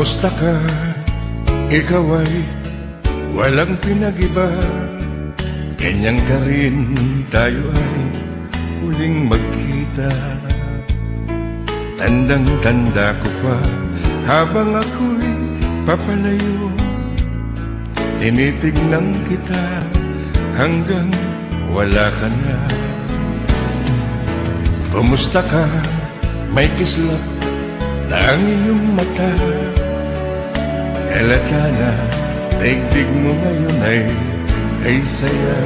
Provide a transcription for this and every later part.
Kumusta ka? Ikaw ay walang pinag-iba. Ganyan ka rin, tayo ay huling magkita. Tandang-tanda ko pa, habang ako'y papalayo, tinitignan kita hanggang wala ka na. Kumusta ka? May kislap na ang iyong mata. Halata na, daigdig mo ngayon ay saya.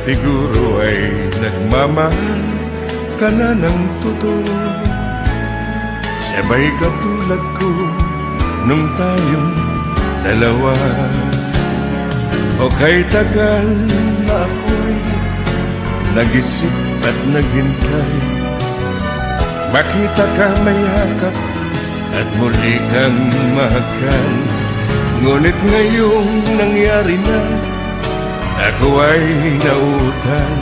Siguro ay nagmamahal ka na ng totoo. Sabay katulad ko nung tayong dalawa. O kay tagal na ako'y nag-isip at naghintay, makita ka mayakap at muli kang mahal. Ngunit ngayong nangyari na, ako ay nautang.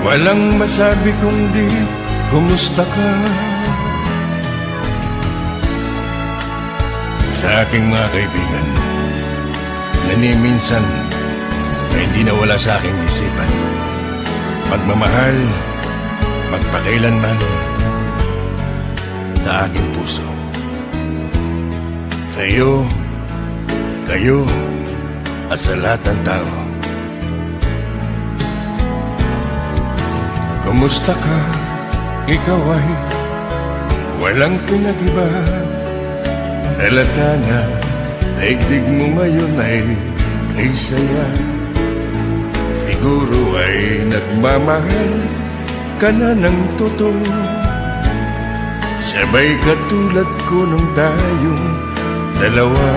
Walang masabi kundi kumusta ka. Sa aking mga kaibigan, naniminsan na hindi nawala sa aking isipan, magmamahal magpakailanman sa aking puso. Sa iyo, kayo, at sa lahat ng tao. Kumusta ka? Ikaw ay walang pinag-iba. Halata na, daigdig mo ngayon ay kay saya. Siguro ay nagmamahal ka na ng totoo. Sabay katulad ko nung tayong dalawa.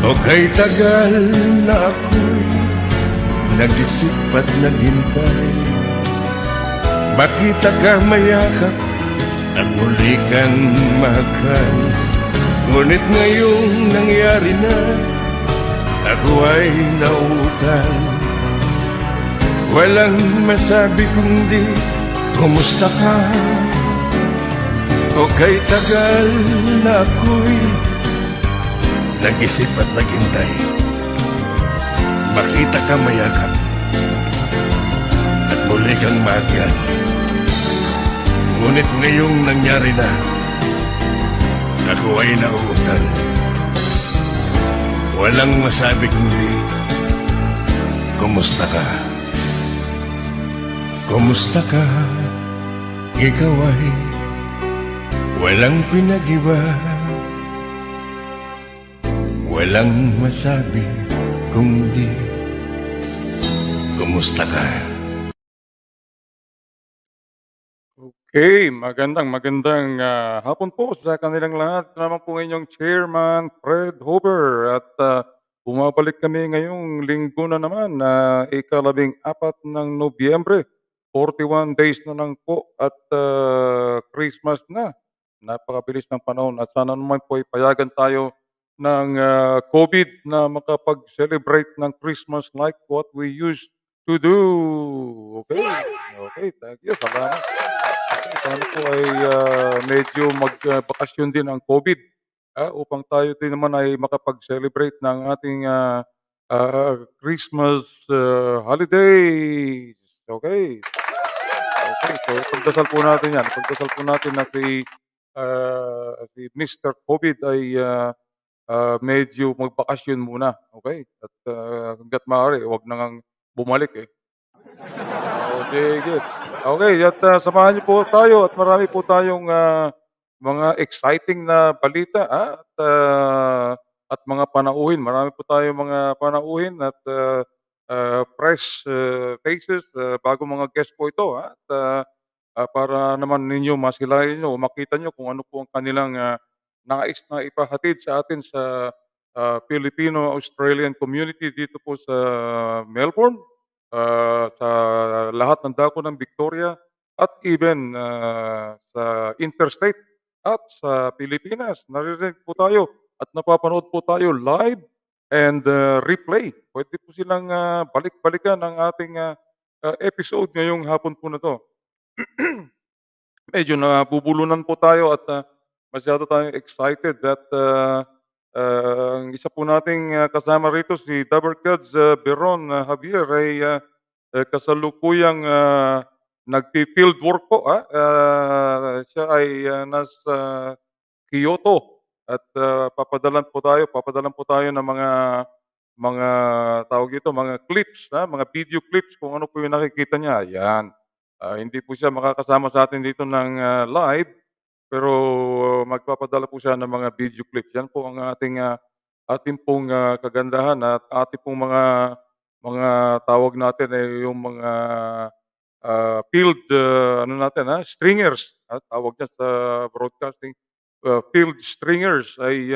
O kay tagal na ako'y nag-isip at naghintay, makita ka mayakap at muli kang mahal. Ngunit ngayong nangyari na, ako ay nautang. Walang masabi kundi kumusta ka. O kay tagal na ako'y nag-isip at naghintay, makita ka mayakap at muli kang mahal. Ngunit ngayong nangyari na, ako ay nautang. Walang masabi kundi kumusta ka. Kumusta ka? Ikaw ay walang pinag-iba. Walang masabi kundi kumusta ka. Okay, magandang hapon po sa kanilang lahat. Naman po inyong Chairman Fred Hober at bumabalik kami ngayong linggo na naman na ika-14 ng Nobyembre. 41 days na lang po at Christmas na. Napakabilis ng panahon at sana naman po ay payagan tayo ng COVID na makapag-celebrate ng Christmas like what we used to do. Okay, okay, thank you. Salamat. Sana po ay medyo magbakasyon din ang COVID upang tayo din naman ay makapag-celebrate ng ating Christmas holidays. Okay. Okay, so pagdasal po natin yan. Pagdasal po natin na si Mr. COVID ay medyo magbakasyon muna. Okay? At hanggat maaari, huwag na ngang bumalik eh. Okay, good. Okay, at samahan niyo po tayo at marami po tayong mga exciting na balita at mga panauhin. Marami po tayong mga panauhin at fresh faces, bagong mga guest po ito. At para naman ninyo masilayan nyo o makita nyo kung ano po ang kanilang nais na ipahatid sa atin sa Filipino-Australian community dito po sa Melbourne, sa lahat ng dako ng Victoria at even sa interstate at sa Pilipinas. Naririnig po tayo at napapanood po tayo live and replay. Pwede po silang balik-balikan ang ating episode ngayong hapon po na to. medyo nabubulunan po tayo at masyado tayong excited at ang isa po nating kasama rito si Dabarkads Beron Javier ay kasalukuyang nagfi-field work po, siya ay nasa Kyoto at papadalan po tayo ng mga tawag dito, mga clips, mga video clips kung ano po yung nakikita niya, ayan. Hindi po siya makakasama sa atin dito ng live, pero magpapadala po siya ng mga video clips. Yan po ang ating pong kagandahan at ating pong mga tawag natin ay yung mga field ano natin, stringers, tawag niya sa broadcasting, field stringers ay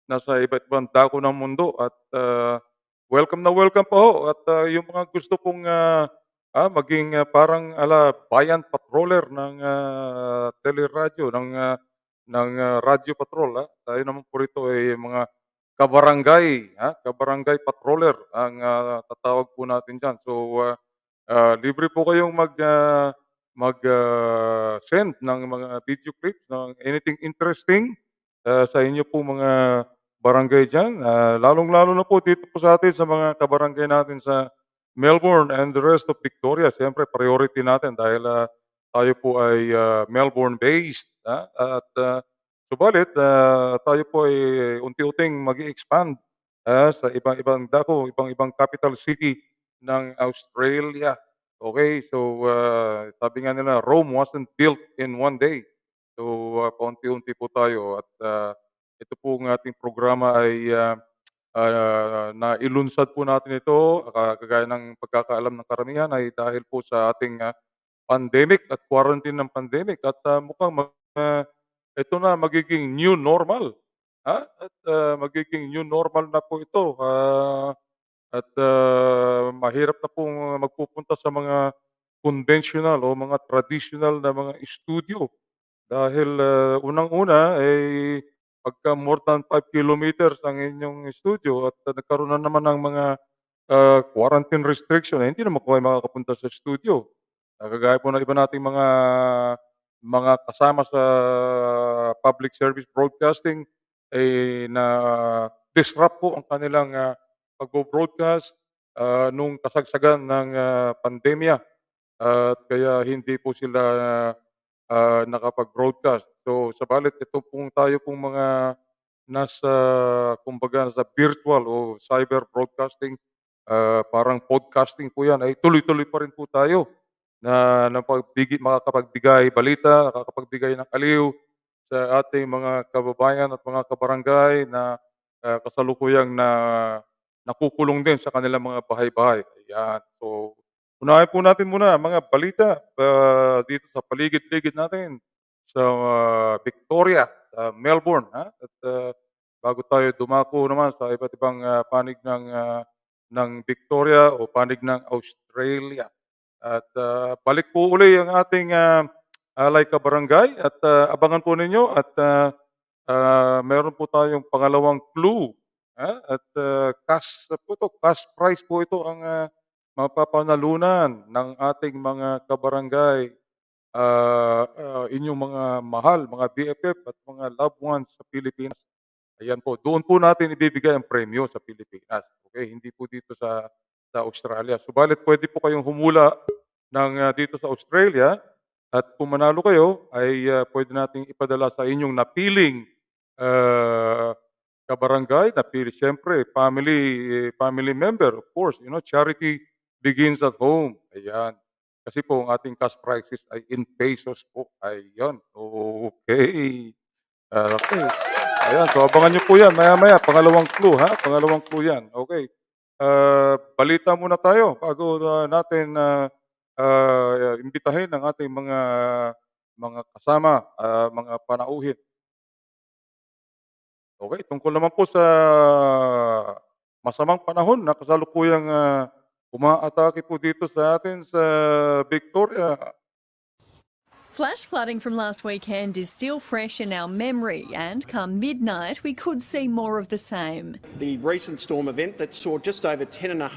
nasa iba't ibang dako ng mundo at welcome na welcome po ho at yung mga gusto pong maging parang bayan patroller ng teleradyo ng radyo patrol, tayo naman po rito ay mga kabarangay, kabarangay patroller ang tatawag po natin diyan. So libre po kayong send ng mga video clips ng anything interesting sa inyo po mga barangay diyan, lalong-lalo na po dito po sa atin sa mga kabarangay natin sa Melbourne and the rest of Victoria. Siyempre priority natin dahil tayo po ay Melbourne-based, at subalit tayo po ay unti-unting mag-e-expand sa ibang dako, ibang capital city ng Australia. Okay, so sabi nga nila, Rome wasn't built in one day. So paunti-unti po tayo at ito pong ating programa ay nailunsad po natin ito, kagaya ng pagkakaalam ng karamihan ay dahil po sa ating pandemic at quarantine ng pandemic at mukhang ito na magiging new normal, at magiging new normal na po ito, at mahirap na pong magpupunta sa mga conventional o mga traditional na mga studio dahil unang-una, pagka more than 5 kilometers ang inyong studio at nagkaroon na naman ng mga quarantine restriction, hindi naman po kayo makakapunta sa studio. Kagaya po ng iba nating mga kasama sa public service broadcasting, na-disrupt po ang kanilang pagbo-broadcast nung kasagsagan ng pandemya at kaya hindi po sila nakapag-broadcast. So, sabalit ito pong tayo pong mga nasa kumbaga sa virtual o cyber broadcasting, parang podcasting po 'yan, ay tuloy-tuloy pa rin po tayo na makakapagbigay balita, nakakapagbigay ng aliw sa ating mga kababayan at mga kabarangay na kasalukuyang nakukulong din sa kanilang mga bahay-bahay, ayan. So, unahin po natin muna ang mga balita dito sa paligid-ligid natin sa Victoria, sa Melbourne, at bago tayo dumako naman sa iba't ibang panig ng Victoria o panig ng Australia. At balik po uli ang ating alay kabarangay at abangan po ninyo at meron po tayong pangalawang clue, at cash po 'to, cash prize po ito ang mapapanalunan ng ating mga kabarangay, inyong mga mahal, mga BFF at mga loved ones sa Pilipinas. Ayan po, doon po natin ibibigay ang premyo sa Pilipinas, okey? Hindi po dito sa Australia. Subalit puwede po kayong humula ng dito sa Australia at kung manalo kayo ay puwede nating ipadala sa inyong napiling ah, kabarangay, siyempre family member, of course, charity begins at home, ayan. Kasi po ang ating cash prizes ay in pesos po, ayun. Okey. Okey. Ayan, so abangan niyo po 'yan maya-maya, pangalawang clue, pangalawang clue 'yan, okey. Balita muna tayo bago natin imbitahin ang ating mga kasama, mga panauhin. Okey, tungkol naman po sa masamang panahon na kasalukuyang umaatake po dito sa atin sa Victoria. Flash flooding from last weekend is still fresh in our memory, and come midnight, we could see more of the same. The recent storm event that saw just over 10,500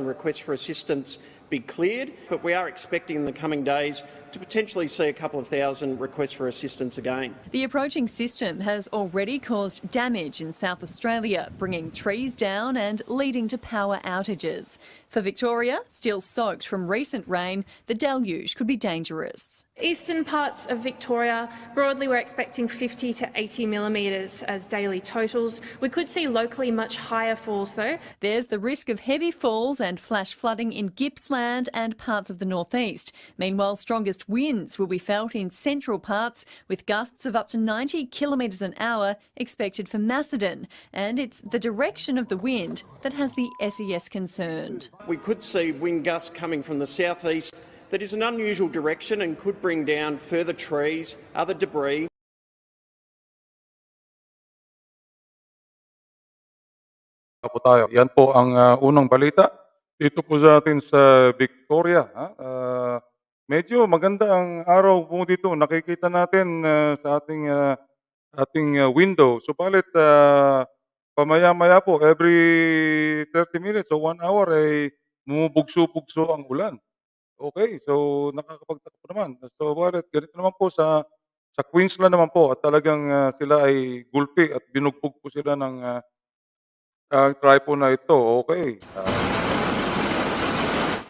requests for assistance be cleared, but we are expecting in the coming days to potentially see a couple of thousand requests for assistance again. The approaching system has already caused damage in South Australia, bringing trees down and leading to power outages. For Victoria, still soaked from recent rain, the deluge could be dangerous. Eastern parts of Victoria, broadly we're expecting 50 to 80 millimetres as daily totals. We could see locally much higher falls though. There's the risk of heavy falls and flash flooding in Gippsland and parts of the northeast. Meanwhile, strongest winds will be felt in central parts, with gusts of up to 90 kilometres an hour expected for Macedon. And it's the direction of the wind that has the SES concerned. We could see wind gusts coming from the southeast that is an unusual direction and could bring down further trees, other debris. Po tayo. Yan po ang unang balita dito po sa atin sa Victoria. Medyo maganda ang araw po dito. Nakikita natin sa ating window. Subalit pamaya-maya po, every 30 minutes o 1 hour ay bumubugso-bugso ang ulan. Okay, so nakakapagtaka po naman. So balit ganito naman po sa Queensland naman po at talagang sila ay gulpi at binugbog po sila ng tripod na ito. Okay.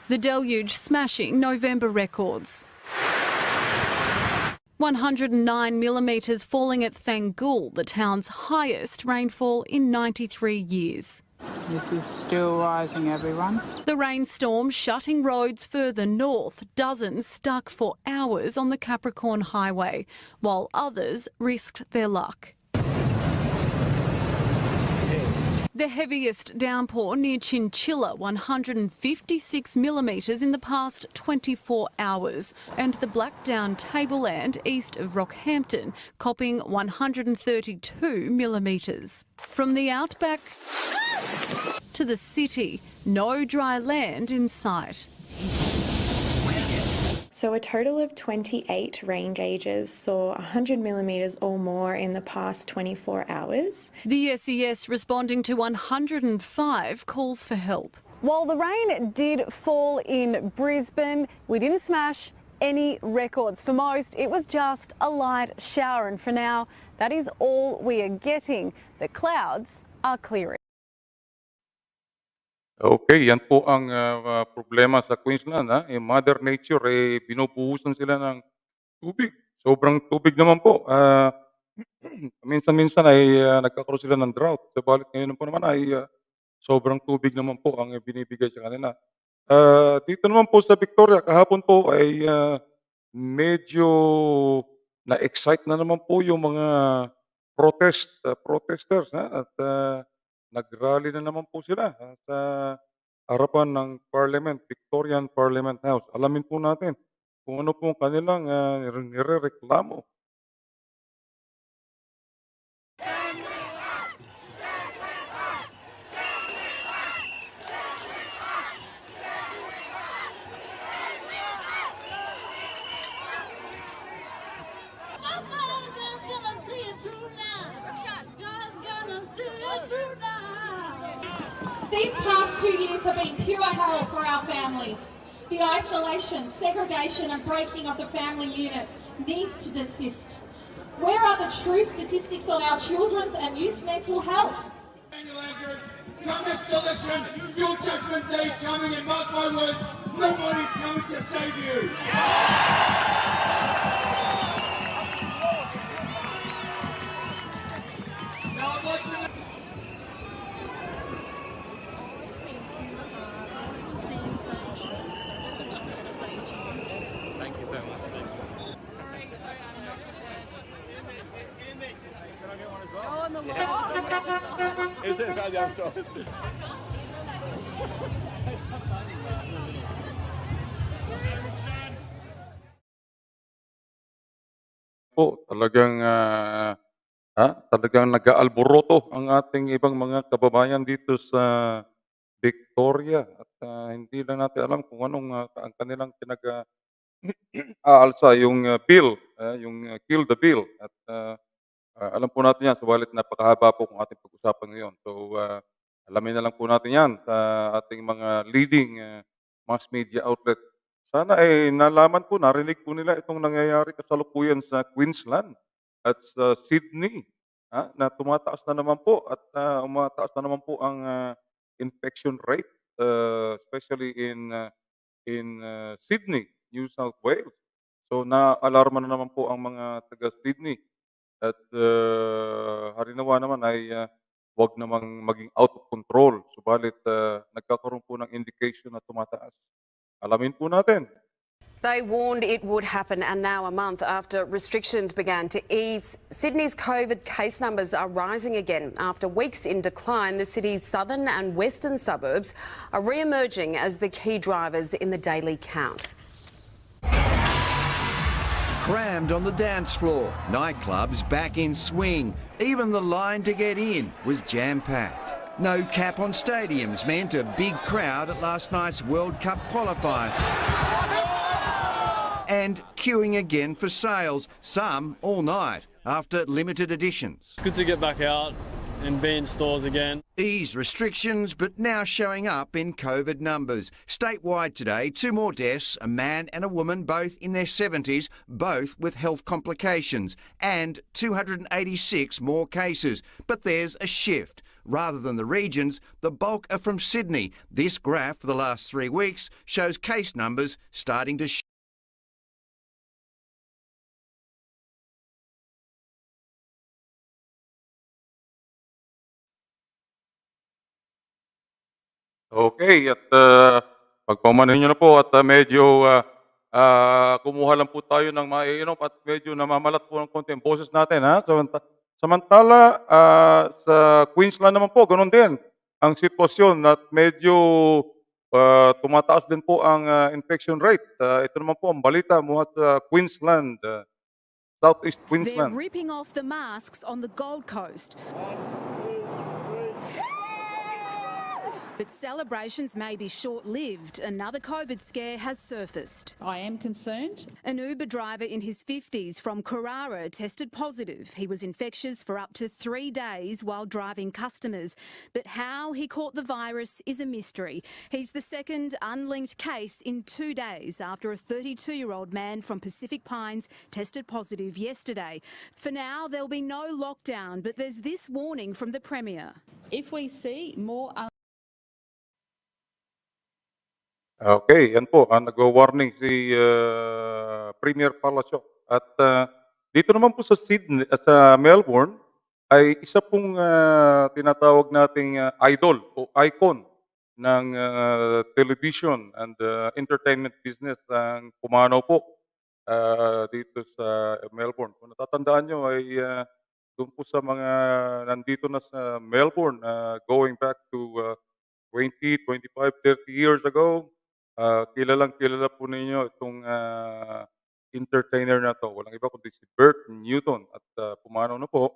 The deluge smashing November records. 109 millimetres falling at Thangul, the town's highest rainfall in 93 years. This is still rising, everyone. The rainstorm shutting roads further north, dozens stuck for hours on the Capricorn Highway, while others risked their luck. The heaviest downpour near Chinchilla, 156 millimetres in the past 24 hours, and the Blackdown tableland east of Rockhampton, copping 132 millimetres. From the outback to the city, no dry land in sight. So a total of 28 rain gauges saw 100 millimetres or more in the past 24 hours. The SES responding to 105 calls for help. While the rain did fall in Brisbane, we didn't smash any records. For most, it was just a light shower, and for now, that is all we are getting. The clouds are clearing. Okay, yan po ang problema sa Queensland. Mother Nature, binubuhusan sila ng tubig. Sobrang tubig naman po. Minsan-minsan ay nagkakaroon sila ng drought. Subalit ngayon po naman ay sobrang tubig naman po ang binibigay sa kanila. Dito naman po sa Victoria, kahapon po ay medyo na-excite na naman po yung mga protesters. At nag-rally na naman po sila sa harapan ng Parliament, Victorian Parliament House. Alamin po natin kung ano po ang kanilang nirereklamo. These past 2 years have been pure hell for our families. The isolation, segregation and breaking of the family unit needs to desist. Where are the true statistics on our children's and youth mental health? Come next election, your judgment day is coming, and mark my words, nobody's coming to save you. Now I'd like to know. Thank you so much. Is it? I'm sorry. Po, talagang nag-aalboroto ang ating ibang mga kababayan dito sa Victoria at hindi lang natin alam kung anong ang kanilang aalsa yung bill, yung kill the bill at alam po natin yan subalit napakahaba po kung ating pag-usapan ngayon. So alamin na lang po natin yan sa ating mga leading mass media outlet Sana ay nalaman po, narinig po nila itong nangyayari kasalukuyan sa Queensland at sa Sydney, na tumataas na naman po at umataas na naman po ang infection rate, especially in Sydney, New South Wales. So naalarma na naman po ang mga taga Sydney at harinawa naman ay 'wag namang maging out of control. Subalit nagkakaroon po ng indication na tumataas. Alamin po natin. They warned it would happen, and now a month after restrictions began to ease, Sydney's COVID case numbers are rising again. After weeks in decline, the city's southern and western suburbs are re-emerging as the key drivers in the daily count. Crammed on the dance floor, nightclubs back in swing. Even the line to get in was jam-packed. No cap on stadiums meant a big crowd at last night's World Cup qualifier. And queuing again for sales, some all night after limited editions. It's good to get back out and be in stores again. Ease restrictions, but now showing up in COVID numbers. Statewide today, 2 more deaths, a man and a woman, both in their 70s, both with health complications, and 286 more cases. But there's a shift. Rather than the regions, the bulk are from Sydney. This graph for the last 3 weeks shows case numbers starting to shift. Okay, at pagpamanin niyo na po at medyo kumuha lang po tayo ng maiinom at medyo namamalat po ng konti ang boses natin, ha. Samantala, sa Queensland naman po gano'n din ang sitwasyon at medyo tumataas din po ang infection rate. Ito naman po ang balita mula sa Queensland, Southeast They're Queensland. ripping off the masks on the Gold Coast. But celebrations may be short-lived. Another COVID scare has surfaced. I am concerned. An Uber driver in his 50s from Carrara tested positive. He was infectious for up to 3 days while driving customers. But how he caught the virus is a mystery. He's the second unlinked case in 2 days after a 32-year-old man from Pacific Pines tested positive yesterday. For now, there'll be no lockdown, but there's this warning from the Premier. If we see more Okay, yan po, nagwa-warning si Premier Palacio. At dito naman po sa Sydney, sa Melbourne, ay isa pong tinatawag nating idol o icon ng television and entertainment business ang pumanaw po dito sa Melbourne. Kung natatandaan nyo ay doon po sa mga nandito na sa Melbourne, going back to 20, 25, 30 years ago, kilalang kilala po ninyo itong entertainer na to. Walang iba kundi si Bert Newton at pumanaw na po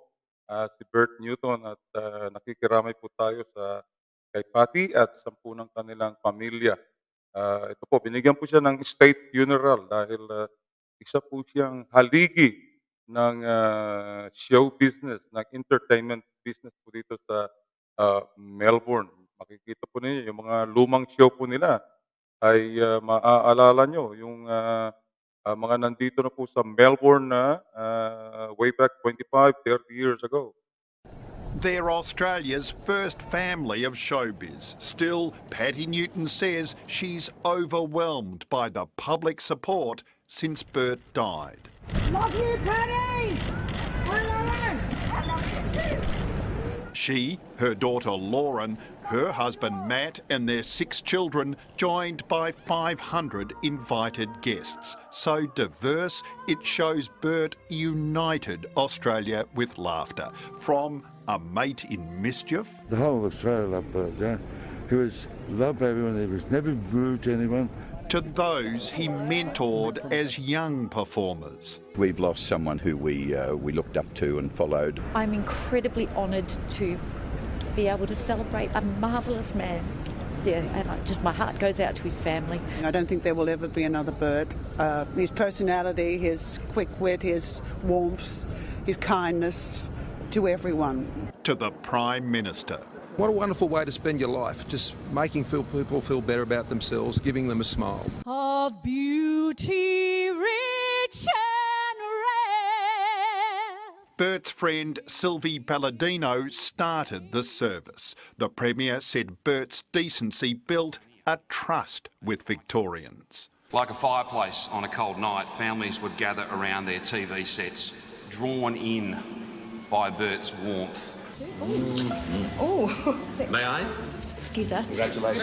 si Bert Newton at nakikiramay po tayo sa kay Patty at 10 ng kanilang pamilya. Ito po, binigyan po siya ng state funeral dahil isa po siyang haligi ng show business, ng entertainment business po dito sa Melbourne. Makikita po ninyo yung mga lumang show po nila ay maaalala nyo yung mga nandito na po sa Melbourne na way back 25, 30 years ago. They're Australia's first family of showbiz. Still, Patty Newton says she's overwhelmed by the public support since Bert died. Love you, Patty! I love you! She, her daughter Lauren, her husband Matt and their 6 children joined by 500 invited guests. So diverse, it shows Bert united Australia with laughter. From a mate in mischief. The whole of Australia loved Bert, yeah. He loved everyone, he was never rude to anyone. To those he mentored as young performers. We've lost someone who we looked up to and followed. I'm incredibly honoured to be able to celebrate a marvellous man. Yeah, and my heart goes out to his family. I don't think there will ever be another Bert. His personality, his quick wit, his warmth, his kindness to everyone. To the Prime Minister. What a wonderful way to spend your life, just making people feel better about themselves, giving them a smile. Of beauty rich and rare. Bert's friend Sylvie Palladino started the service. The Premier said Bert's decency built a trust with Victorians. Like a fireplace on a cold night, families would gather around their TV sets, drawn in by Bert's warmth. May I? Excuse us. Congratulations.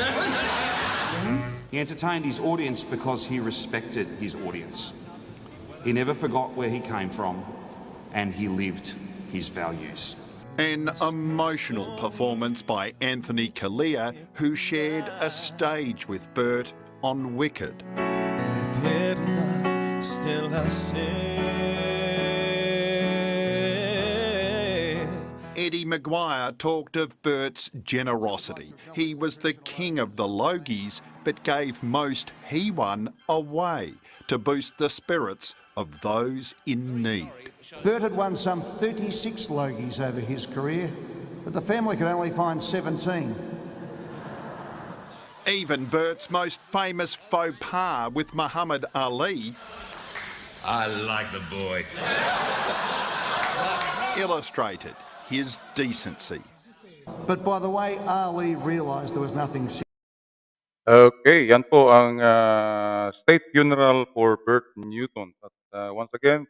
He entertained his audience because he respected his audience. He never forgot where he came from, and he lived his values. An emotional performance by Anthony Kalia, who shared a stage with Bert on Wicked. Still I say. Eddie Maguire talked of Bert's generosity. He was the king of the logies, but gave most he won away to boost the spirits of those in need. Bert had won some 36 logies over his career, but the family could only find 17. Even Bert's most famous faux pas with Muhammad Ali. I like the boy. Illustrated his decency. But by the way, Ali realised there was nothing. Okay, yan po ang state funeral for Bert Newton. At once again,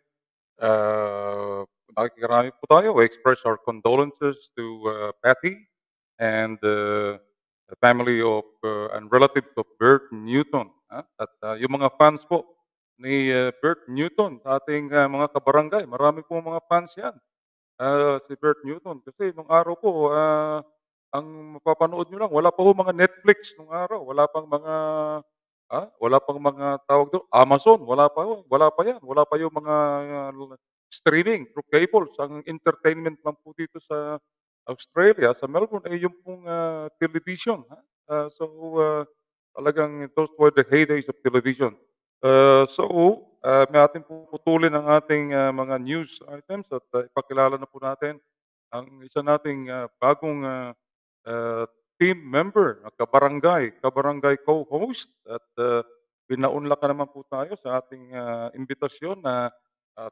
nakikiramay po tayo. We express our condolences to Patty and the family of and relatives of Bert Newton. At yung mga fans po ni Bert Newton, ating mga kabarangay, marami po mga fans yan. Si Bert Newton. Kasi nung araw po, ang mapapanood nyo lang, wala pa ho mga Netflix nung araw. Wala pang mga tawag doon, Amazon, wala pa ho, wala pa yan. Wala pa yung mga streaming through cables. Ang entertainment lang po dito sa Australia, sa Melbourne, ay yung pong television. Talagang those were the heydays of television. May ating puputulin ang ating mga news items at ipakilala na po natin ang isa nating bagong team member, kabarangay co-host at binaunla ka naman po tayo sa ating imbitasyon na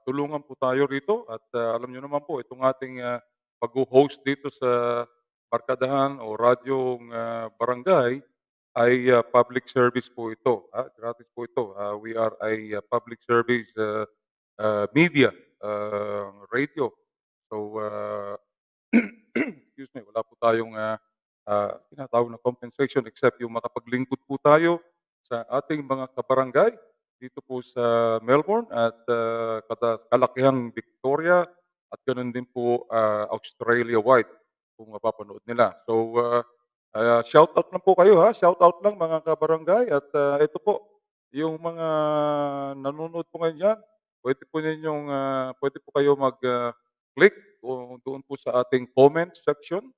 tulungan po tayo rito at alam niyo naman po itong ating pag-host dito sa Barkadahang o Radyong Barangay ay public service po ito. Gratis po ito. We are a public service media, radio. So, excuse me, wala po tayong tinatawag na compensation except yung makapaglingkod po tayo sa ating mga kabarangay dito po sa Melbourne at kalakihang Victoria at ganoon din po Australia-wide kung mapapanood nila. So, shout out lang po kayo ha. Shout out lang mga kabarangay at ito po yung mga nanonood po ngayon diyan. Pwede po kayo mag-click doon po sa ating comment section.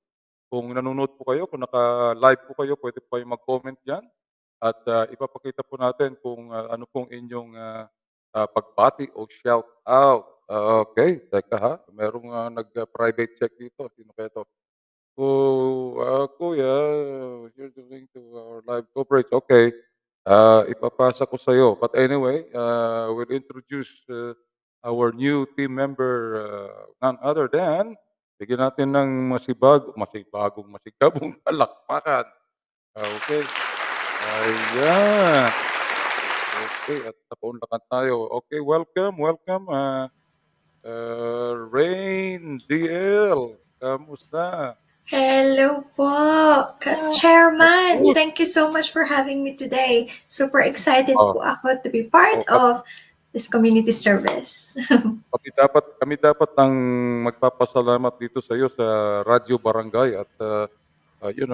Kung nanonood po kayo, kung naka-live po kayo, pwede po kayo mag-comment diyan at ipapakita po natin kung ano pong inyong pagbati o shout out. Okay, teka ha. Merong nag-private check dito. Sino kaya to? Kuya, you're doing to our live coverage. Okay. Ipapasa ko sa iyo. But anyway, we'll introduce our new team member, none other than, bigyan natin ng masigabong palakpakan. Okay. Ayan. Okay, at napaunlakan tayo. Okay, welcome. Rain DL. Kamusta? Hello po, Chairman. Thank you so much for having me today. Super excited po ako to be part of this community service. Kami dapat ang magpapasalamat dito sa iyo sa Radyo Barangay at you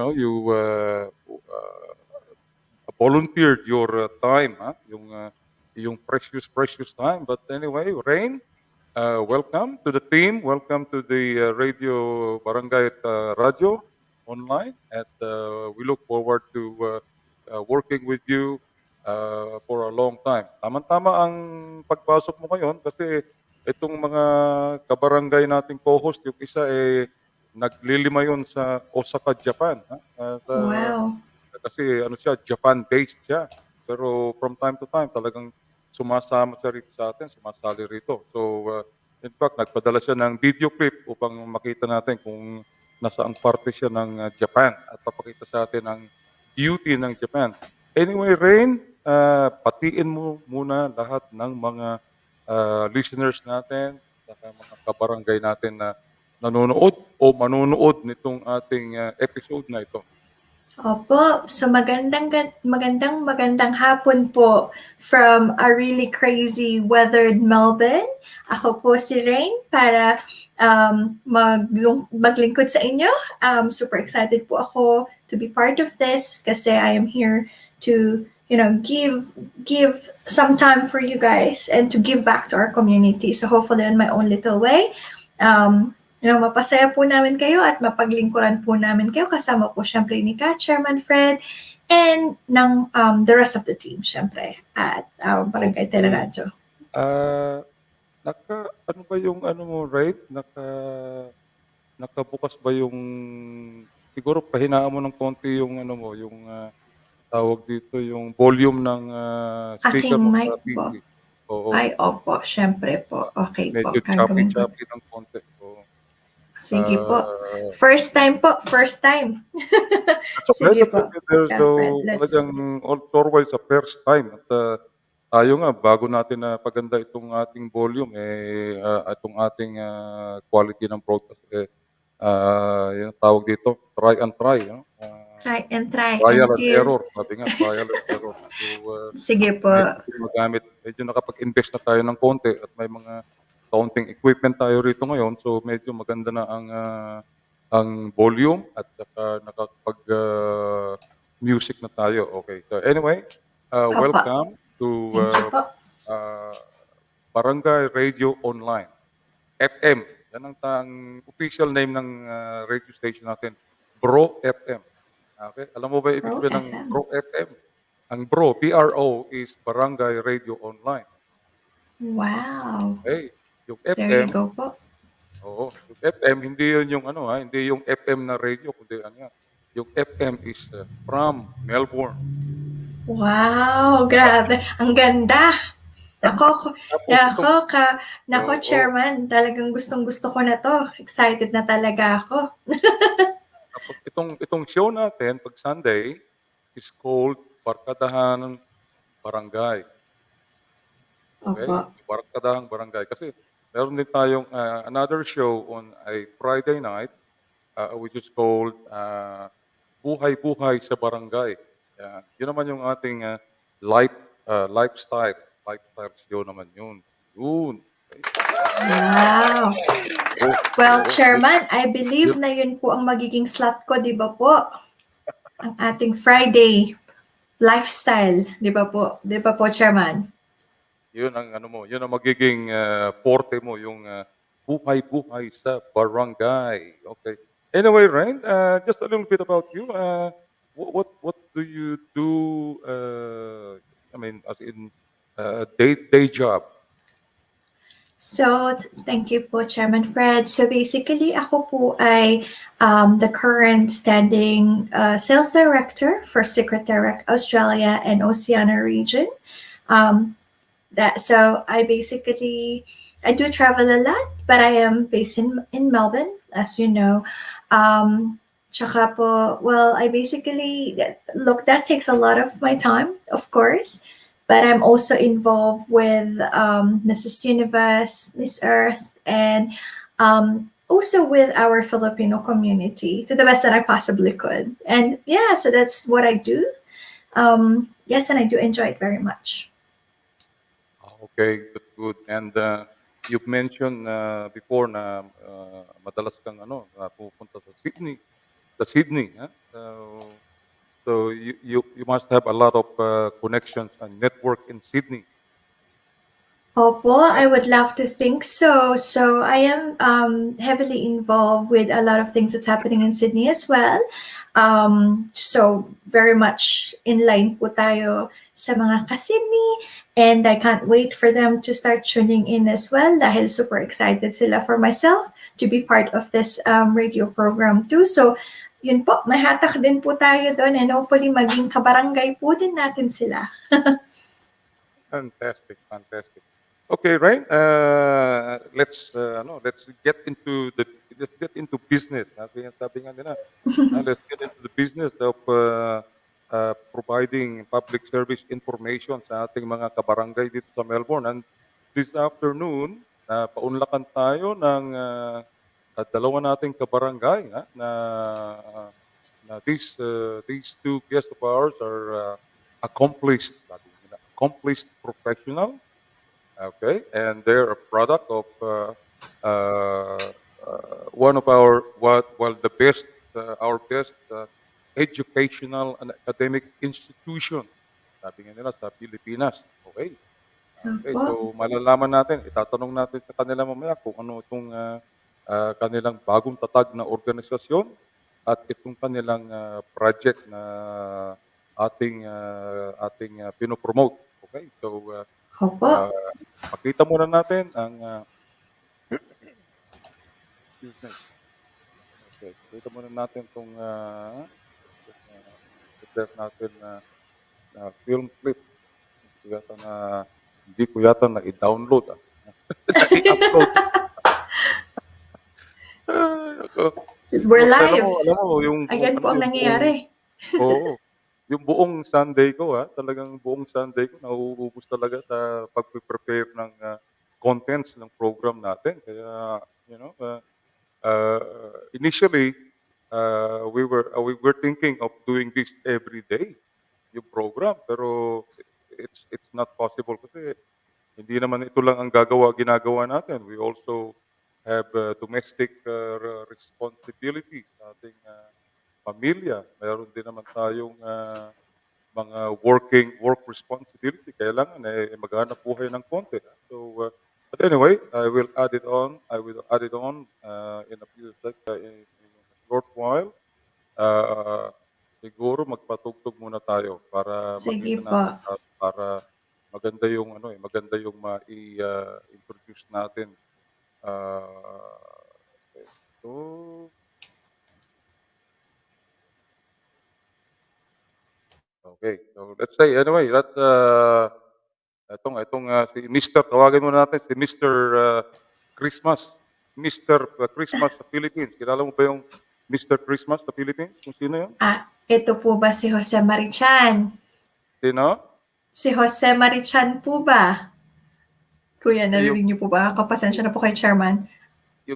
volunteered your time, yung precious time. But anyway, Rain, welcome to the team. Welcome to the Radio Barangay at Radio Online. At we look forward to working with you for a long time. Tama-tama ang pagpasok mo ngayon kasi itong mga kabarangay nating co-host, yung isa naglilima yun sa Osaka, Japan. Wow. Kasi ano siya, Japan-based siya. Pero from time to time, talagang sumasama siya rito sa atin, sumasali rito. So, in fact, nagpadala siya ng video clip upang makita natin kung nasaang parte siya ng Japan at papakita sa atin ang beauty ng Japan. Anyway, Rain, patiin mo muna lahat ng mga listeners natin, saka mga kabarangay natin na nanonood o manunood nitong ating episode na ito. Opo, so magandang hapon po from a really crazy weathered Melbourne. Ako po si Rain para maglingkod sa inyo. Super excited po ako to be part of this kasi I am here to give some time for you guys and to give back to our community. So hopefully in my own little way, mapasaya po namin kayo at mapaglingkuran po namin kayo kasama po syempre ni Chairman Fred and ng the rest of the team syempre at Barangay Teleradyo. Ano ba yung ano mo, right? Nakabukas ba yung siguro pahinaan mo ng konti yung ano mo, yung tawag dito yung volume ng speaker Aking mo mic sa po. PC. Oo. Ay, opo, syempre po. Okay po, Medyo gagawin ko. choppy ng konti. Oo. Sige po. First time po, first time. Sige po. There's Fred, let's- talagang always a first time. At tayo nga, bago natin na paganda itong ating volume, itong ating quality ng broadcast, yung tawag dito, try and try. No? Try and try Trial and until... error. Sabi nga, trial and error. So, Sige po. medyo nakapag-invest na tayo ng konti at may mga counting equipment tayo rito ngayon. So, medyo maganda na ang volume at saka nakakapag music na tayo. Okay. So, anyway, welcome to Barangay Radio Online. FM. Yan ang official name ng radio station natin. Bro FM. Okay? Alam mo ba ibig sabihin ng Bro FM? Ang Bro, BRO, is Barangay Radio Online. Wow. Okay. Yung There FM, you go po. oo, yung FM, hindi yun yung ano hindi yung FM na radio, kundi ano yan. Yung FM is from Melbourne. Wow, grabe. Ang ganda. Nako, Chairman, talagang gustong-gusto ko na to. Excited na talaga ako. Itong show natin, pag Sunday, is called Barkadahang Barangay. Okay? Opo. Barkadahang Barangay. Kasi meron din tayong another show on a Friday night, which is called Buhay-Buhay sa Barangay. Yun naman yung ating lifestyle show naman yun. Yun. Wow. Well, Chairman, I believe na yun po ang magiging slot ko, di ba po? Ang ating Friday lifestyle, di ba po? Di ba po, Chairman? Yun ang ano mo, yun ang magiging forte mo, yung buhay-buhay sa barangay. Okay. Anyway, Rain, just a little bit about you. What do you do? I mean, as in day job. So, thank you po, Chairman Fred. So, basically, ako po ay the current standing sales director for Secretariat Australia and Oceania region. So, I do travel a lot, but I am based in Melbourne, as you know. Tsaka po, well, that takes a lot of my time, of course. But I'm also involved with Mrs. Universe, Miss Earth, and also with our Filipino community to the best that I possibly could. And yeah, so that's what I do. Yes, and I do enjoy it very much. Okay, good. And you've mentioned before na madalas kang pupunta sa Sydney. So you must have a lot of connections and network in Sydney. Opo, I would love to think so. So I am heavily involved with a lot of things that's happening in Sydney as well. So very much in line po tayo sa mga ka-Sydney, and I can't wait for them to start tuning in as well dahil super excited sila for myself to be part of this radio program too. So, yun po, may hatak din po tayo doon and hopefully maging kabarangay po din natin sila. Fantastic, fantastic. Okay, right. Let's get into business. Sabi nga nila, let's get into the business of providing public service information sa ating mga kabarangay dito sa Melbourne. And this afternoon, paunlakan tayo ng dalawa nating kabarangay na these two guests of ours are accomplished, sabi nila, accomplished professional. Okay, and they're a product of one of the best, our best educational and academic institution. Sabi nga nila sa Pilipinas. Okay. Okay, Opo. so malalaman natin, itatanong natin sa kanila mamaya kung ano itong kanilang bagong tatag na organisasyon at itong kanilang project na ating pinopromote. Okay, so Opo. pakita muna natin ang excuse me. Okay, pakita muna natin itong prepare natin na film clip. Hindi ko yata na i-download. Na-i-upload. We're live. Alam mo, yung Ayan po ang nangyayari. oo. Yung buong Sunday ko, talagang buong Sunday ko nauubos talaga sa pagpe-prepare ng contents ng program natin. Kaya, initially, we were thinking of doing this every day, yung program. Pero it's not possible kasi hindi naman ito lang ang ginagawa natin. We also have domestic responsibilities sa ating pamilya. Meron din naman tayong mga work responsibility. Kailangan maghanap buhay ng konti. So, but anyway, I will add it on in a few in a short while. Siguro magpatugtog muna tayo para Sige makita po. natin para maganda yung introduce natin. So, okay. So let's say anyway that itong si Mr. Tawagin muna natin si Mr. Christmas. Mr. Christmas sa Philippines. Kilala mo ba yung Mr. Christmas sa Philippines? Kung sino yun? Ito po ba si Jose Marichan? Sino? Si Jose Marichan po ba? Kuya, narinig niyo po ba? Kapasensya na po kay Chairman.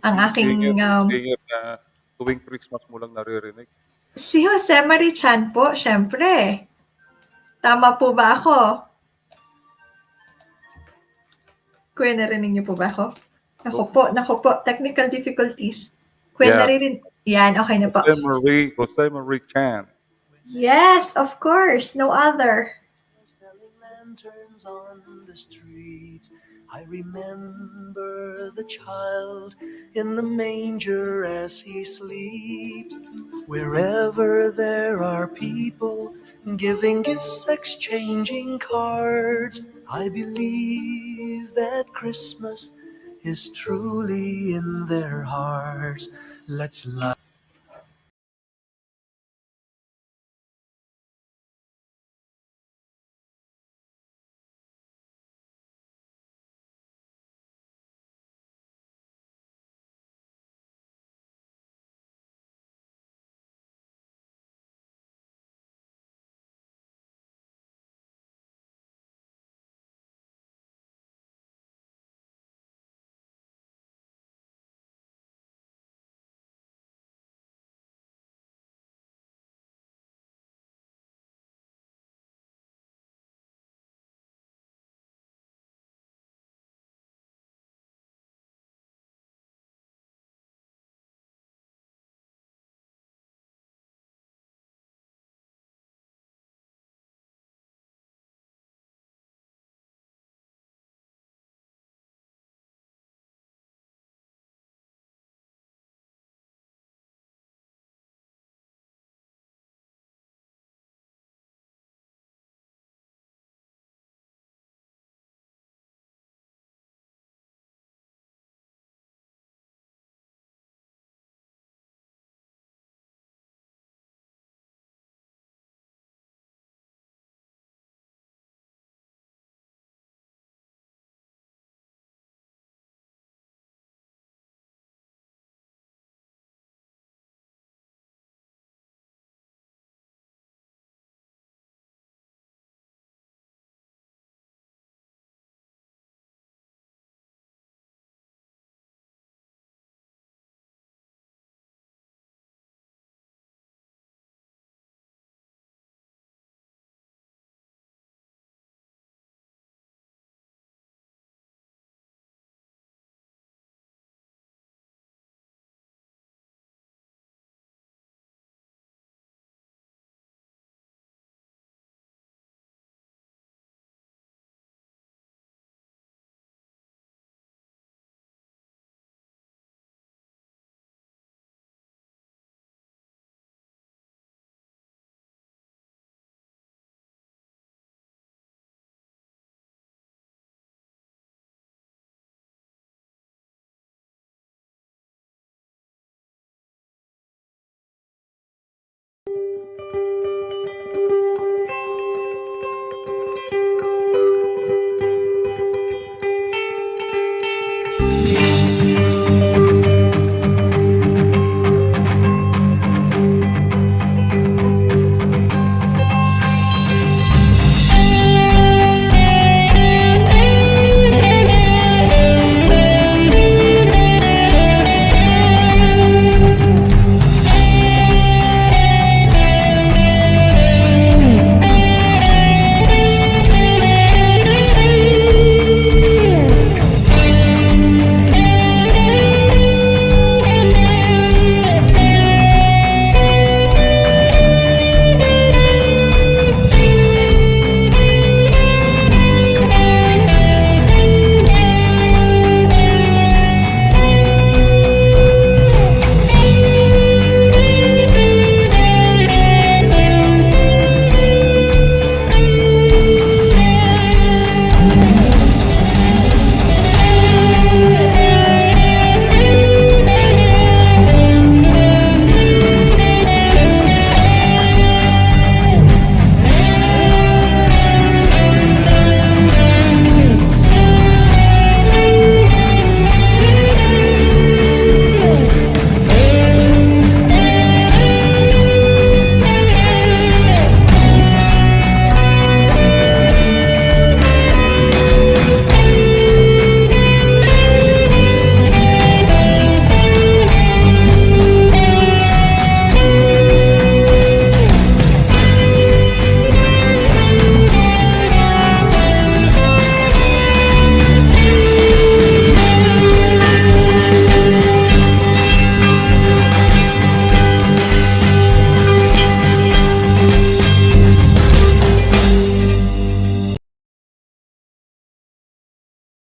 Ang aking... singer na tuwing Christmas mo lang naririnig. Si Jose Marichan po, syempre. Tama po ba ako? Kuya, narinig niyo po ba ako? Naku po, technical difficulties. Kuya, narinig... Yan, okay na po. Jose Marie Chan. Yes, of course. No other. Selling lanterns on the streets. I remember the child in the manger as he sleeps. Wherever there are people giving gifts, exchanging cards, I believe that Christmas is truly in their hearts. Let's light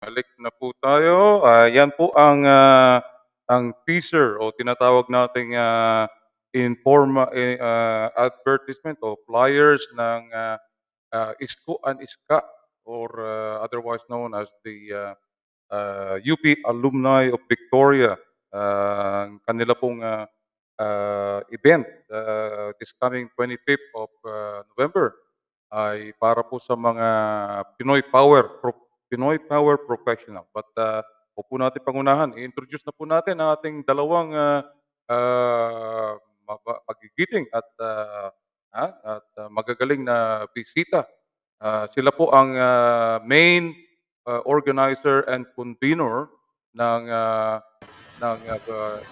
Balik na po tayo. Yan po ang teaser o tinatawag nating advertisement o flyers ng ISKO and ISKA or otherwise known as the UP Alumni of Victoria. Ang kanila pong event this coming 25th of November ay para po sa mga Pinoy Power Professional. But huwag po natin pangunahan. I-introduce na po natin ang ating dalawang magigiting at magagaling na bisita. Sila po ang main organizer and convener ng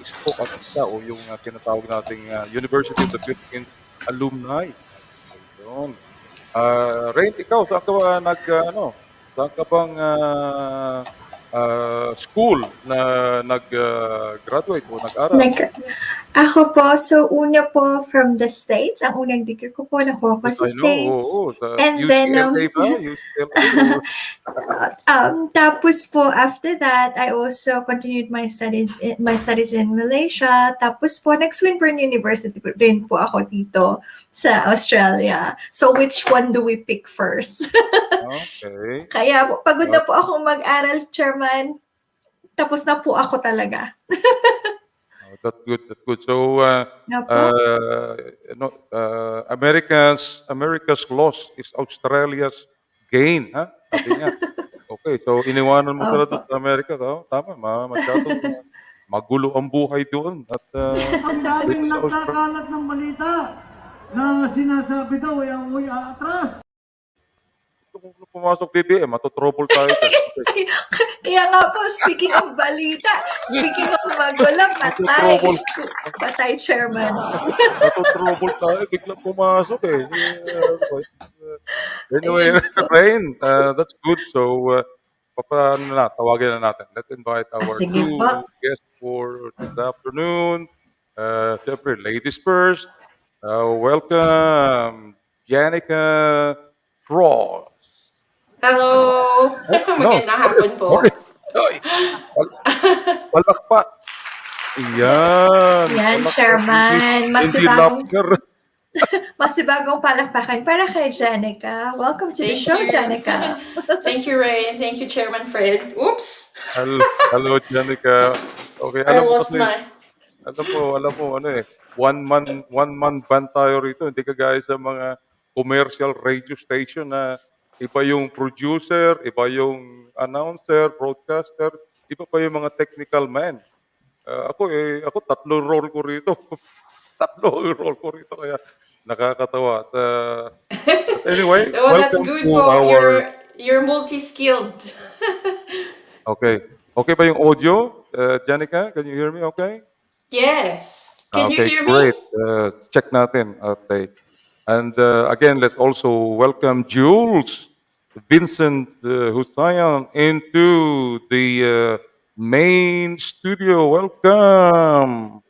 ISKO at ISKA o yung tinatawag nating University of the Philippines Alumni. Ayun. Rain, ikaw, saan ka ba saan ka bang school na nag-graduate o nag-aral? Ako po, so una po from the States, ang unang degree ko po nakuha ko sa States. And then, UCLA tapos po after that, I also continued my studies in Malaysia. Tapos po, nag-Swinburne University rin po ako dito sa Australia. So which one do we pick first? Okay. Kaya po, pagod na po ako mag-aral, Chairman. Tapos na po ako talaga. That's good. That's good. So, America's loss is Australia's gain, ha? Sabi niya. Okay, so iniwanan mo sila doon sa Amerika, tama? Masyadong magulo ang buhay doon. At ang daming nagkakalat ng balita na sinasabi daw ay ang atras. Kung pumasok BBM, matotrouble tayo. Okay. Kaya nga po, speaking of balita, speaking of magulo, patay, Chairman. Matotrouble tayo, biglang pumasok eh. Anyway, Rain, that's good. So, tawagin na natin. Let's invite our two guests for this afternoon. Siyempre, ladies first. Welcome, Janica Cross. Hello! Magandang hapon po. Palakpak. Yan, Chairman. Masibagong palakpakan para kay Janica. Welcome to the show, Janica. Thank you, Ray, and thank you, Chairman Fred. Oops! Hello, Janica. Okay, alam mo, one man band tayo rito. Hindi kagaya sa mga commercial radio station na iba yung producer, iba yung announcer, broadcaster, iba pa yung mga technical man. Ako tatlo role ko rito. Tatlo yung role ko rito kaya nakakatawa. But anyway, Oh, that's welcome good to po. our You're multi-skilled. okay. Okay ba yung audio? Janica, can you hear me okay? Yes. Can you Okay, hear me? great. Check natin. Okay. And again, let's also welcome Jules Vincent Husayan into the main studio. Welcome.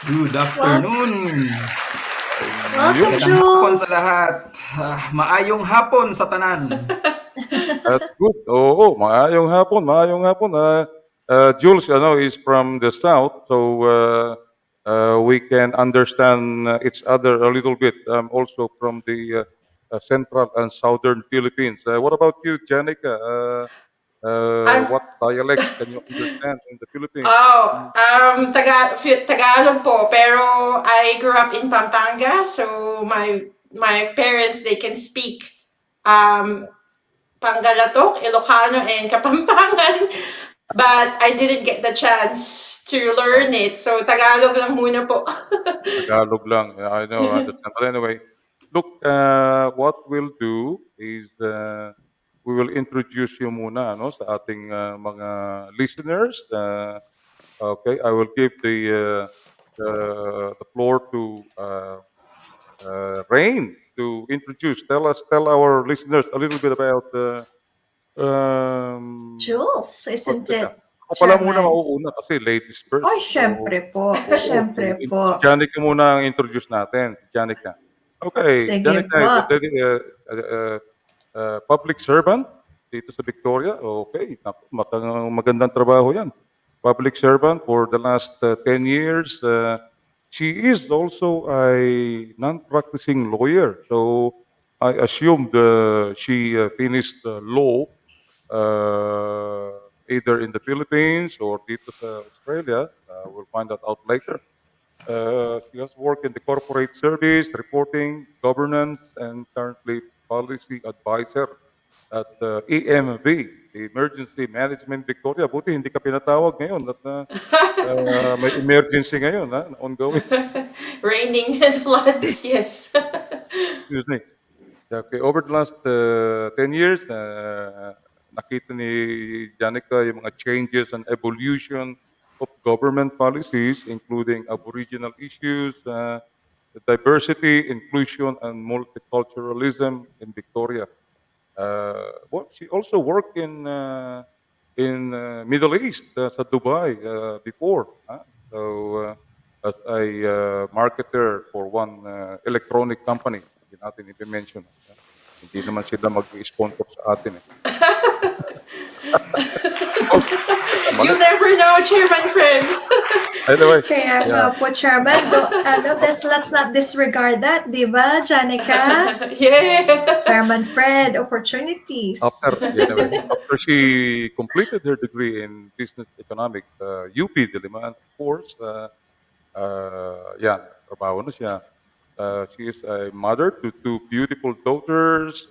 Good afternoon. Welcome, Magandang hapon sa Jules. lahat. Maayong hapon sa tanan. That's good. Oo, maayong hapon, maayong hapon. Jules, is from the south, so we can understand each other a little bit. I'm also from the central and southern Philippines. What about you, Janica? I'm What dialects can you understand in the Philippines? Tagalog po, pero I grew up in Pampanga, so my parents, they can speak um, Pangalatok, Ilocano, and Kapampangan, but I didn't get the chance to learn it, so Tagalog lang muna po. Tagalog lang. Yeah, I know, I understand. But anyway, look, what we'll do is we will introduce you muna sa ating mga listeners. Okay, I will give the floor to Rain to introduce. Tell our listeners a little bit about Jules, isn't teka, it, ako pala muna Chairman? mauuna kasi ladies first. Ay, So, syempre po. oo, Syempre si po. Janica muna ang introduce natin. Si Janica. Okay, Sige Janica po. is a public servant dito sa Victoria. Okay, naku, magandang trabaho yan. Public servant for the last 10 years. She is also a non-practicing lawyer. So I assumed she finished law either in the Philippines or dito sa Australia. We'll find that out later. She has worked in the corporate service, reporting, governance, and currently policy advisor at EMV, the Emergency Management Victoria. Buti hindi ka pinatawag ngayon at may emergency ngayon na ongoing. Raining and floods, yes. Excuse me. Okay, over the last 10 years, nakita ni Janica yung mga changes and evolution of government policies, including Aboriginal issues, diversity, inclusion, and multiculturalism in Victoria. She also worked in Middle East, sa Dubai before. So, as a marketer for one electronic company, hindi natin i-mention. Hindi naman sila mag-sponsor sa atin. You never know, Chairman Fred. Anyway, Kaya nga po, Chairman, let's not disregard that, di ba, Janica? Yeah. Chairman Fred, opportunities. After she completed her degree in business economics, UP Diliman, of course, trabaho na siya. She is a mother to two beautiful daughters.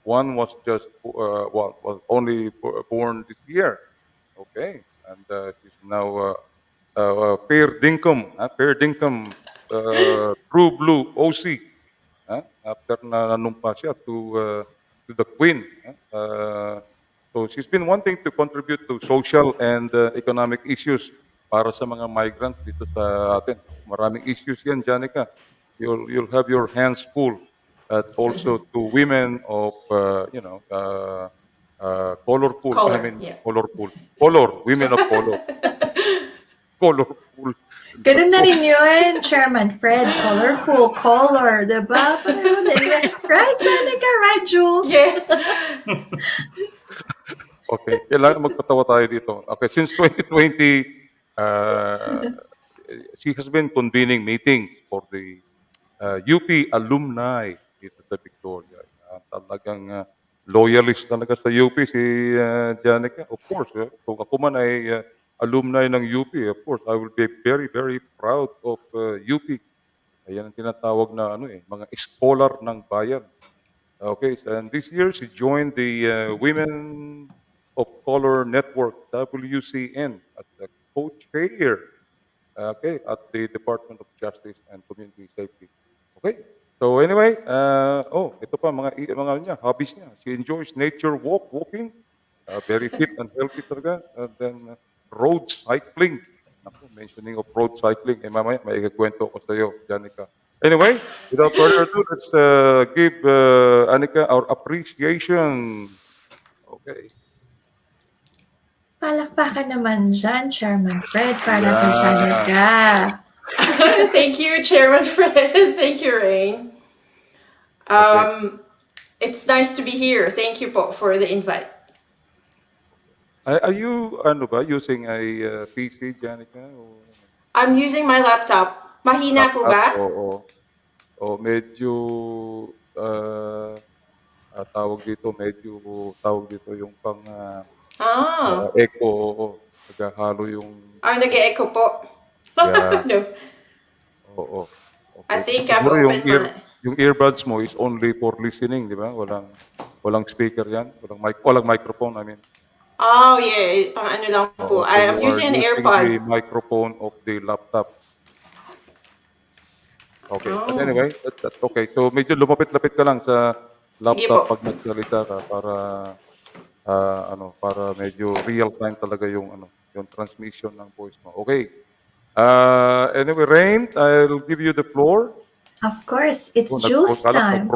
One was was only born this year. Okay, and she's now fair dinkum, true blue OC. After na nanumpa siya to the Queen. So she's been wanting to contribute to social and economic issues para sa mga migrants dito sa atin. Maraming issues yan, Janica. You'll have your hands full. At also to women of, colorful. Women of color. Colorful. Ganun na rin yun, Chairman Fred. Colorful, color, diba? Pareho din yan. Right, Janica? Right, Jules? Yeah. Okay, kailangan magpatawa tayo dito. Okay, since 2020, she has been convening meetings for the UP alumni dito sa Victoria. Talagang loyalist talaga sa UP si Janica. Of course, kung ako man ay alumni ng UP, of course, I will be very, very proud of UP. Ayan ang tinatawag na mga scholar ng bayan. Okay, and this year she joined the Women of Color Network, WCN, as the co-chair, okay, at the Department of Justice and Community Safety. Okay. So anyway, ito pa mga niya, hobbies niya. She enjoys nature walking, very fit and healthy talaga. And then road cycling. Ako, mentioning of road cycling, mamaya may ikukwento ko sa iyo, Janica. Anyway, without further ado, let's give Anika our appreciation. Okay. Palakpakan naman dyan, Chairman Fred, para kay Yeah. Janica. Thank you, Chairman Fred. Thank you, Rain. It's nice to be here. Thank you po for the invite. Are you using a PC, Janica? Or I'm using my laptop. Mahina po ba? Oo, medyo tawag dito yung pang echo, oo. Naghahalo yung Nag-e-echo po. yeah. No. Oo. I Okay. think I've Siguro opened my... yung earbuds mo is only for listening, di ba? Walang speaker yan, walang microphone, I mean. Oh, yeah. Pang ano lang po. So I you am are using an using AirPod. the microphone of the laptop. Okay. But Oh. anyway, that's okay. So medyo lumapit-lapit ka lang sa Sige laptop po. pag nagsalita ka para medyo real time talaga yung yung transmission ng voice mo. Okay. Anyway, Rain, I'll give you the floor. Of course, it's Juice time.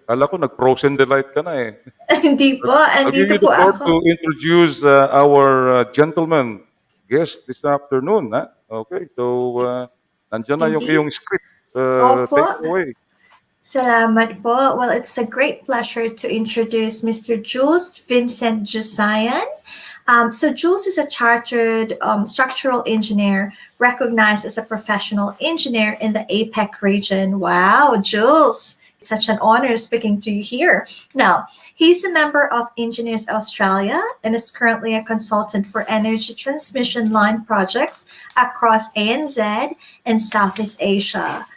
Kala ko nag-frozen delight ka na eh. Hindi po, I'll give andito you po the floor to ako. introduce our gentleman guest this afternoon. Okay, so nandiyan na yung Indeed. iyong script. Opo. Take it away. Salamat po. Well, it's a great pleasure to introduce Mr. Jules Vincent Jusayan. So Jules is a chartered structural engineer recognized as a professional engineer in the APEC region. Wow, Jules, it's such an honor speaking to you here. Now, he's a member of Engineers Australia and is currently a consultant for energy transmission line projects across ANZ and Southeast Asia.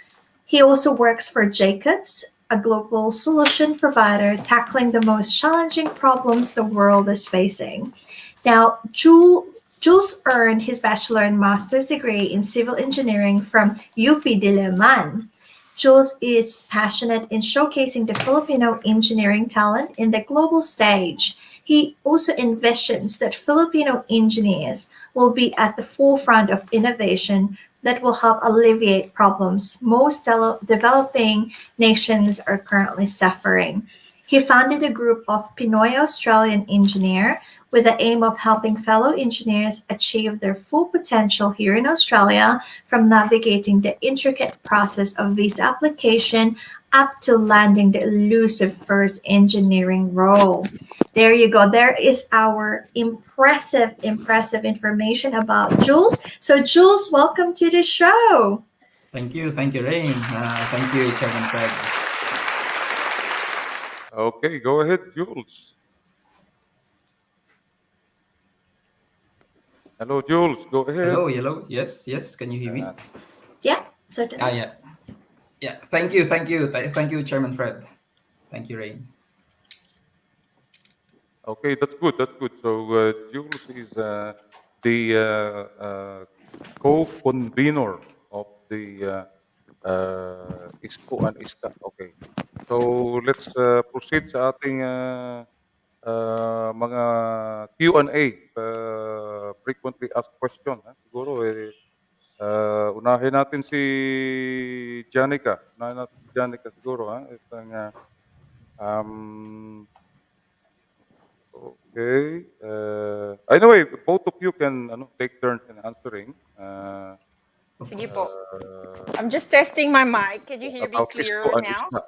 He also works for Jacobs, a global solution provider tackling the most challenging problems the world is facing. Now, Jules earned his bachelor and master's degree in civil engineering from UP Diliman. Jules is passionate in showcasing the Filipino engineering talent in the global stage. He also envisions that Filipino engineers will be at the forefront of innovation that will help alleviate problems most developing nations are currently suffering. He founded a group of Pinoy Australian engineers with the aim of helping fellow engineers achieve their full potential here in Australia, from navigating the intricate process of visa application up to landing the elusive first engineering role. There you go. There is our impressive information about Jules. So, Jules, welcome to the show. Thank you, Rain. Thank you, Chairman Fred. Okay, go ahead, Jules. Hello, Jules. Go ahead. Hello. Yes. Can you hear me? Yeah, certainly. Yeah. Thank you, Chairman Fred. Thank you, Rain. Okay, that's good. So Jules is the co-convener of the ISCO and ISCA. Okay. So let's proceed sa ating mga Q&A, frequently asked question. Siguro unahin natin si Janica. Siguro. Okay. Anyway, both of you can take turns in answering. Sige po. I'm just testing my mic. Can you hear me About clearer ISCO and now? ISCA.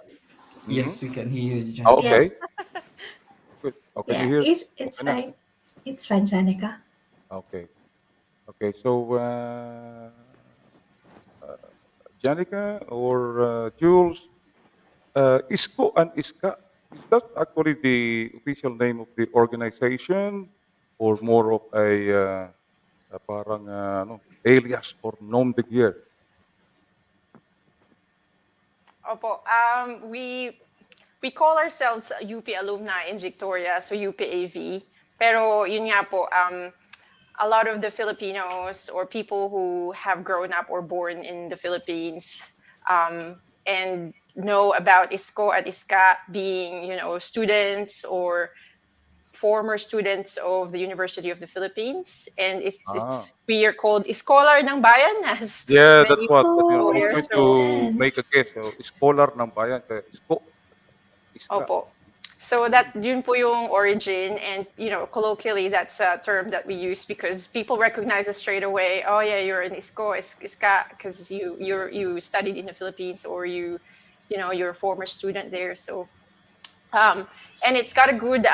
Yes, we can hear you, Janica. Okay. Good. Okay, Yeah, you hear? it's fine. It's fine, Janica. Okay. So, Janica or Jules, ISCO and ISCA, is that actually the official name of the organization or more of a parang alias or nom de guerre? Opo. We call ourselves UP alumni in Victoria, so UPAV. Pero yun nga po, a lot of the Filipinos or people who have grown up or born in the Philippines and know about Isko at Iska being, students or former students of the University of the Philippines, and Ah. we are called Iskolar ng Bayan, as Yeah, that's many what. I Oh, was lawyers. that going makes to make a sense. guess. So, scholar ng bayan, kaya isko, iska. Opo. So that yun po yung origin, and colloquially that's a term that we use because people recognize us straight away. Oh yeah, you're an iska because you studied in the Philippines, or you're a former student there. So and it's got a good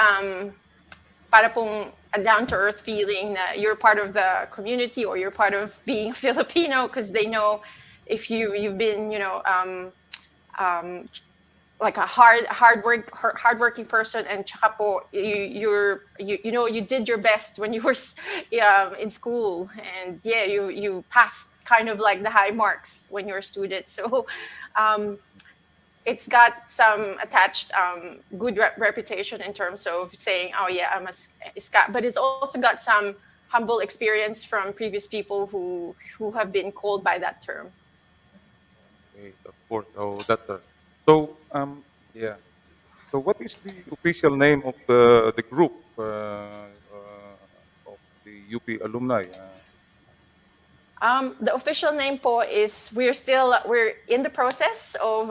para pong a down to earth feeling that you're part of the community or you're part of being Filipino, because they know if you've been um, like a hardworking person, and tsaka po, you did your best when you were in school, and yeah, you passed kind of like the high marks when you're a student. So um, it's got some attached good reputation in terms of saying, oh yeah, I'm a iska, but it's also got some humble experience from previous people who have been called by that term. Okay, of course. Oh, that's so. Yeah. So, what is the official name of the group of the UP alumni? The official name po is we're in the process of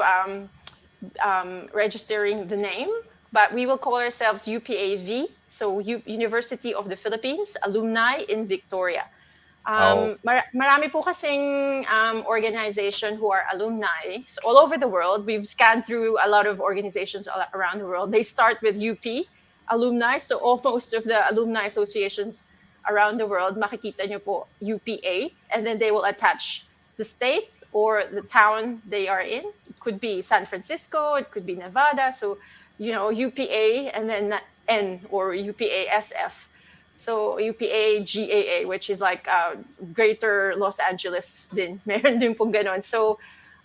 registering the name, but we will call ourselves UPAV, so University of the Philippines Alumni in Victoria. Oh, Marami po kasing organization who are alumni all over the world. We've scanned through a lot of organizations around the world. They start with UP alumni, so almost of the alumni associations around the world, makikita nyo po UPA, and then they will attach the state or the town they are in. It could be San Francisco, it could be Nevada. So, UPA and then N or UPASF. So UPA GAA, which is like Greater Los Angeles din. Meron din pong ganon. So,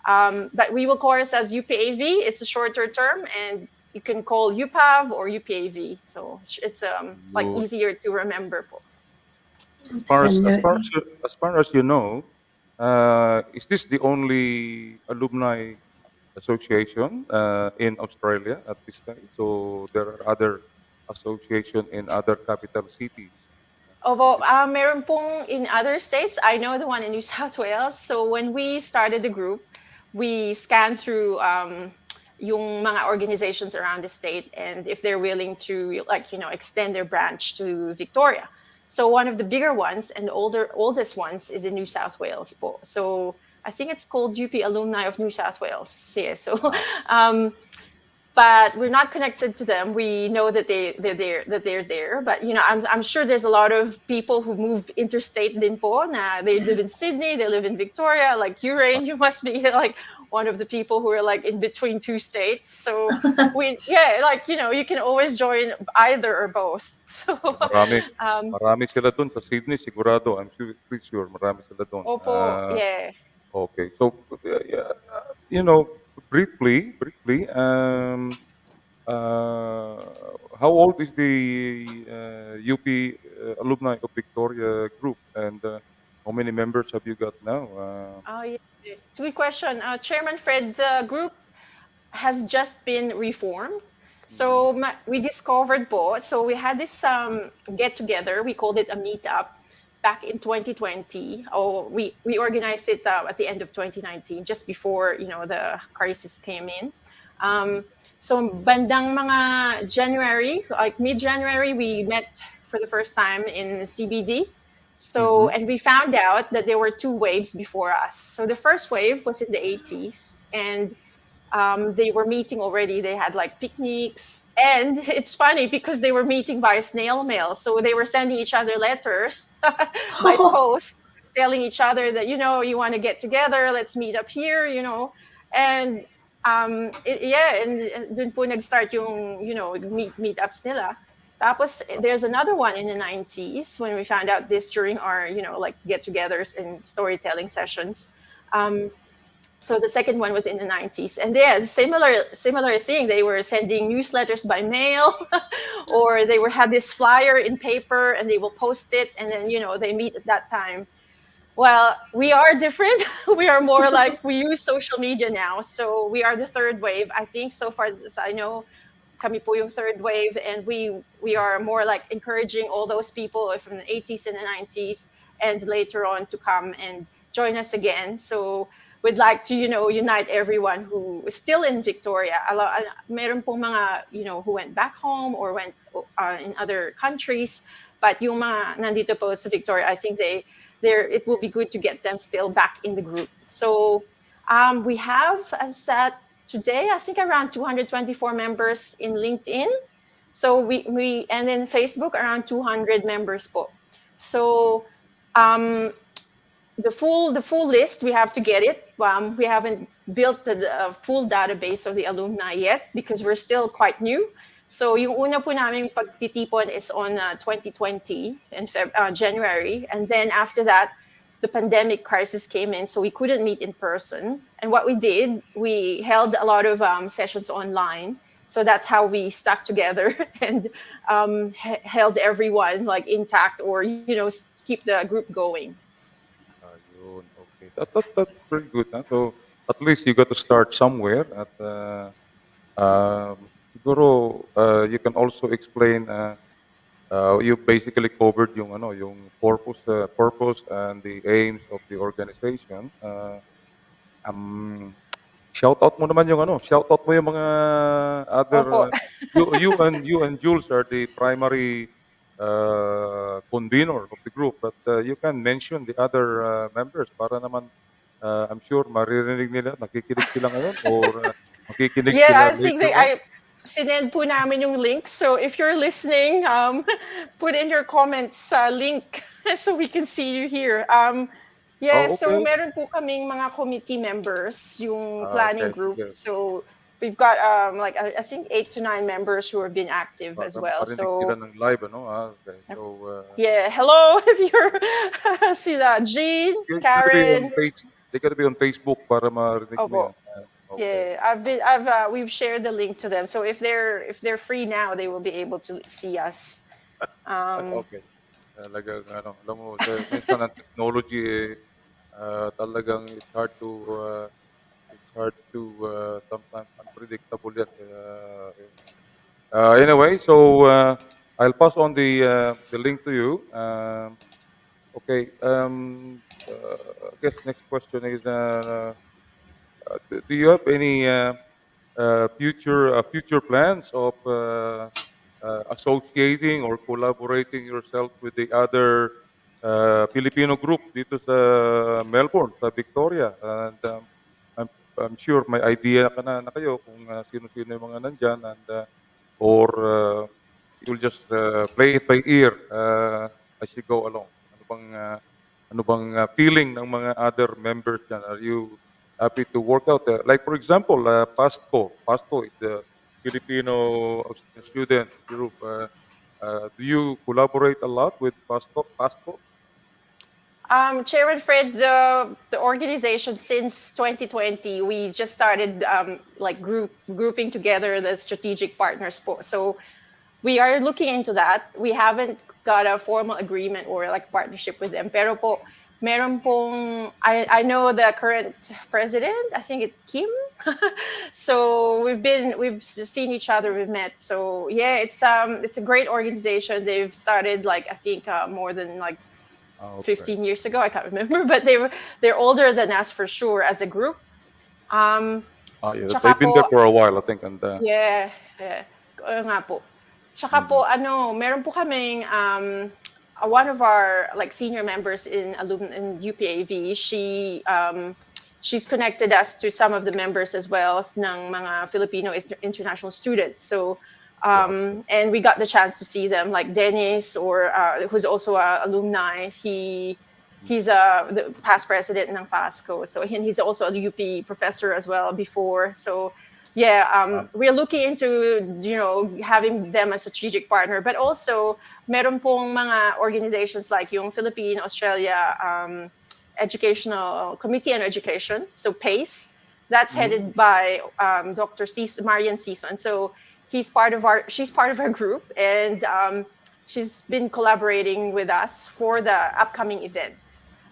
but we will call ourselves UPAV. It's a shorter term, and you can call UPAV or UPAV. So it's like good. easier to remember po. Absolutely. As far as you know, is this the only alumni association in Australia at this time? So there are other association in other capital cities. Opo, meron pong in other states. I know the one in New South Wales. So when we started the group, we scanned through yung mga organizations around the state, and if they're willing to extend their branch to Victoria. So one of the bigger ones and oldest ones is in New South Wales po. So I think it's called UP Alumni of New South Wales. Yeah. So um, but we're not connected to them. We know that they're there. But I'm sure there's a lot of people who move interstate din po. Na they live in Sydney, they live in Victoria. Like you, Rain, you must be like one of the people who are like in between two states. So you can always join either or both. So Marami, um, marami sila doon sa Sydney, sigurado. I'm pretty sure marami sila doon. opo, yeah. Okay, so yeah, briefly, uh, how old is the UP alumni of Victoria group, and how many members have you got now? Oh, yeah. It's a good question. Chairman Fred, the group has just been reformed. So we discovered po. So we had this get together. We called it a meetup back in 2020. Oh, we organized it at the end of 2019, just before the crisis came in. So bandang mga January, like mid-January, we met for the first time in CBD. So, and we found out that there were two waves before us. So the first wave was in the 80s, and they were meeting already. They had like picnics, and it's funny because they were meeting by snail mail. So they were sending each other letters by post, telling each other that you want to get together. Let's meet up here. And and dun po nag-start yung meetups nila. Tapos there's another one in the 90s when we found out this during our like get-togethers and storytelling sessions. So the second one was in the 90s. And then similar thing. They were sending newsletters by mail or they had this flyer in paper and they will post it. And then, they meet at that time. Well, we are different. We are more like we use social media now. So we are the third wave. I think so far as I know, kami po yung third wave, and we are more like encouraging all those people from the 80s and the 90s and later on to come and join us again. So we'd like to, unite everyone who is still in Victoria. Meron pong mga, who went back home or went in other countries, but yung mga nandito po sa Victoria, I think it will be good to get them still back in the group. So we have set today, I think around 224 members in LinkedIn. So we and in Facebook around 200 members po. So the full list, we have to get it. We haven't built the full database of the alumni yet because we're still quite new. So yung una po naming pagtitipon is on 2020 in January. And then after that, the pandemic crisis came in, so we couldn't meet in person. And what we did, we held a lot of sessions online. So that's how we stuck together and held everyone like intact or, keep the group going. Ayun, okay. That's pretty good. So at least you got to start somewhere. At siguro you can also explain. You basically covered yung purpose and the aims of the organization. Shout out mo naman shout out mo yung mga other. Opo. You and Jules are the primary convener of the group, but you can mention the other members para naman I'm sure maririnig nila, nakikinig sila ngayon or makikinig Yeah, sila I think later on. sinend po namin yung link. So if you're listening, put in your comments link so we can see you here. Yeah, Oh, so okay. meron po kaming mga committee members, yung planning Okay, group. sige. So we've got like I think 8 to 9 members who have been active as Para well. makarinig sila So ng live, Okay. So, yeah, hello if you're sila Jean, you gotta be on Karen. they gotta be on Facebook para marinig mo yan. Opo. Okay. Yeah, we've shared the link to them. So if they're free now, they will be able to see us. Okay. Talagang alam mo, minsan ang technology talagang it's hard to sometimes unpredictable yan. Anyway, so I'll pass on the link to you. Okay. I guess next question is do you have any future plans of associating or collaborating yourself with the other Filipino group dito sa Melbourne, sa Victoria? And I'm sure may idea ka na kayo kung sino-sino yung mga nandyan and or you'll just play it by ear as you go along. Ano bang feeling ng mga other members dyan? Are you happy to work out? Like for example, PASCO is the Filipino student group. Do you collaborate a lot with PASCO? Chairman Fred, the organization since 2020, we just started like grouping together the strategic partners. So we are looking into that. We haven't got a formal agreement or like partnership with them. Pero po, meron pong, I know the current president, I think it's Kim. So we've seen each other, we've met. So yeah, it's a great organization. They've started like, I think more than like 15 years ago. I can't remember, but they're older than us for sure as a group. Yeah, they've been there for a while, I think. And yeah. Nga po. Tsaka po, meron po kaming one of our like senior members in UPAV. She's connected us to some of the members as well ng mga Filipino international students. So and we got the chance to see them, like Dennis, or who's also an alumni. He's the past president ng FASCO. So he's also a UP professor as well before. So yeah, we're looking into having them as a strategic partner, but also meron pong mga organizations like yung Philippine Australia Educational Committee on Education, so PACE. That's headed by Dr. Marian Season. So she's part of our group, and she's been collaborating with us for the upcoming event.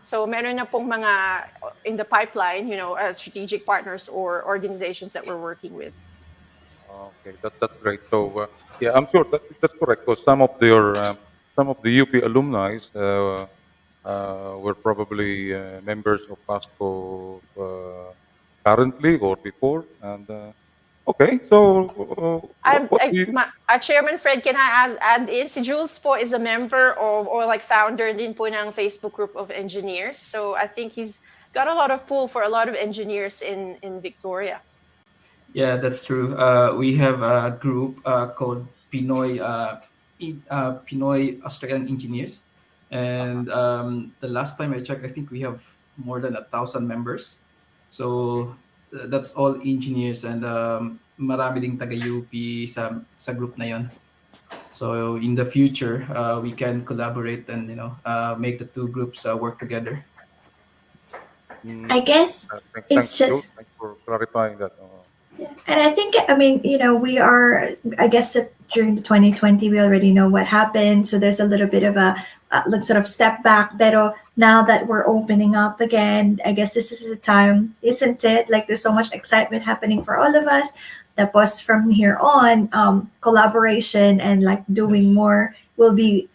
So meron na pong mga in the pipeline, strategic partners or organizations that we're working with. Okay, that's great. So yeah, I'm sure that's correct because some of the UP alumni were probably members of PASCO currently or before, and okay. So what do you? Chairman Fred, can I add in? Si Jules po is a member of or like founder din po ng Facebook group of engineers. So I think he's got a lot of pull for a lot of engineers in Victoria. Yeah, that's true. We have a group called Pinoy Australian Engineers, and the last time I checked, I think we have more than 1,000 members. So that's all engineers, and marami ding taga UP sa group na yon. So in the future, we can collaborate and make the two groups work together. I guess it's just. Thanks for clarifying that. And I think, we are, I guess that during the 2020, we already know what happened. So there's a little bit of a sort of step back. Pero now that we're opening up again, I guess this is the time, isn't it? Like there's so much excitement happening for all of us. Tapos from here on, collaboration and like doing more will be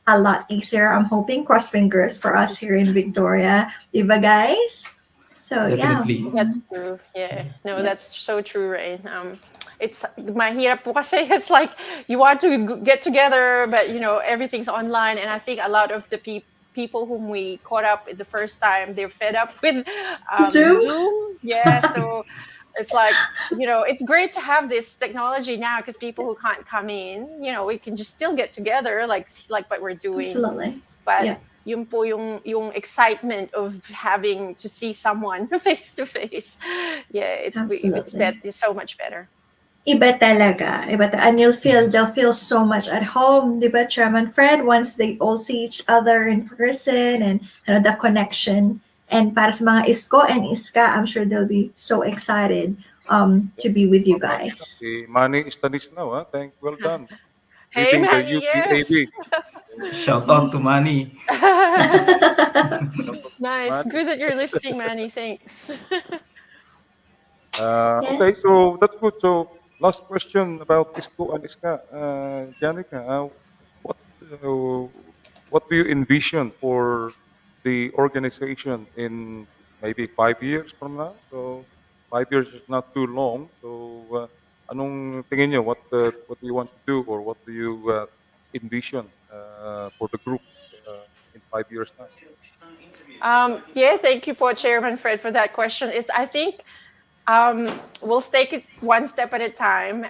a lot easier. I'm hoping, cross fingers for us here in Victoria. Diba, guys? So Definitely. yeah. That's true. Yeah. No, that's so true, right? It's mahirap po kasi it's like you want to get together, but everything's online, and I think a lot of the people whom we caught up the first time, they're fed up with Zoom. Yeah. So it's like it's great to have this technology now because people who can't come in, we can just still get together like what we're doing. Absolutely. But Yeah. yun po yung excitement of having to see someone face to face. Yeah, it's so much better. Iba talaga. And they'll feel so much at home, di ba, Chairman Fred, once they all see each other in person and the connection. And para sa mga Isko and Iska, I'm sure they'll be so excited to be with you guys. Si Manny Stanis now, well done. Hey, Leading Manny, the UPAB. Shout out to Manny. Nice. Good that you're listening, Manny. Thanks. Okay, so that's good. So last question about Isko and Iska. Janica, what do you envision for the organization in maybe 5 years from now? So 5 years is not too long. So anong tingin niyo? What do you want to do, or what do you envision for the group in 5 years time? Yeah, thank you for Chairman Fred for that question. I think we'll take it one step at a time.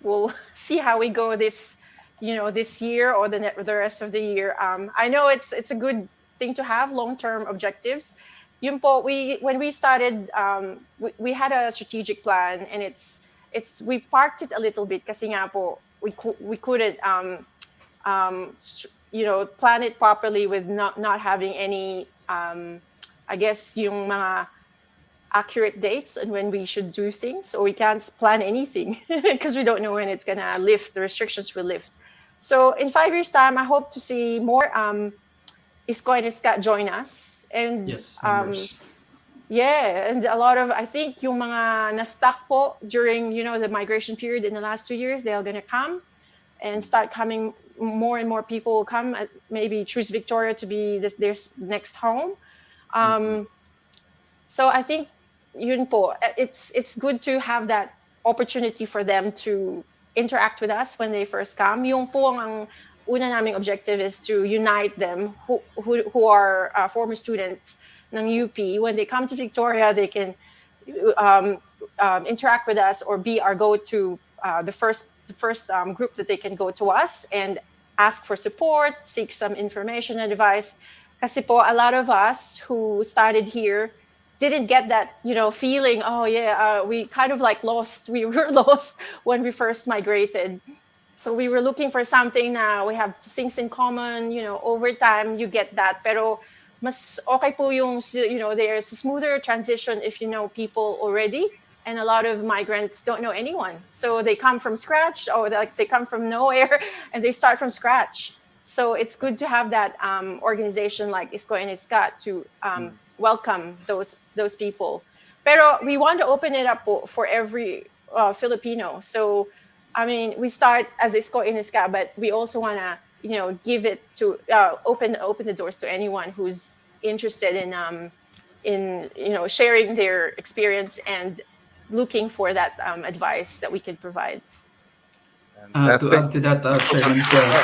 We'll see how we go this year or the rest of the year. I know it's a good thing to have long-term objectives. Yun po, when we started, we had a strategic plan, and we parked it a little bit kasi nga po we couldn't plan it properly with not having any I guess yung mga accurate dates and when we should do things, or we can't plan anything because we don't know when it's gonna lift, the restrictions will lift. So in 5 years time, I hope to see more Isko and Iska join us, and Yes, members. yeah, and a lot of, I think yung mga na-stuck po during the migration period in the last 2 years, they're gonna come and start coming. More and more people will come, maybe choose Victoria to be their next home. So I think yun po, it's good to have that opportunity for them to interact with us when they first come. Yung po ang una naming objective is to unite them who are former students ng UP. When they come to Victoria, they can interact with us or be our go-to, the first group that they can go to us and ask for support, seek some information and advice. Kasi po, a lot of us who started here didn't get that, feeling, we kind of like lost. We were lost when we first migrated. So we were looking for something now. We have things in common, over time you get that. Pero mas okay po yung, there's a smoother transition if you know people already. And a lot of migrants don't know anyone. So they come from scratch, or they come from nowhere and they start from scratch. So it's good to have that organization like Isko and Iskat to welcome those people. Pero we want to open it up for every Filipino. So, I mean, we start as Isko and Iskat, but we also want to, give it to open the doors to anyone who's interested in sharing their experience and looking for that advice that we can provide. To add to that, Chairman Fred.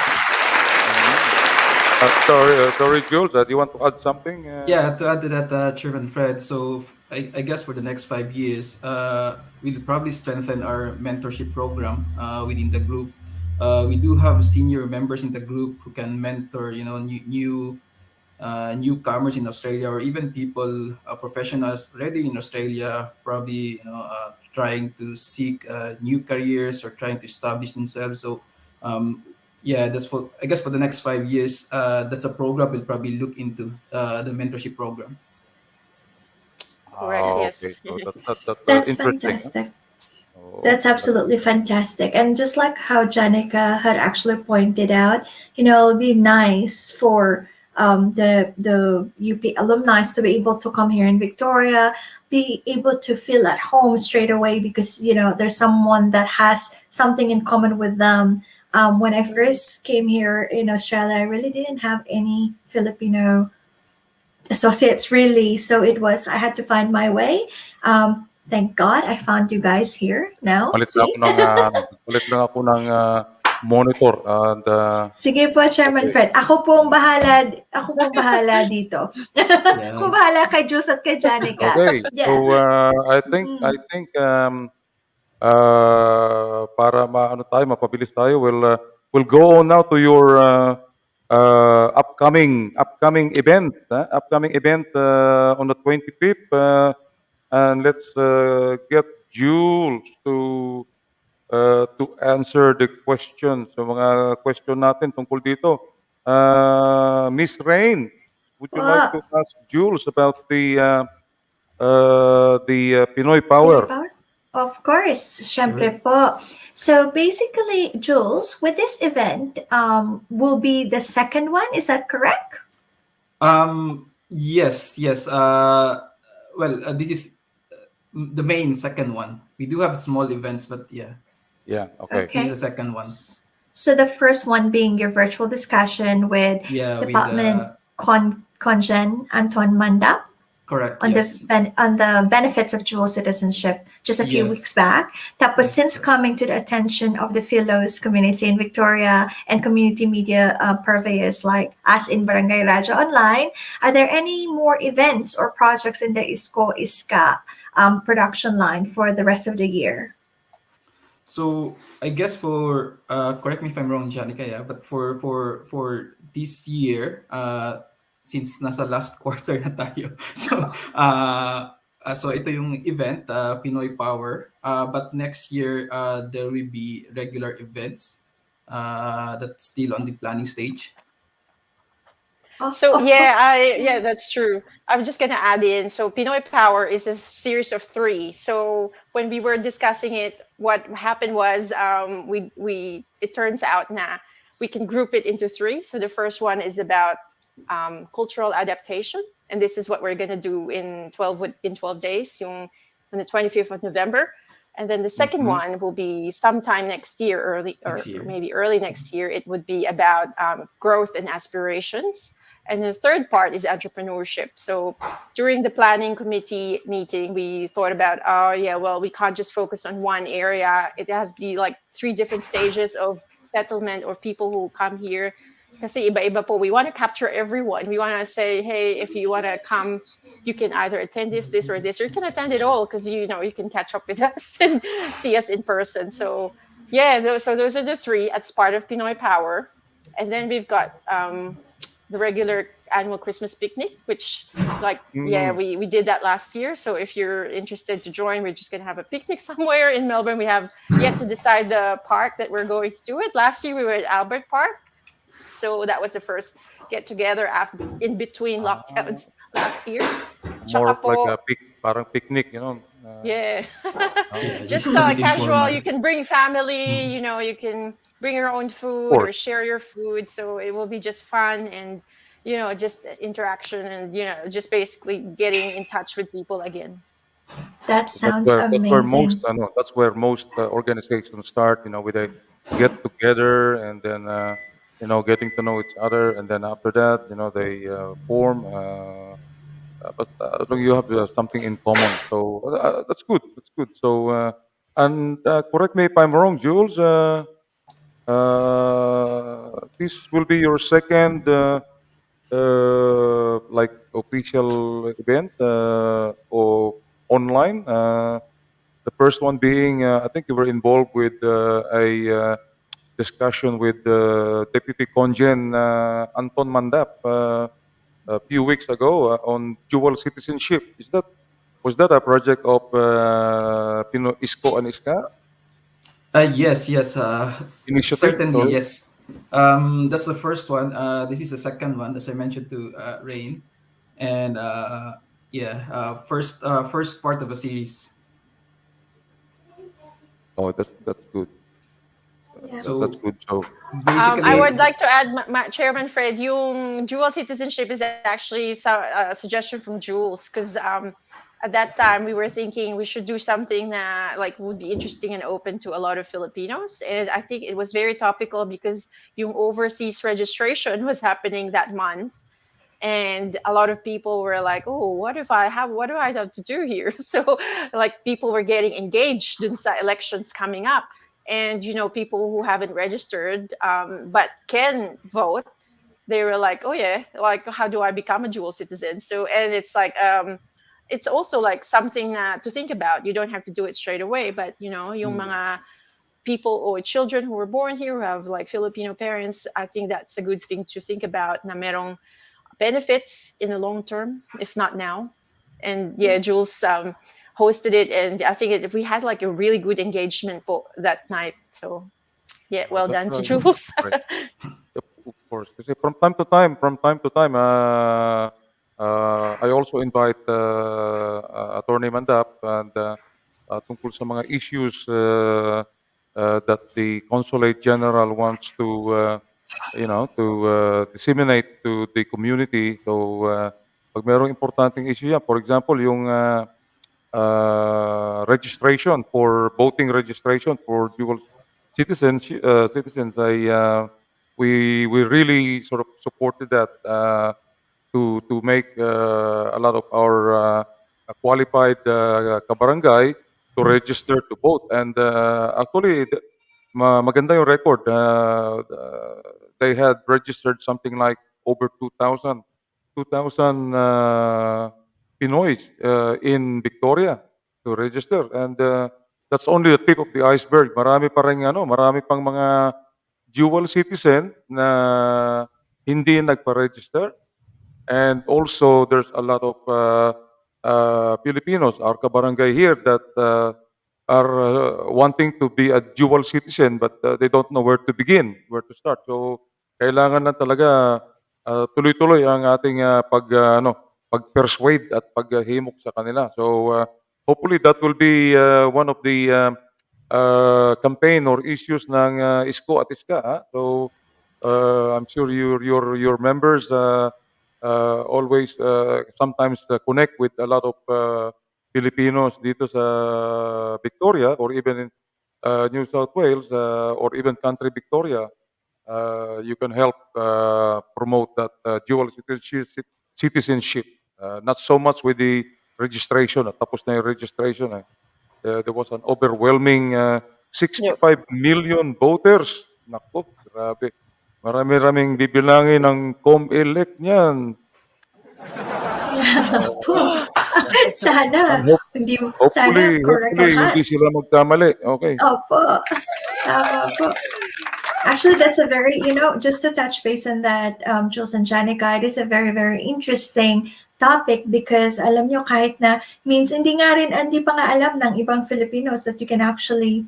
Sorry, Jules. Do you want to add something? Yeah, to add to that, Chairman Fred. So I guess for the next 5 years, we'll probably strengthen our mentorship program within the group. We do have senior members in the group who can mentor, newcomers in Australia, or even people, professionals already in Australia, probably trying to seek new careers or trying to establish themselves. So yeah, that's for, I guess, for the next 5 years. That's a program we'll probably look into, the mentorship program. Correct. Yes. Okay, so that's That's interesting. fantastic. Oh, That's absolutely fantastic. And just like how Janica had actually pointed out, it'll be nice for the UP alumni to be able to come here in Victoria, be able to feel at home straight away because, there's someone that has something in common with them. When I first came here in Australia, I really didn't have any Filipino associates really. So I had to find my way. Thank God I found you guys here now. Palit See? lang ako ng monitor and Sige po, Chairman Fred. Ako pong bahala dito. Kung bahala kay Jules at kay Janica. okay. Yeah. So I think para mapabilis tayo, we'll go on now to your upcoming event, on the 25th, and let's get Jules to answer the questions, so mga question natin tungkol dito. Miss Rain, would you like to ask Jules about the Pinoy Power? Of course, syempre po. So basically, Jules, with this event, will be the second one. Is that correct? Yes. This is the main second one. We do have small events, but yeah. Yeah. Okay. Okay. This is the second one. So the first one being your virtual discussion with Department Congen Anton Manda. Correct. On Yes. on the benefits of dual citizenship just a few weeks back. That was since coming to the attention of the Philos community in Victoria and community media purveyors like us in Barangay Raja Online. Are there any more events or projects in the Isko Iska production line for the rest of the year? So I guess for correct me if I'm wrong, Janica, but for this year, since nasa last quarter na tayo, so ito yung event, Pinoy Power. But next year there will be regular events that's still on the planning stage. So that's true. I'm just gonna add in. So Pinoy Power is a series of 3. So when we were discussing it, what happened was it turns out we can group it into 3. So the first one is about cultural adaptation, and this is what we're gonna do in 12 days, on the 25th of November. And then the second one will be sometime next year, maybe early next year. It would be about growth and aspirations. And the third part is entrepreneurship. So during the planning committee meeting, we thought about, we can't just focus on one area. It has to be like 3 different stages of settlement or people who come here. Kasi iba-iba po. We want to capture everyone. We want to say, hey, if you want to come, you can either attend this, or this, or you can attend it all because you can catch up with us and see us in person. So those are the 3 as part of Pinoy Power. And then we've got the regular annual Christmas picnic, which we did that last year. So if you're interested to join, we're just going to have a picnic somewhere in Melbourne. We have yet to decide the park that we're going to do it. Last year we were at Albert Park. So that was the first get together after in between lockdowns last year. More Tsaka like po, a parang picnic, yeah. Yeah, Just just casual. informal. You can bring family, you can bring your own Of food or course. share your food. So it will be just fun and, just interaction and, just basically getting in touch with people again. That So that's sounds where most amazing. organizations start, with a get together and then getting to know each other, and then after that, they form. But you have something in common, so that's good. That's good. So and correct me if I'm wrong, Jules. This will be your second like official event or online. The first one being, I think you were involved with a discussion with Deputy Congen Anton Mandap a few weeks ago on dual citizenship. Was that a project of Pino Isko and Iska Yes, yes, initiative? certainly, Sorry. yes. That's the first one. This is the second one, as I mentioned to Rain, and yeah, first part of a series. Oh, that's good. That's So good. So I basically, would like to add, Chairman Fred, yung dual citizenship is actually a suggestion from Jules because at that time we were thinking we should do something that like would be interesting and open to a lot of Filipinos, and I think it was very topical because yung overseas registration was happening that month, and a lot of people were like, oh, what do I have to do here? So like people were getting engaged in elections coming up, and people who haven't registered but can vote, they were like, oh yeah, like how do I become a dual citizen? So, and it's like it's also like something to think about. You don't have to do it straight away, but yung mga people or children who were born here who have like Filipino parents, I think that's a good thing to think about na merong benefits in the long term, if not now. And yeah, Jules hosted it, and I think we had like a really good engagement that night. So yeah, well that's done to right. Jules. Right. Of course. Kasi from time to time, I also invite Attorney Mandap and tungkol sa mga issues that the Consulate General wants to, disseminate to the community. So, pag merong importanteng issue yan, for example, yung registration for voting registration for dual citizens, we really sort of supported that to make a lot of our qualified kabarangay to register to vote. And actually, maganda yung record. They had registered something like over 2,000 Pinoys in Victoria to register. And that's only the tip of the iceberg. Marami pang mga dual citizen na hindi nagpa-register. And also, there's a lot of Filipinos, our kabarangay here, that are wanting to be a dual citizen, but they don't know where to begin, where to start. So, kailangan lang talaga tuloy-tuloy ang ating pag-persuade at paghimok sa kanila. So, hopefully that will be one of the campaign or issues ng Isko at Iska. So, I'm sure your members always sometimes connect with a lot of Filipinos dito sa Victoria or even in New South Wales or even country Victoria. You can help promote that dual citizenship. Not so much with the registration. Tapos na yung registration. There was an overwhelming 65 million voters. Nako, grabe. Marami-raming bibilangin ng COMELEC niyan. Po. Sana. Hindi, sana correct Hopefully lahat. hindi sila magkamali. Okay. Opo. Tama po. Actually, that's a very, just to touch base on that, Jules and Janica, it is a very, very interesting topic because alam nyo kahit na means hindi pa nga alam ng ibang Filipinos that you can actually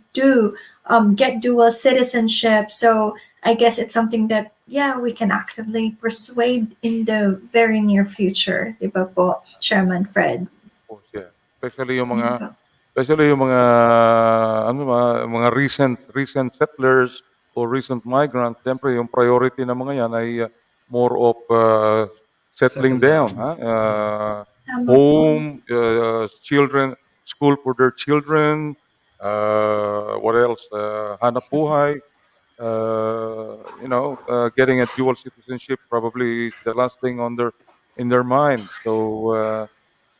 get dual citizenship. So I guess it's something that yeah, we can actively persuade in the very near future, di ba po, Chairman Fred? Of course, yeah. Especially yung Yun mga po. mga recent settlers or recent migrants, siyempre yung priority ng mga yan ay more of settling Settle down. down, Tama po. home, children, school for their children, what else? Hanap buhay. Getting a dual citizenship probably is the last thing on their in their mind. So,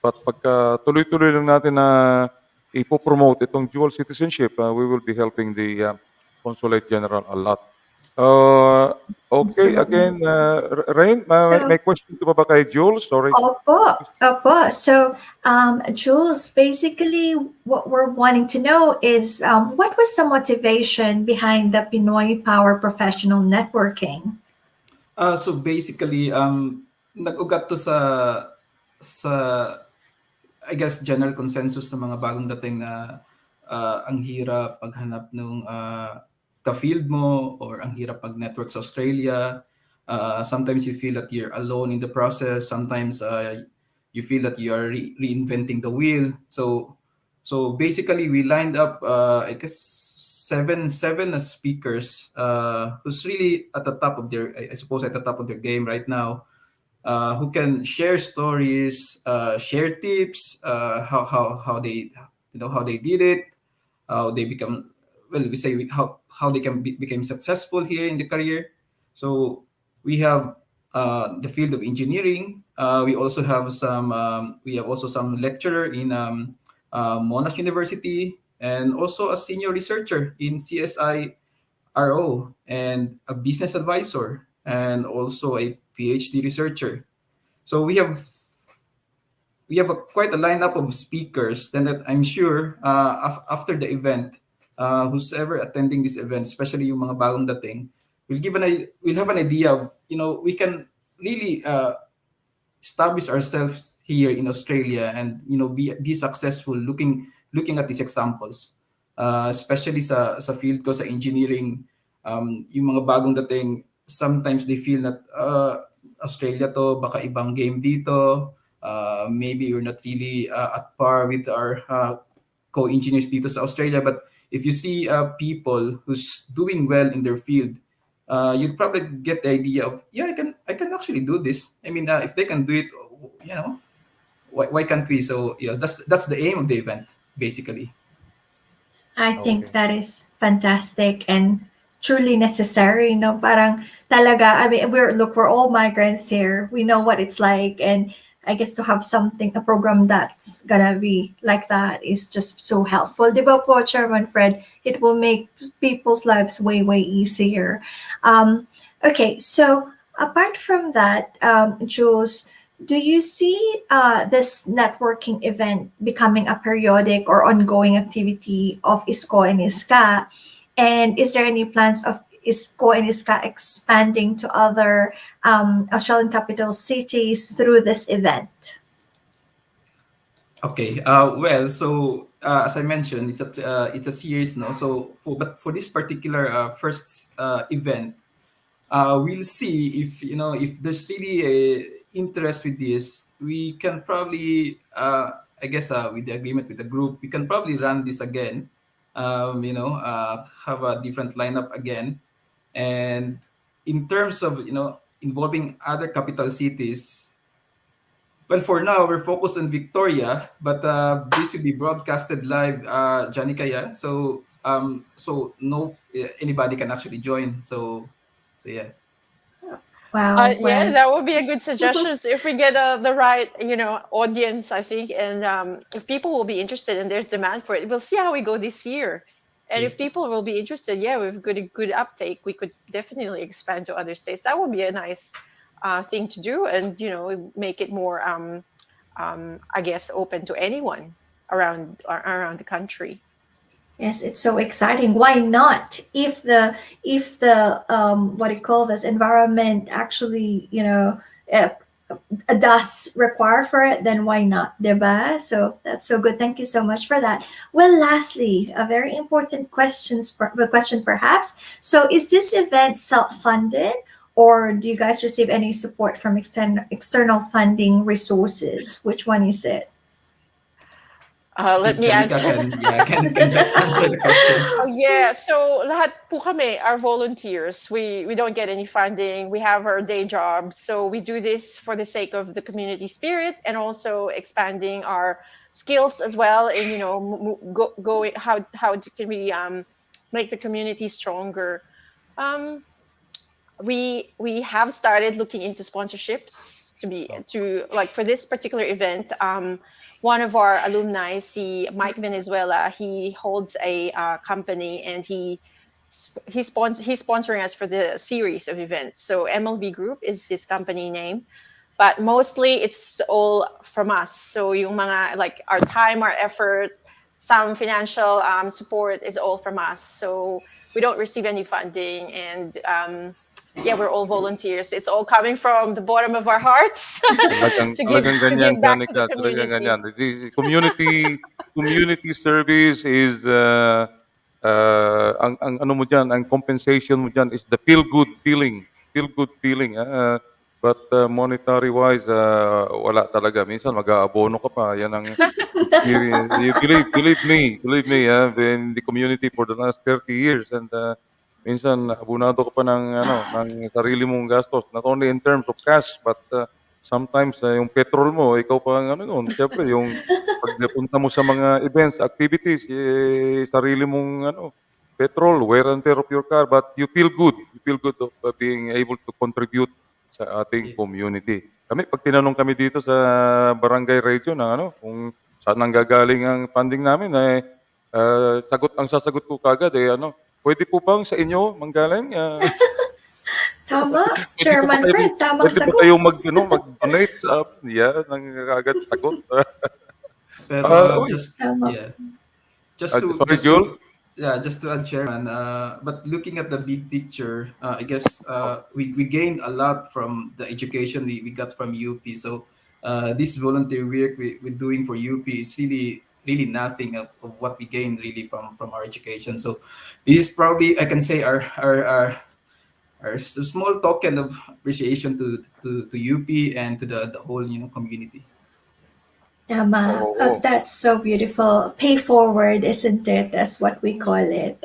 but pagka tuloy-tuloy lang natin na ipopromote itong dual citizenship, we will be helping the Consulate General a lot. Okay, Absolutely. again, Rain, may So, question ka pa ba kay Jules? Sorry. opo, opo. So, Jules, basically, what we're wanting to know is what was the motivation behind the Pinoy Power Professional Networking? So basically, nag-ugat to sa I guess general consensus ng mga bagong dating na ang hirap paghanap ng ka-field mo or ang hirap pag-network sa Australia. Sometimes you feel that you're alone in the process. Sometimes you feel that you are reinventing the wheel. So basically, we lined up I guess seven speakers who's really at the top of their, I suppose, at the top of their game right now, who can share stories, share tips, how they how they did it, how they become, well, we say how they became successful here in the career. So we have the field of engineering. We also have some lecturer in Monash University, and also a senior researcher in CSI RO, and a business advisor, and also a PhD researcher. So we have quite a lineup of speakers. Then that I'm sure after the event, who's ever attending this event, especially yung mga bagong dating, we'll have an idea of, we can really establish ourselves here in Australia, and be successful looking at these examples, especially sa field ko sa engineering. Yung mga bagong dating, sometimes they feel that Australia to, baka ibang game dito, maybe you're not really at par with our co-engineers dito sa Australia. But if you see people who's doing well in their field, you'd probably get the idea of, yeah, I can actually do this. I mean, if they can do it, why can't we? So yeah, that's the aim of the event, basically. I think that is fantastic and truly necessary. No, parang talaga. I mean, we're all migrants here. We know what it's like, and I guess to have a program that's gonna be like that is just so helpful. Di ba po, Chairman Fred? It will make people's lives way easier. Okay, so apart from that, Jules, do you see this networking event becoming a periodic or ongoing activity of ISCO and ISCA? And is there any plans of ISCO and ISCA expanding to other Australian capital cities through this event? Okay. Well, so as I mentioned, it's a series, no. So for this particular first event, we'll see if there's really a interest with this. We can probably, I guess, with the agreement with the group, we can probably run this again. Have a different lineup again, and in terms of involving other capital cities. Well, for now, we're focused on Victoria, but this will be broadcasted live, Janica, yeah? So no, anybody can actually join. So yeah. Wow. Yeah, that would be a good suggestion if we get the right, audience, I think, and if people will be interested and there's demand for it, we'll see how we go this year. And if people will be interested, yeah, with good uptake, we could definitely expand to other states. That would be a nice thing to do, and make it more, I guess, open to anyone around the country. Yes, it's so exciting. Why not? If the what do you call this, environment actually does require for it, then why not, diba? So that's so good. Thank you so much for that. Well, lastly, a very important question perhaps. So is this event self-funded, or do you guys receive any support from external funding resources? Which one is it? I Let think me Janica answer. can best answer the question. Oh yeah, so lahat po kami are volunteers. We don't get any funding. We have our day jobs. So we do this for the sake of the community spirit and also expanding our skills as well in going can we make the community stronger. Um we have started looking into sponsorships to like for this particular event. One of our alumni, si Mike Venezuela, he holds a company, and he's sponsoring us for the series of events. So MLB Group is his company name, but mostly it's all from us. So yung mga like our time, our effort, some financial support is all from us. So we don't receive any funding, and yeah, we're all volunteers. It's all coming from the bottom of our hearts Talagang to talagang ganyan, give back to the Janica, talagang community. ganyan. The community service is, ang ano mo diyan, ang compensation mo diyan is the feel good feeling, but, monetary-wise, wala talaga. Minsan mag-aabono ka pa, yan ang experience. You believe me, been in the community for the last 30 years, and, minsan abonado ka pa ng ano, ng sarili mong gastos, not only in terms of cash, but, sometimes, yung petrol mo ikaw pa ang ano nun. Siyempre yung pagpunta mo sa mga events, activities, sarili mong ano, petrol, wear and tear of your car, but you feel good. You feel good of being able to contribute sa ating community. Kami, pag tinanong kami dito sa barangay region ng ano, kung saan nanggagaling ang funding namin, ang sasagot ko kaagad ano, "Pwede po bang sa inyo manggaling?" Tama, Pwede po ba Chairman kayo Fred, tamang pwede ba sagot. kayong mag-donate sa amin? Yan ang kaagad sagot. Pero Uy, Tama. just to sorry, Jules? just to add, Chairman. But looking at the big picture, I guess we gained a lot from the education we got from UP. So this volunteer work we're doing for UP is really nothing of what we gained really from our education. So this is probably, I can say, our small token of appreciation to UP and to the whole community. Tama. Oo. That's so beautiful. Pay forward, isn't it? That's what we call it.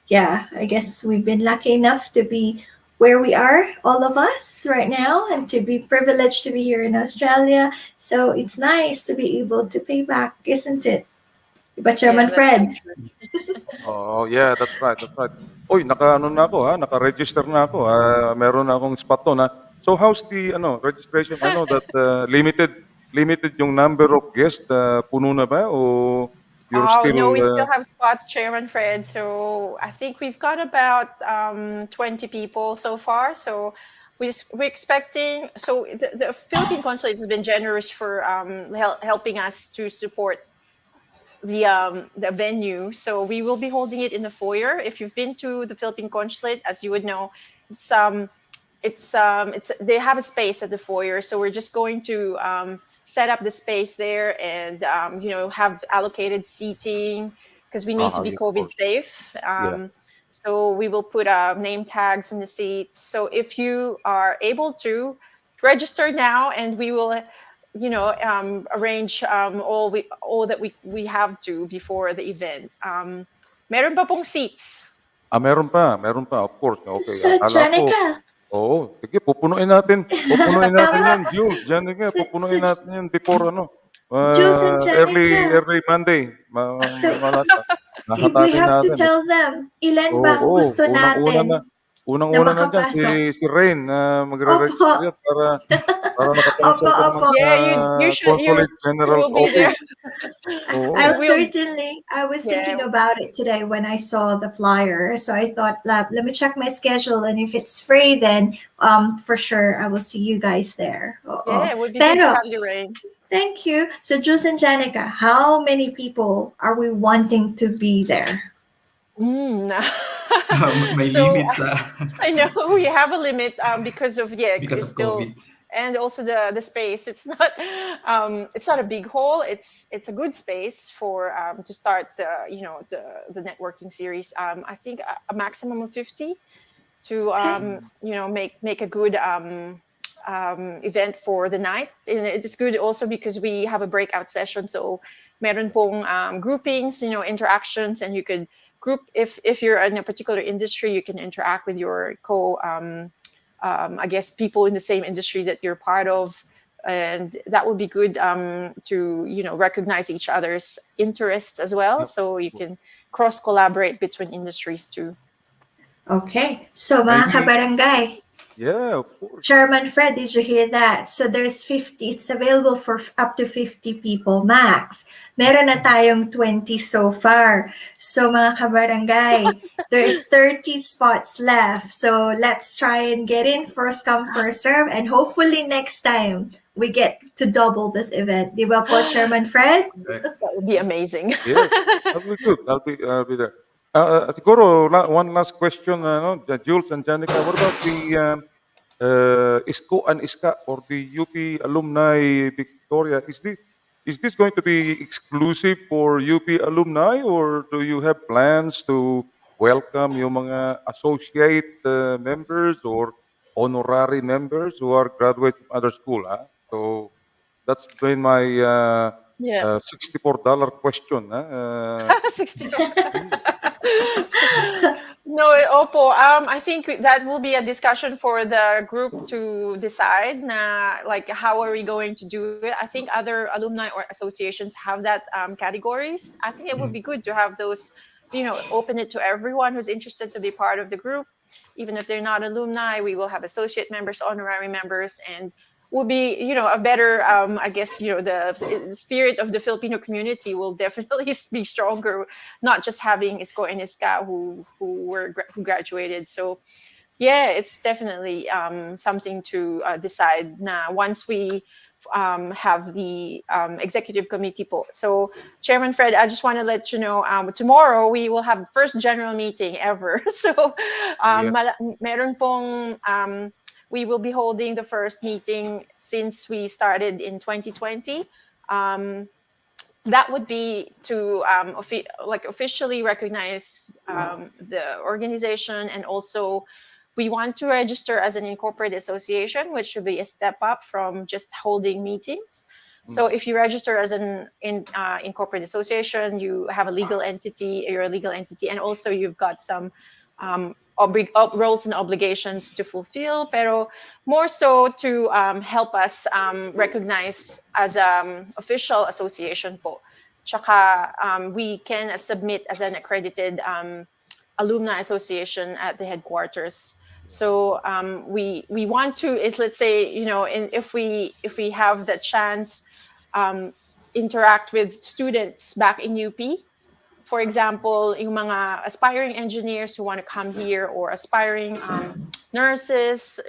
Yeah, I guess we've been lucky enough to be where we are, all of us right now, and to be privileged to be here in Australia. So it's nice to be able to pay back, isn't it? But Yeah, Chairman that's so Fred. true. Oh, yeah, that's right, that's right. Uy, naka-ano na ako, naka-register na ako. Meron na akong spot doon, So how's the registration? I know that limited yung number of guests. Puno na ba o you're Oh still no, we still have spots, Chairman Fred. So I think we've got about 20 people so far. So we're expecting. So the Philippine Consulate has been generous for helping us to support the venue. So we will be holding it in the foyer. If you've been to the Philippine Consulate, as you would know, it's they have a space at the foyer. So we're just going to set up the space there and have allocated seating because we need to be yes, of COVID course. safe. Yeah. So we will put name tags in the seats. So if you are able to register now, and we will arrange all that we have to before the event. Meron pa pong seats. Meron pa, of course. Okay, So, akala ko, Janica. oo, sige, pupunuin natin yan, Tama. Jules. Janica, pupunuin natin yan before Jules and Janica. early Monday. So, we Hahatakin have to natin. tell them ilan ba ang Oo, gusto natin na unang-una nandiyan makapasok. si Rain na magre-register Opo. yan para makapasok Opo, ka naman opo. sa Yeah, you Consulate you General's will be there. office. Oo. I was thinking Yeah. about it today when I saw the flyer. So I thought, let me check my schedule, and if it's free, then for sure I will see you guys there. Yeah, it would be good to Pero, have you, Rain. thank you. So Jules and Janica, how many people are we wanting to be there? May So limits I know we have a limit because of because it's of still COVID. and also the space. It's not a big hall. It's a good space for to start the networking series. I think a maximum of 50 to make a good event for the night. And it's good also because we have a breakout session. So meron pong groupings, interactions, and you could group if you're in a particular industry, you can interact with your I guess people in the same industry that you're part of. And that would be good to recognize each other's interests as well, so you can cross collaborate between industries too. Okay. So mga kabarangay, Yeah, of course. Chairman Fred, did you hear that? So there's 50, it's available for up to 50 people max. Meron na tayong 20 so far. So mga kabarangay, there's 30 spots left. So let's try and get in, first come, first serve, and hopefully next time we get to double this event. Di ba po, Chairman Fred? That would be amazing. Yes, that'll be good. I'll be there. Siguro, one last question, Jules and Janica. What about the ISCO and ISCA or the UP Alumni Victoria? Is this going to be exclusive for UP alumni, or do you have plans to welcome yung mga associate members or honorary members who are graduates from other school? So that's been my Yeah. $64 question. 64. No, Opo. I think that will be a discussion for the group to decide. Like, how are we going to do it? I think other alumni or associations have that categories. I think it would be good to have those, open it to everyone who's interested to be part of the group. Even if they're not alumni, we will have associate members, honorary members, and will be a better I guess the spirit of the Filipino community will definitely be stronger, not just having Isko and Iska who graduated. So yeah, it's definitely something to decide na once we have the executive committee po. So Chairman Fred, I just want to let you know tomorrow we will have the first general meeting ever. So meron pong we will be holding the first meeting since we started in 2020. That would be to officially recognize the organization, and also we want to register as an incorporated association, which should be a step up from just holding meetings. So if you register as an incorporated association, you have a legal entity, you're a legal entity, and also you've got some roles and obligations to fulfill, pero more so to help us recognize as official association po. Tsaka we can submit as an accredited alumni association at the headquarters. So we want to is, let's say, if we have the chance interact with students back in UP. For example, yung mga aspiring engineers who want to come here, or aspiring nurses,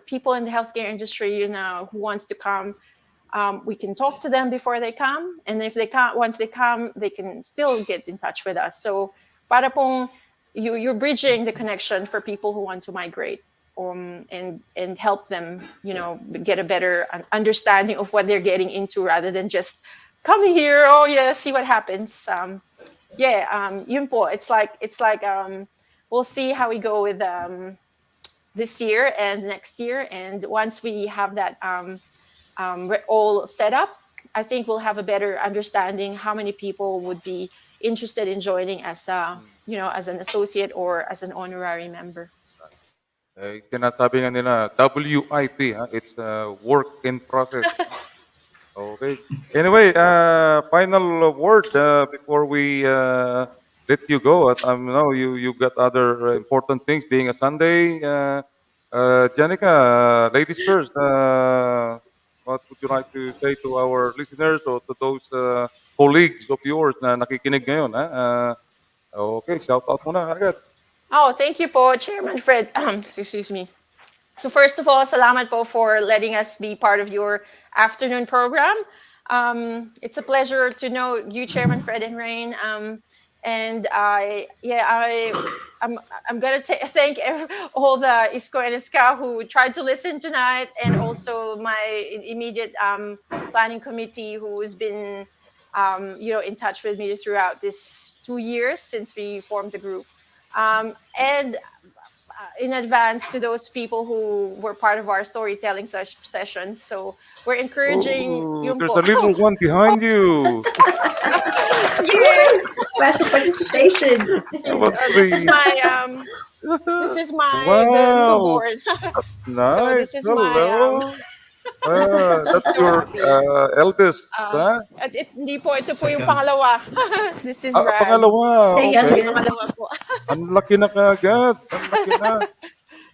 people in the healthcare industry, who wants to come. We can talk to them before they come, and if they can't, once they come, they can still get in touch with us. So, para pong you're bridging the connection for people who want to migrate, and help them, get a better understanding of what they're getting into, rather than just coming here. Oh yeah, see what happens. Yun po. It's like we'll see how we go with this year and next year, and once we have that all set up, I think we'll have a better understanding how many people would be interested in joining as as an associate or as an honorary member. Sinasabi nga nila, WIP, it's a work in process. Okay. Anyway, final word before we let you go. Know you got other important things, being a Sunday. Janica, ladies first. What would you like to say to our listeners, or to those colleagues of yours na nakikinig ngayon? Okay, shout out muna agad. Oh, thank you po, Chairman Fred. Excuse me. So first of all, salamat po for letting us be part of your afternoon program. It's a pleasure to know you, Chairman Fred and Rain. And I'm gonna thank all the Isko and Iska who tried to listen tonight, and also my immediate planning committee who has been in touch with me throughout this 2 years since we formed the group. And in advance to those people who were part of our storytelling sessions. So we're encouraging Oh, yung there's po. a little one behind you. Yeah. Special participation. What's This is the... my the little Wow, board. that's So nice. this is my Hello. she's That's so your happy. eldest, huh? At hindi po, ito po yung Second. pangalawa. This is Ah, Raz. pangalawa. The Okay. youngest. Pangalawa po. Ang laki na kaagad. Ang laki na.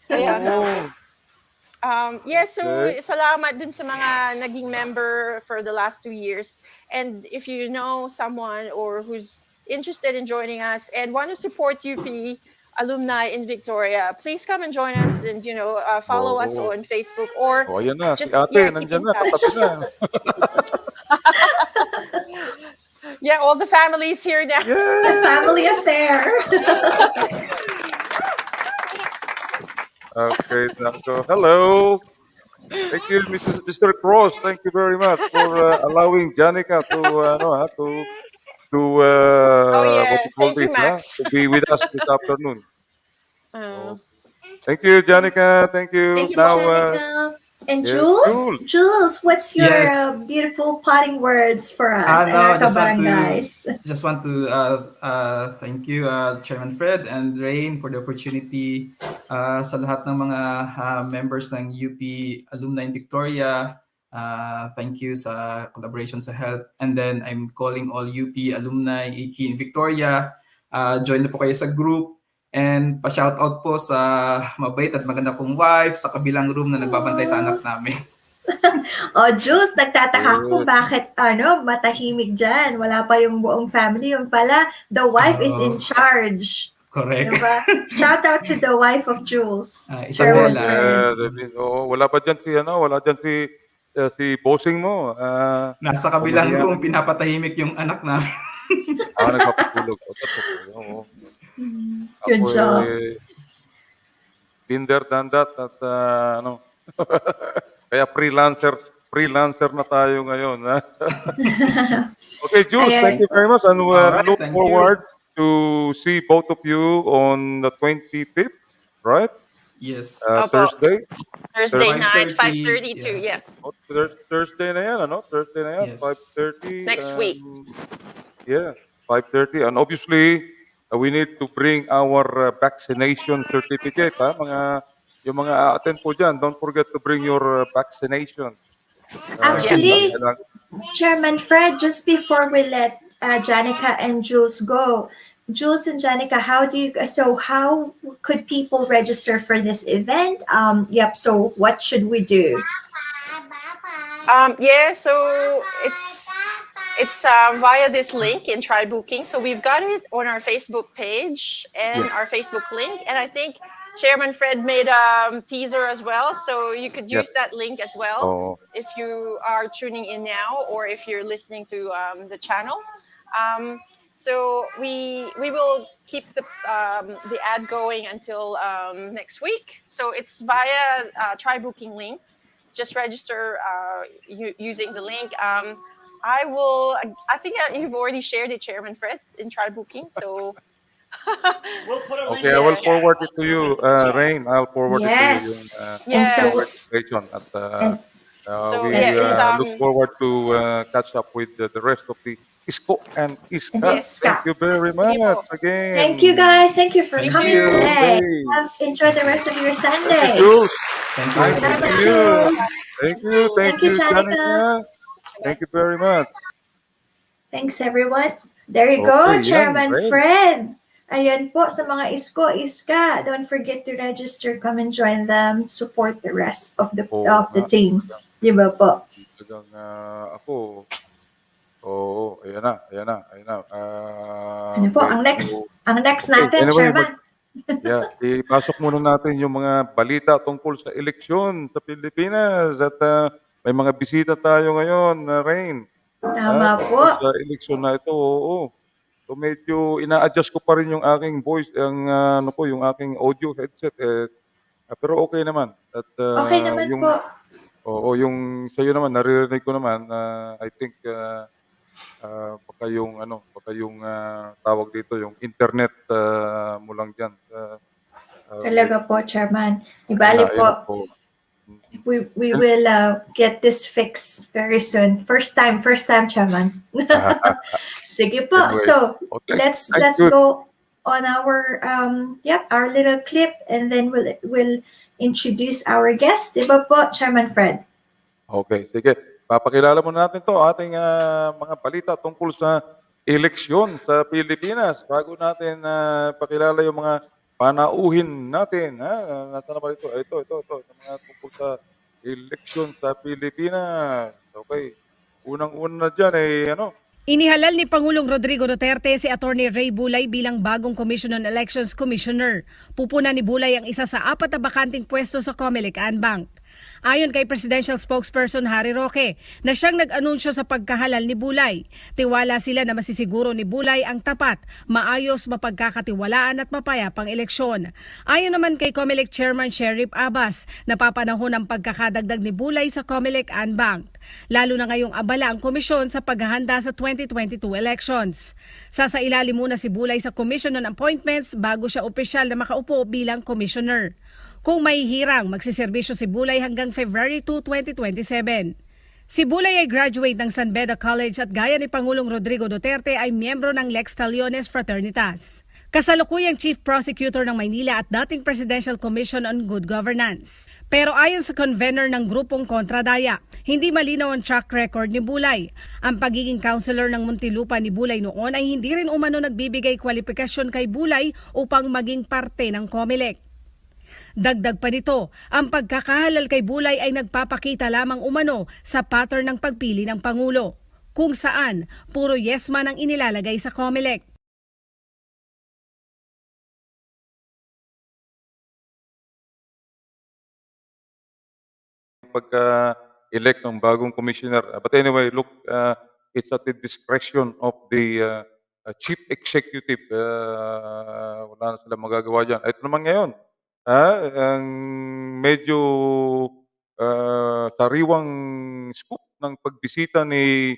Kaya nga po. Oo. So Okay. salamat dun sa mga naging member for the last 2 years. And if you know someone or who's interested in joining us and want to support UP alumni in Victoria, please come and join us and follow us Oo. on Facebook or Oh, ayan na. Si just ate, keep nandyan in na. touch. Katabi na. All the families here now. A family affair. Okay, so hello. Thank you, Mr. Cross. Thank you very much for allowing Janica to what Yeah, you call thank you, this, huh? Max. To be with us this afternoon. Uh, Thank you, Janica. Thank you. Thank you, Now, Janica. And yes, Jules? Jules. Jules, what's your Yes. Beautiful parting words for us and No, our kabarangays? just want to thank you, Chairman Fred and Rain, for the opportunity. Sa lahat ng mga members ng UP Alumni in Victoria, thank you sa collaboration sa health. And then I'm calling all UP alumni in Victoria. Join na po kayo sa group. And pa-shoutout po sa mabait at maganda kong wife sa kabilang room na nagbabantay sa anak namin. Oh, Jules, nagtataka ko Yes. bakit matahimik dyan. Wala pa yung buong family. Yung pala, the wife is in charge. Correct. Diba? Shout out to the wife of Jules. Isabella. Sherwood friend. Wala pa dyan si wala dyan si bossing mo. Nasa kabilang Pumalian. room, pinapatahimik yung anak namin. Nagpapatulog. Oh, that's okay. Oo. Good Ako, job. been there, done that, at kaya freelancer na tayo ngayon. Ha? Okay, Jules, Ayan. thank you very much, and Alright, look thank forward to see both of you on the 25th, right? Yes. Opo. Thursday. Thursday night, 5:30, 5:32. Yeah. Oh, Thursday na yan, ano? Thursday na yan, Yes. 5:30. Next week. Yeah, 5:30. And obviously, we need to bring our vaccination certificate, ha? Yung mga a-attend po dyan, don't forget to bring your vaccination. Actually, Kailangan- Chairman Fred, just before we let Janica and Jules go, Jules and Janica, how could people register for this event? So what should we do? So it's via this link in Try Booking. So we've got it on our Facebook page and Yes. our Facebook link, and I think Chairman Fred made a teaser as well, so you could use Yes. that link as well Oh. if you are tuning in now or if you're listening to the channel. So we will keep the ad going until next week. So it's via Try Booking link. Just register using the link. I think you've already shared it, Chairman Fred, in Try Booking. So We'll put a link Okay, I will forward it to you, Rain. I'll forward it to you. Yes. Yung, And so- registration. At, So, we yes, look forward to catch up with the rest of the ISCO and ISCA. Iska. Thank you very much again. Thank you guys. Thank you for Thank coming you. today. Okay. Enjoy the rest of your Thank Sunday. you, Jules. Thank you. Thank Salamat, you. Jules. Thank you. Thank Thank you, you, Janica. Janica. Thank you very much. Thanks, everyone. There you go, Okay, yan, Chairman Fred. Fred. Ayan po sa mga iska. Don't forget to register. Come and join them. Support the rest of the Oo nga. team. Di ba po? Talagang ako. Oo, ayan na. Ano po, ang next Okay, natin, anyway, Chairman. ipasok muna natin yung mga balita tungkol sa eleksyon sa Pilipinas at may mga bisita tayo ngayon, Rain. Tama Tungkol po. sa eleksyon na ito, oo. So medyo ina-adjust ko pa rin yung aking voice, yung aking audio headset. Pero okay naman. At Okay naman po. Oo, yung sa'yo naman, naririnig ko naman, I think baka yung tawag dito, yung internet mo lang dyan. Talaga po, Chairman. Ibali po, we will get this fixed very soon. First time, Chairman. Sige po. Anyway, So okay. let's Thank let's you. go on our our little clip, and then we'll introduce our guest. Diba po, Chairman Fred? Okay, sige. Papakilala muna natin to ating mga balita tungkol sa eleksyon sa Pilipinas. Bago natin pakilala yung mga panauhin natin. Nasaan na ba ito? Ito. Sa mga tungkol sa eleksyon sa Pilipinas. Okay. Unang-una na dyan Inihalal ni Pangulong Rodrigo Duterte si Attorney Ray Bulay bilang bagong Commission on Elections Commissioner. Pupunan ni Bulay ang isa sa 4 na bakanting pwesto sa COMELEC Bank. Ayon kay Presidential Spokesperson Harry Roque na siyang nag-anunsyo sa pagkahalal ni Bulay, tiwala sila na masisiguro ni Bulay ang tapat, maayos, mapagkakatiwalaan at mapayapang eleksyon. Ayon naman kay COMELEC Chairman Sheriff Abbas, napapanahon ang pagkakadagdag ni Bulay sa COMELEC Bank, lalo na ngayong abala ang komisyon sa paghahanda sa 2022 elections. Sasailalim muna si Bulay sa Commission on Appointments bago siya opisyal na makaupo bilang commissioner. Kung mahihirang, magsiservisyo si Bulay hanggang February 2, 2027. Si Bulay ay graduate ng San Beda College at gaya ni Pangulong Rodrigo Duterte ay miyembro ng Lex Taliones Fraternitas. Kasalukuyang Chief Prosecutor ng Maynila at dating Presidential Commission on Good Governance. Pero ayon sa convener ng grupong Kontradaya, hindi malinaw ang track record ni Bulay. Ang pagiging counselor ng Muntinlupa ni Bulay noon ay hindi rin umano nagbibigay kwalifikasyon kay Bulay upang maging parte ng COMELEC. Dagdag pa nito, ang pagkakahalal kay Bulay ay nagpapakita lamang umano sa pattern ng pagpili ng Pangulo, kung saan puro yes man ang inilalagay sa COMELEC. Pagka-elect ng bagong commissioner. But anyway, look, it's at the discretion of the chief executive. Wala na sila magagawa dyan. Ito naman ngayon, ang medyo sariwang scoop ng pagbisita ni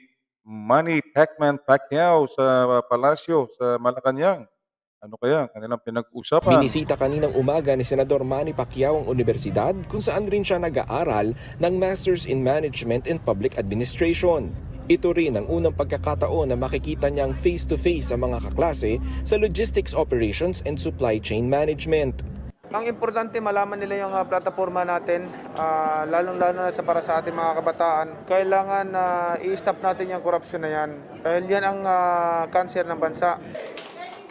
Manny Pacquiao sa palasyo sa Malacanang. Ano kaya kanilang pinag-usapan? Binisita kaninang umaga ni Senador Manny Pacquiao ang universidad kung saan rin siya nag-aaral ng Masters in Management and Public Administration. Ito rin ang unang pagkakataon na makikita niyang face-to-face ang mga kaklase sa logistics operations and supply chain management. Ang importante malaman nila yung plataforma natin, lalong-lalo na para sa ating mga kabataan. Kailangan i-stop natin yung korupsyon na yan. Dahil yan ang cancer ng bansa.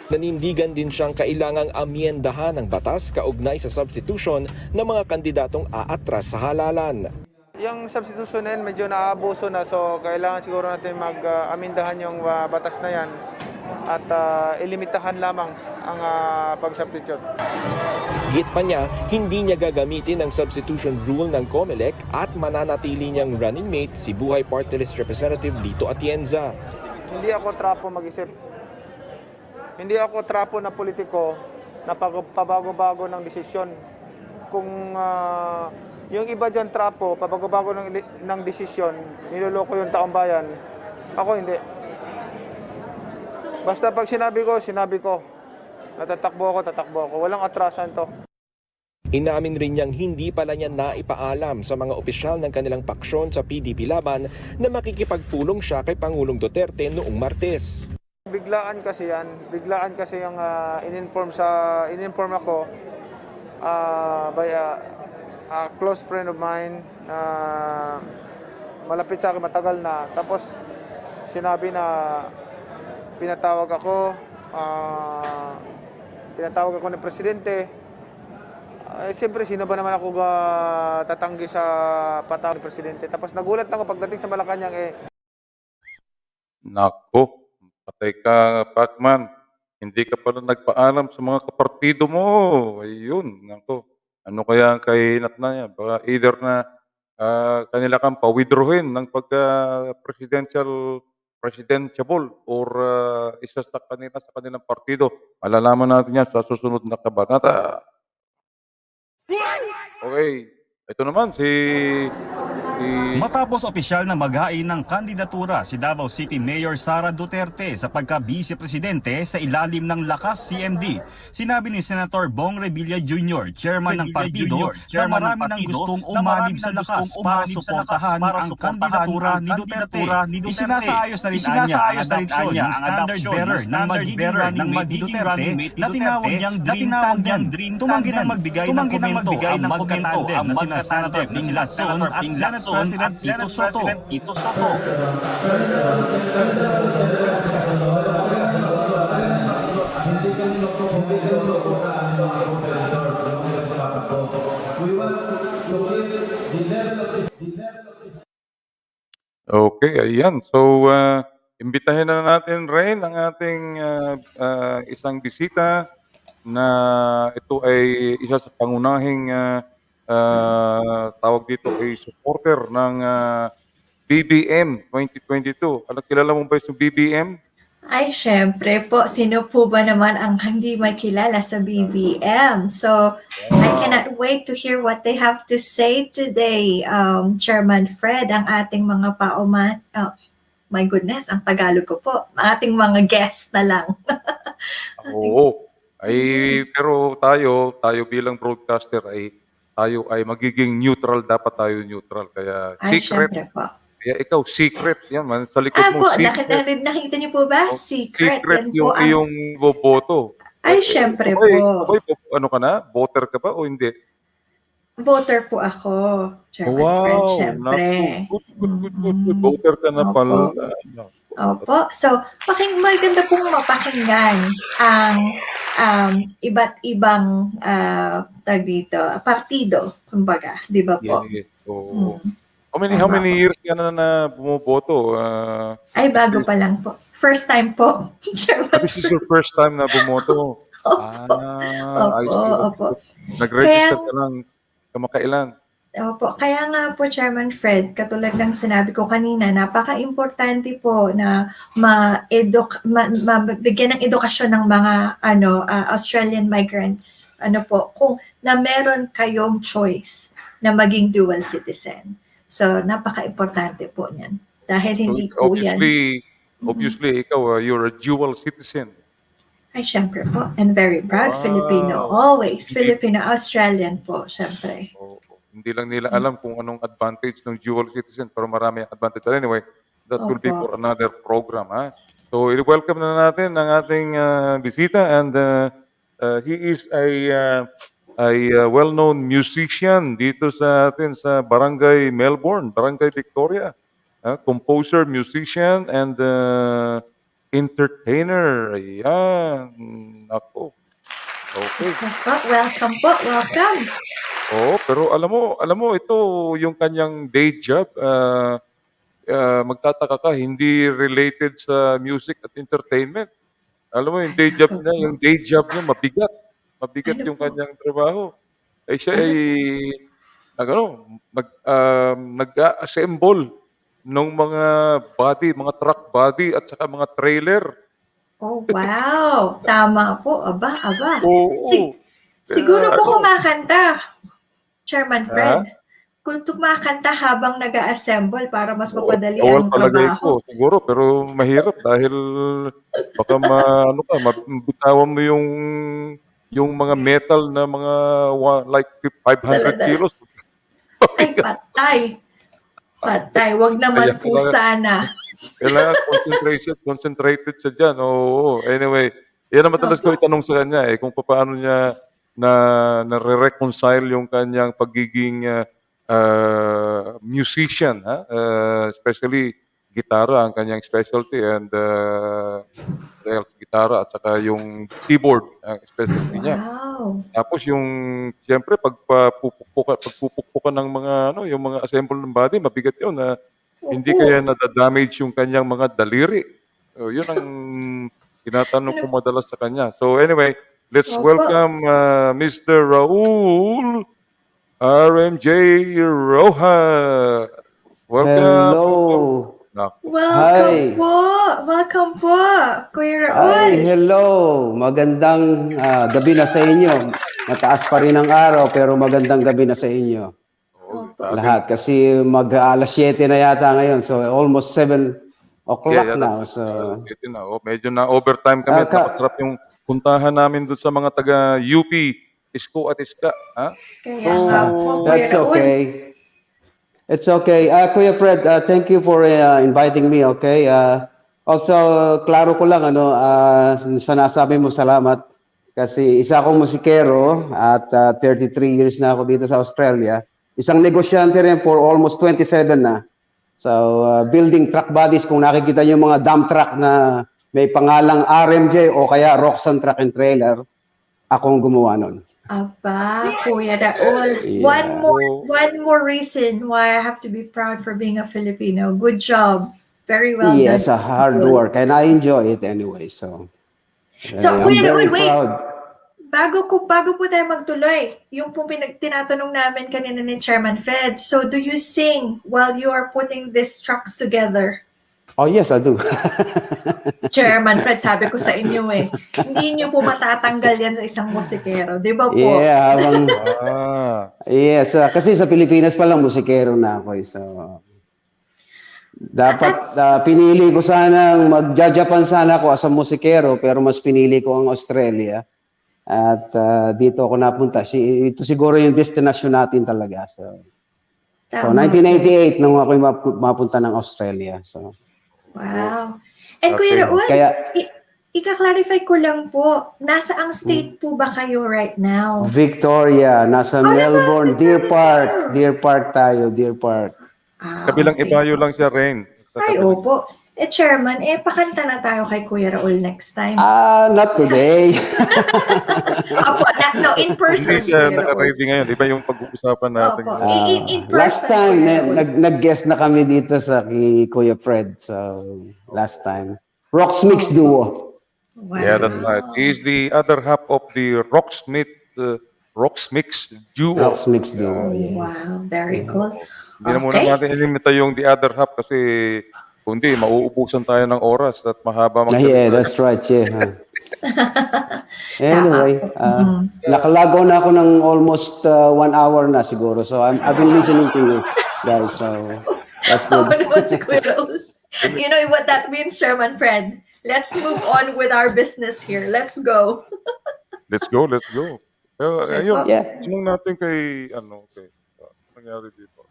Nanindigan din siyang kailangang amyendahan ng batas kaugnay sa substitution ng mga kandidatong aatras sa halalan. Yung substitution na yan medyo naaabuso na, so kailangan siguro natin mag-amendahan yung batas na yan at ilimitahan lamang ang pag-substitute. Git pa niya, hindi niya gagamitin ang substitution rule ng COMELEC at mananatili niyang running mate si Buhay Party List Representative Lito Atienza. Hindi ako trapo mag-isip. Hindi ako trapo na politiko na pabago-bago ng desisyon. Kung yung iba dyan trapo, pabago-bago ng desisyon, niloloko yung taong bayan, ako hindi. Basta pag sinabi ko. Tatakbo ako. Walang atrasan to. Inamin rin niyang hindi pala niya naipaalam sa mga opisyal ng kanilang paksyon sa PDP Laban na makikipagpulong siya kay Pangulong Duterte noong Martes. Biglaan kasi yung in-inform ako by a close friend of mine, malapit sa akin, matagal na. Tapos sinabi na pinatawag ako ng presidente. Siyempre, sino ba naman ako tatanggi sa patawag ng presidente? Tapos nagulat ako pagdating sa Malacanang Nako, patay ka, Pacman. Hindi ka pala nagpaalam sa mga kapartido mo. Ayun, nako. Ano kaya ang kahinat na yan? Baka either na kanila kang pa-withdrawin ng presidentiable or isa sa kanilang partido. Malalaman natin yan sa susunod na kabanata. Okay. Ito naman si Matapos opisyal na maghain ng kandidatura si Davao City Mayor Sara Duterte sa pagka-vice-presidente sa ilalim ng Lakas CMD, sinabi ni Senator Bong Revilla Jr., chairman ng partido, na marami nang gustong umanib sa Lakas para suportahan ang kandidatura ni Duterte. Isinasaayos na rin anya ang adopsyon ng standard-bearer ng magiging running mate ni Duterte na tinawag niyang Dream Tandem. Tumanggi na magbigay ng komento ang magkatandem na sina Senator Ping Lacson at Senate President Tito Soto. Okay, ayan. So, imbitahin na natin rin ang ating isang bisita na ito ay isa sa pangunahing tawag dito ay supporter ng BBM 2022. Kilala mo ba yung BBM? Ay, syempre po, sino po ba naman ang hindi may kilala sa BBM? So, I cannot wait to hear what they have to say today, Chairman Fred, ang ating mga pauman. Oh, my goodness, ang Tagalog ko po. Ating mga guests na lang. Oo. Pero tayo bilang broadcaster tayo ay magiging neutral. Dapat tayo neutral. Kaya Ay, secret. syempre po. Kaya ikaw, secret. Yan man. Sa likod mo, Po, secret. nakita niyo po ba? Secret. Secret Yan yung po ang... iyong boboto. Ay, syempre po. Ano ka na? Voter ka ba o hindi? Voter po ako, Chairman Fred, syempre. Good. Voter ka na pala. Opo. So, maganda pong mapakinggan ang iba't ibang tag dito, partido, kumbaga, di ba po? Yes. So, how many years ka na bumoboto? Ay, bago pa lang po. First time po, Chairman This is your first time na bumoto? Opo. Nag-register ka lang kamakailan? Opo. Kaya nga po, Chairman Fred, katulad ng sinabi ko kanina, napaka-importante po na mabigyan ng edukasyon ng mga Australian migrants. Kung na meron kayong choice na maging dual citizen. So, napaka-importante po niyan. Dahil hindi po yan. Obviously, ikaw, you're a dual citizen. Ay, syempre po. And very proud Filipino. Always. Filipino-Australian po, syempre. Hindi lang nila alam kung anong advantage ng dual citizen, pero marami ang advantage. Anyway, that will be for another program. So, welcome na natin ang ating bisita, and he is a well-known musician dito sa atin sa Barangay Melbourne, Barangay Victoria. Composer, musician, and entertainer. Ayan. Ako. Okay. Welcome po. Welcome. Pero alam mo ito yung kanyang day job. Magtataka ka, hindi related sa music at entertainment. Alam mo yung day job niya mabigat. Mabigat yung kanyang trabaho. Siya ay nag-assemble ng mga truck body at saka mga trailer. Oh, wow. Tama po. Aba. Oo. Siguro po kumakanta, Chairman Fred. Kung kumakanta habang nag-assemble para mas mapadali ang trabaho. Siguro, pero mahirap dahil baka mabitawan mo yung mga metal na mga like 500 kilos. Ay, patay. Wag naman po sana. Kailangan concentrated siya dyan. Oo. Anyway, yan ang madalas ko itanong sa kanya kung paano niya na-reconcile yung kanyang pagiging musician, especially gitara ang kanyang specialty, and gitara at saka yung keyboard ang specialty niya. Tapos yung siyempre pagpupukpukan ng mga yung mga assemble ng body, mabigat yun na hindi kaya nadadamage yung kanyang mga daliri. So, yun ang tinatanong ko madalas sa kanya. So anyway, let's welcome Mr. Raul RMJ Rojas. Welcome. Welcome po, Kuya Raul. Hello. Magandang gabi na sa inyo. Mataas pa rin ang araw pero magandang gabi na sa inyo. Lahat. Kasi mag-alas 7 na yata ngayon. So, almost 7 o'clock Yeah, now. that's So, pwede na. Oh, medyo na overtime kami at napasarap yung puntahan namin doon sa mga taga UP, Isko at Iska. Ha? Kaya nga po, Kuya that's Raul. okay. It's okay. Kuya Fred, thank you for inviting me, okay? Also, klaro ko lang, sa nasabi mo, salamat. Kasi isa akong musikero at 33 years na ako dito sa Australia. Isang negosyante rin for almost 27 na. So, building truck bodies, kung nakikita niyo yung mga dump truck na may pangalang RMJ o kaya Roxanne Truck and Trailer, akong gumawa nun. Aba, Kuya Raul. Yeah. One more reason why I have to be proud for being a Filipino. Good job. Very well Yes, done. hard work, and I enjoy it anyway. So, So, I'm Kuya very Raul, wait. proud. Bago po tayo magtuloy, yung pong tinatanong namin kanina ni Chairman Fred, so do you sing while you are putting these trucks together? Oh yes, I do. Chairman Fred, sabi ko sa inyo hindi niyo po matatanggal yan sa isang musikero, di ba po? Yeah, yes, kasi sa Pilipinas pa lang musikero na ako. So, dapat pinili ko sanang mag-Japan sana ako as a musikero, pero mas pinili ko ang Australia. At dito ako napunta. Ito siguro yung destination natin talaga. So 1988 nung ako mapunta ng Australia. So, wow. And Kuya Raul, ika-clarify ko lang po, nasa ang state po ba kayo right now? Victoria, nasa Melbourne, Deer Park tayo, Deer Park. Kabilang Ibayo lang siya, Rain. Ay, opo. Chairman, pakanta na tayo kay Kuya Raul next time. Not today. Opo, no, in person. Hindi siya naka-ready ngayon. Iba yung pag-uusapan natin. Opo, in person. Last time, nag-guest na kami dito sa Kuya Fred. So, last time. Rocks Mix Duo. Wow. Yeah, that's right. He's the other half of the Rocks Mix Duo. Rocks Mix Duo. Wow, very cool. Hindi na muna natin ilimita yung the other half kasi kundi mauubusan tayo ng oras at mahaba Yeah, that's right. Yeah. Anyway, nakalagaw na ako ng almost 1 hour na siguro. So I've been listening to you guys. So that's good. Si Kuya Raul. You know what that means, Chairman Fred? Let's move on with our business here. Let's go. Let's go. Ayun, tanong natin kay nangyari dito?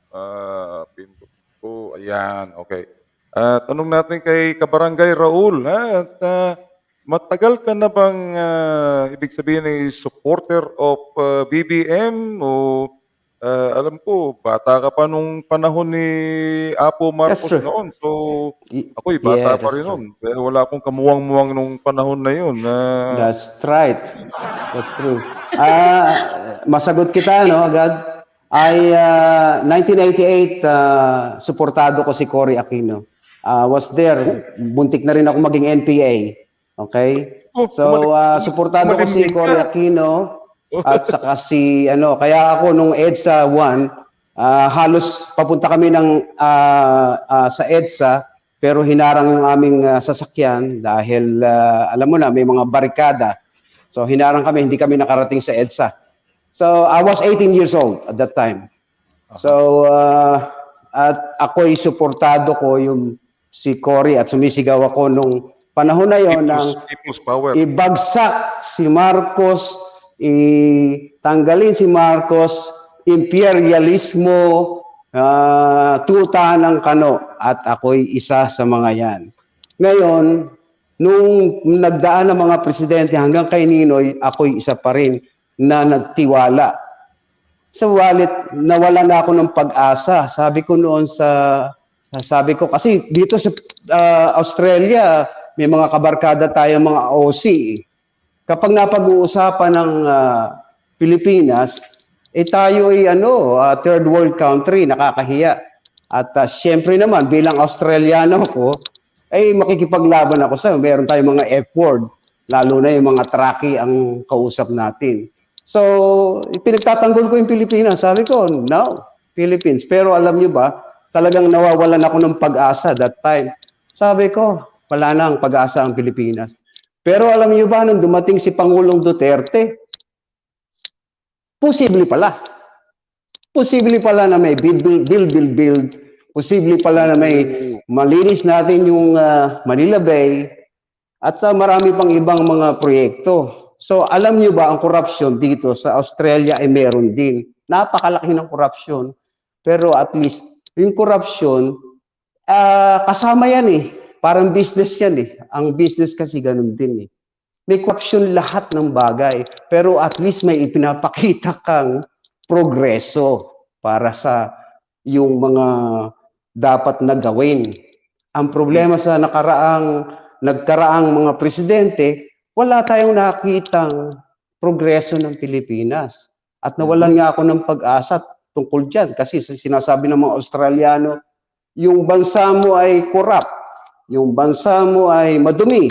Pindot ko. Ayan, okay. Tanong natin kay Kabarangay Raul. At matagal ka na bang ibig sabihin ay supporter of BBM o alam ko, bata ka pa nung panahon ni Apo Marcos noon. So, ako'y bata pa rin noon. Pero wala akong kamuwang-muwang nung panahon na yun. That's right. That's true. Masagot kita, agad. 1988, suportado ko si Cory Aquino. Was there. Buntik na rin ako maging NPA. Okay? So, suportado ko si Cory Aquino at saka kaya ako nung EDSA 1, halos papunta kami sa EDSA, pero hinarang yung aming sasakyan dahil, alam mo na, may mga barikada. So, hinarang kami, hindi kami nakarating sa EDSA. So, I was 18 years old at that time. So, at ako'y suportado ko yung si Cory at sumisigaw ako nung panahon na yon ng ibagsak si Marcos, tanggalin si Marcos, imperialismo, tuta ng kano, at ako'y isa sa mga yan. Ngayon, nung nagdaan ng mga presidente hanggang kay Ninoy, ako'y isa pa rin na nagtiwala. Sa wallet, nawala na ako ng pag-asa. Sabi ko kasi dito sa Australia, may mga kabarkada tayo, mga OC. Kapag napag-uusapan ng Pilipinas, tayo ay third world country, nakakahiya. At siyempre naman, bilang Australiano ko, makikipaglaban ako sa meron tayong mga F-word, lalo na yung mga traki ang kausap natin. So, pinagtatanggol ko yung Pilipinas. Sabi ko, no, Philippines. Pero alam nyo ba, talagang nawawalan ako ng pag-asa that time. Sabi ko, wala na ang pag-asa ang Pilipinas. Pero alam nyo ba, nung dumating si Pangulong Duterte, posible pala. Posible pala na may build. Posible pala na may malinis natin yung Manila Bay at sa marami pang ibang mga proyekto. So alam nyo ba ang corruption dito sa Australia ay meron din. Napakalaki ng corruption. Pero at least yung corruption, kasama yan eh. Parang business yan eh. Ang business kasi ganun din eh. May corruption lahat ng bagay. Pero at least may ipinapakita kang progreso para sa yung mga dapat na gawin. Ang problema sa nagkaraang mga presidente, wala tayong nakitang progreso ng Pilipinas. At nawalan nga ako ng pag-asa tungkol dyan. Kasi sinasabi ng mga Australiano, yung bansa mo ay corrupt, yung bansa mo ay madumi,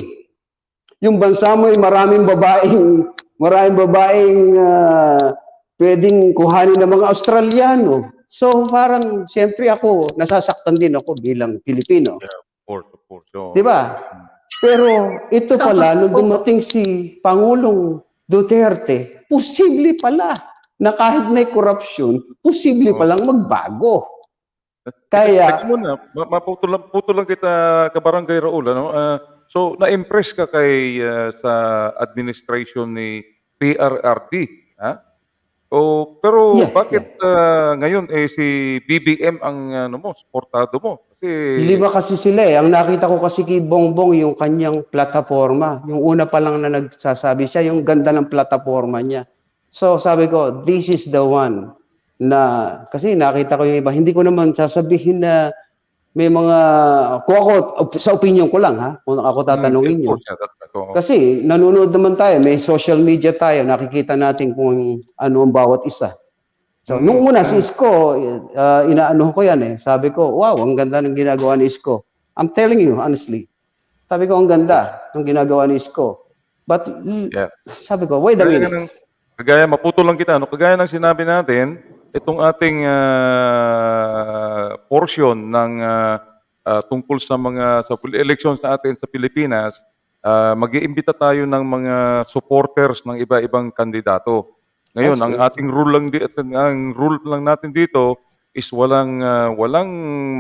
yung bansa mo ay maraming babaeng pwedeng kuhanin ng mga Australiano. So parang siyempre ako, nasasaktan din ako bilang Pilipino. Yeah, of course. So, di ba? Pero ito pala, nung dumating si Pangulong Duterte, posible pala na kahit may corruption, posible palang magbago. Kaya, teka muna, maputo lang kita, Kabarangay Raul. So, na-impress ka sa administration ni PRRD, ha? Pero bakit ngayon si BBM ang suportado mo? Kasi 5 kasi sila eh. Ang nakita ko kasi kay Bongbong yung kanyang plataforma. Yung una pa lang na nagsasabi siya, yung ganda ng plataforma niya. So sabi ko, this is the one na, kasi nakita ko yung iba, hindi ko naman sasabihin na may mga, kung ako, sa opinion ko lang ha, kung ako tatanungin nyo. Kasi nanonood naman tayo, may social media tayo, nakikita natin kung ano ang bawat isa. So, nung una si Isko, inaano ko yan eh. Sabi ko, wow, ang ganda ng ginagawa ni Isko. I'm telling you, honestly. Sabi ko, ang ganda ng ginagawa ni Isko. But, sabi ko, wait a minute. Maputo lang kita, kagaya ng sinabi natin, itong ating portion ng tungkol sa election sa atin sa Pilipinas, mag-iimbita tayo ng mga supporters ng iba-ibang kandidato. Ngayon, ang ating rule lang natin dito is walang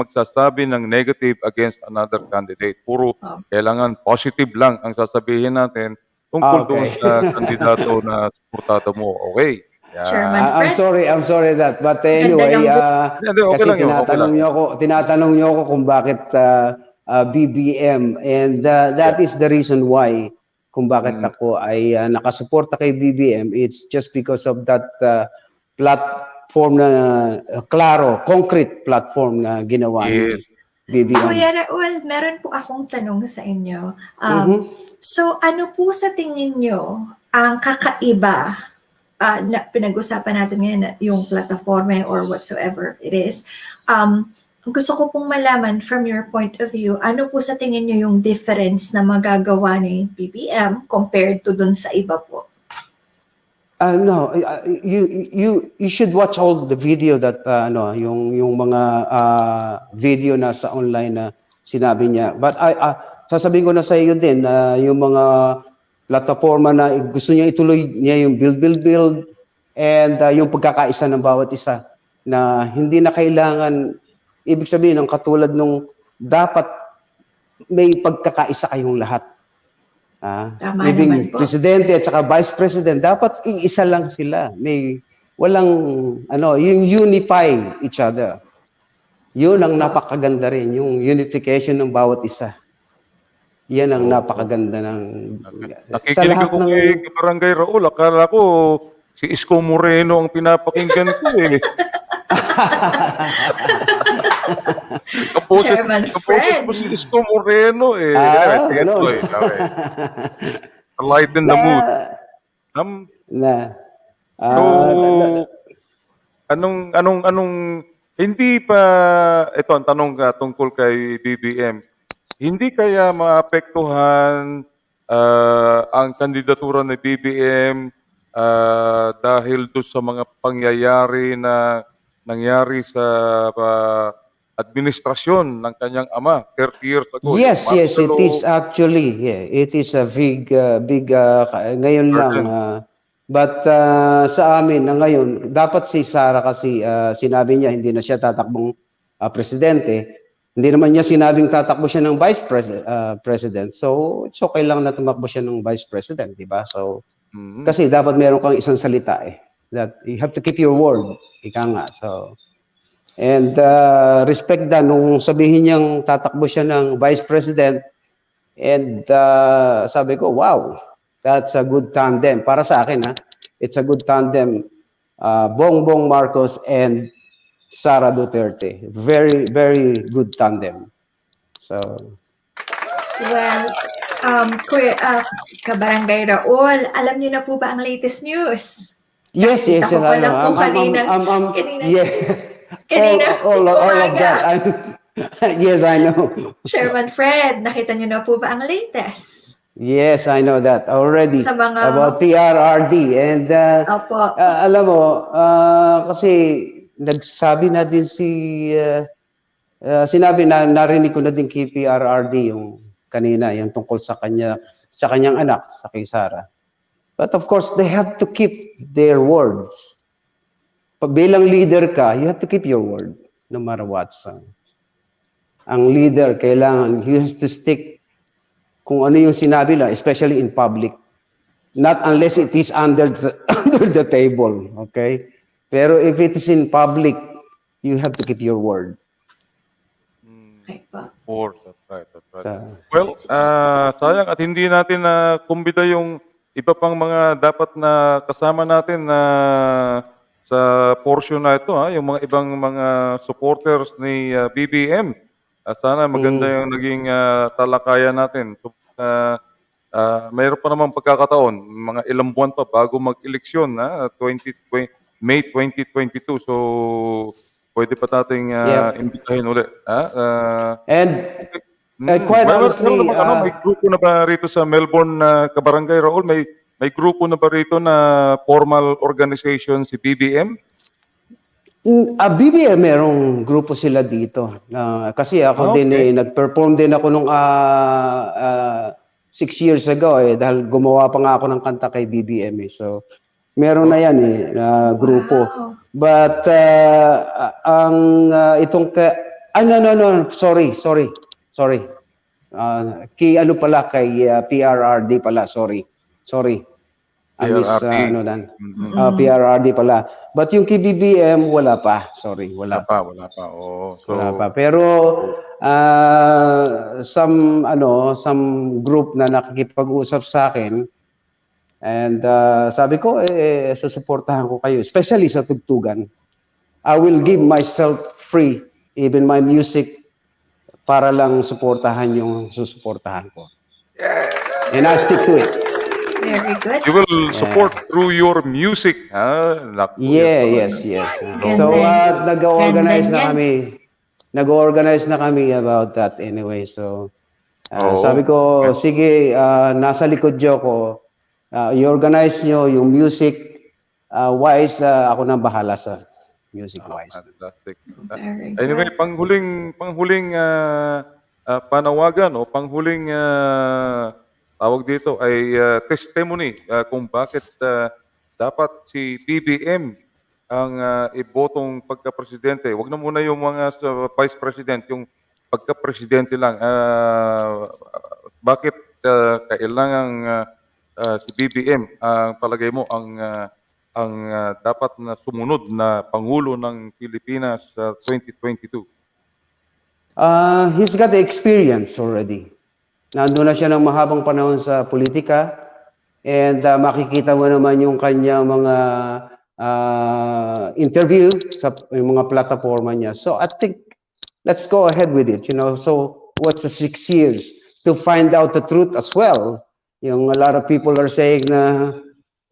magsasabi ng negative against another candidate. Puro kailangan positive lang ang sasabihin natin tungkol doon sa kandidato na suportado mo. Okay. Yeah. I'm sorry that. But anyway, kasi tinatanong niyo ako kung bakit BBM, and that is the reason why kung bakit ako ay nakasuporta kay BBM. It's just because of that platform na concrete platform na ginawa ni BBM. Kuya Raul, meron po akong tanong sa inyo. So ano po sa tingin nyo ang kakaiba na pinag-usapan natin ngayon, yung platform or whatsoever it is? Gusto ko pong malaman from your point of view, ano po sa tingin nyo yung difference na magagawa ni BBM compared to dun sa iba po? No, you should watch all the video that yung mga video na sa online na sinabi niya. But sasabihin ko na sa iyo din yung mga plataforma na gusto niya ituloy niya yung build and yung pagkakaisa ng bawat isa na hindi na kailangan, ibig sabihin ng katulad nung dapat may pagkakaisa kayong lahat. Ibig presidente at saka vice president, dapat iisa lang sila. May walang yung unify each other. Yun ang napakaganda rin, yung unification ng bawat isa. Yan ang napakaganda ng... Nakikinig ako kay Barangay Raul. Akala ko si Isko Moreno ang pinapakinggan ko eh. Kaposes mo si Isko Moreno eh. Lighten the mood. Anong hindi pa ito ang tanong tungkol kay BBM. Hindi kaya maapektuhan ang kandidatura ni BBM dahil doon sa mga pangyayari na nangyari sa administrasyon ng kanyang ama 30 years ago? Yes, it is actually. Yeah, it is a big ngayon lang But sa amin na ngayon, dapat si Sara kasi sinabi niya hindi na siya tatakbong presidente. Hindi naman niya sinabing tatakbo siya ng president. So, it's okay lang na tumakbo siya ng vice president, di ba? So, kasi dapat meron kang isang salita that you have to keep your word. Ika nga. So, and respect that nung sabihin niyang tatakbo siya ng vice president, and sabi ko, wow, that's a good tandem. Para sa akin, it's a good tandem. Bongbong Marcos and Sara Duterte. Very, very good tandem. So, Well, Kabarangay Raul, alam niyo na po ba ang latest news? yes, Nakita ko I pa lang know. po kanina all of that. Yes, I know. Chairman Fred, nakita niyo na po ba ang latest? Yes, I know that already. Sa mga... About PRRD. And Opo. alam mo, kasi nagsabi na din sinabi na narinig ko na din kay PRRD yung kanina, yung tungkol sa kanyang anak, sa kay Sara. But of course, they have to keep their words. Pag bilang leader ka, you have to keep your word, no matter what. So, ang leader, kailangan, you have to stick kung ano yung sinabi lang, especially in public. Not unless it is under the table, okay? Pero if it is in public, you have to keep your word. Of course, that's right. Well, sayang at hindi natin na kumbida yung iba pang mga dapat na kasama natin na sa portion na ito, yung mga ibang mga supporters ni BBM. Sana maganda yung naging talakayan natin. So, mayroon pa namang pagkakataon, mga ilang buwan pa bago mag-eleksyon, May 2022. So, pwede pa nating imbitahin ulit. And quite honestly, may grupo na ba rito sa Melbourne, Kabarangay Raul? May grupo na ba rito na formal organization si BBM? BBM, merong grupo sila dito. Kasi ako din nag-perform din ako nung 6 years ago dahil gumawa pa nga ako ng kanta kay BBM. So, meron na yan grupo. Wow. But ang itong no, sorry. Kay ano pala, kay PRRD pala, sorry. PRRD pala. But yung kay BBM, wala pa. Sorry, wala pa. Oh, so... Wala pa. Pero some group na nakikipag-usap sa akin, and sabi ko, susuportahan ko kayo, especially sa tugtugan. I will give myself free, even my music, para lang suportahan yung susuportahan ko. And I stick to it. Very good. You will support through your music. Yes. So, nag-organize na kami about that anyway. So, sabi ko, sige, nasa likod niyo ko. I-organize nyo yung music wise, ako nang bahala sa music wise. Fantastic. Anyway, panghuling panawagan o panghuling tawag dito ay testimony kung bakit dapat si BBM ang ibotong pagka-presidente. Huwag na muna yung mga vice president, yung pagka-presidente lang. Bakit kailangan si BBM palagay mo ang dapat na sumunod na pangulo ng Pilipinas sa 2022? He's got the experience already. Nandun na siya ng mahabang panahon sa politika, and makikita mo naman yung kanya mga interview sa yung mga plataforma niya. So I think let's go ahead with it, So what's the 6 years to find out the truth as well? Yung a lot of people are saying na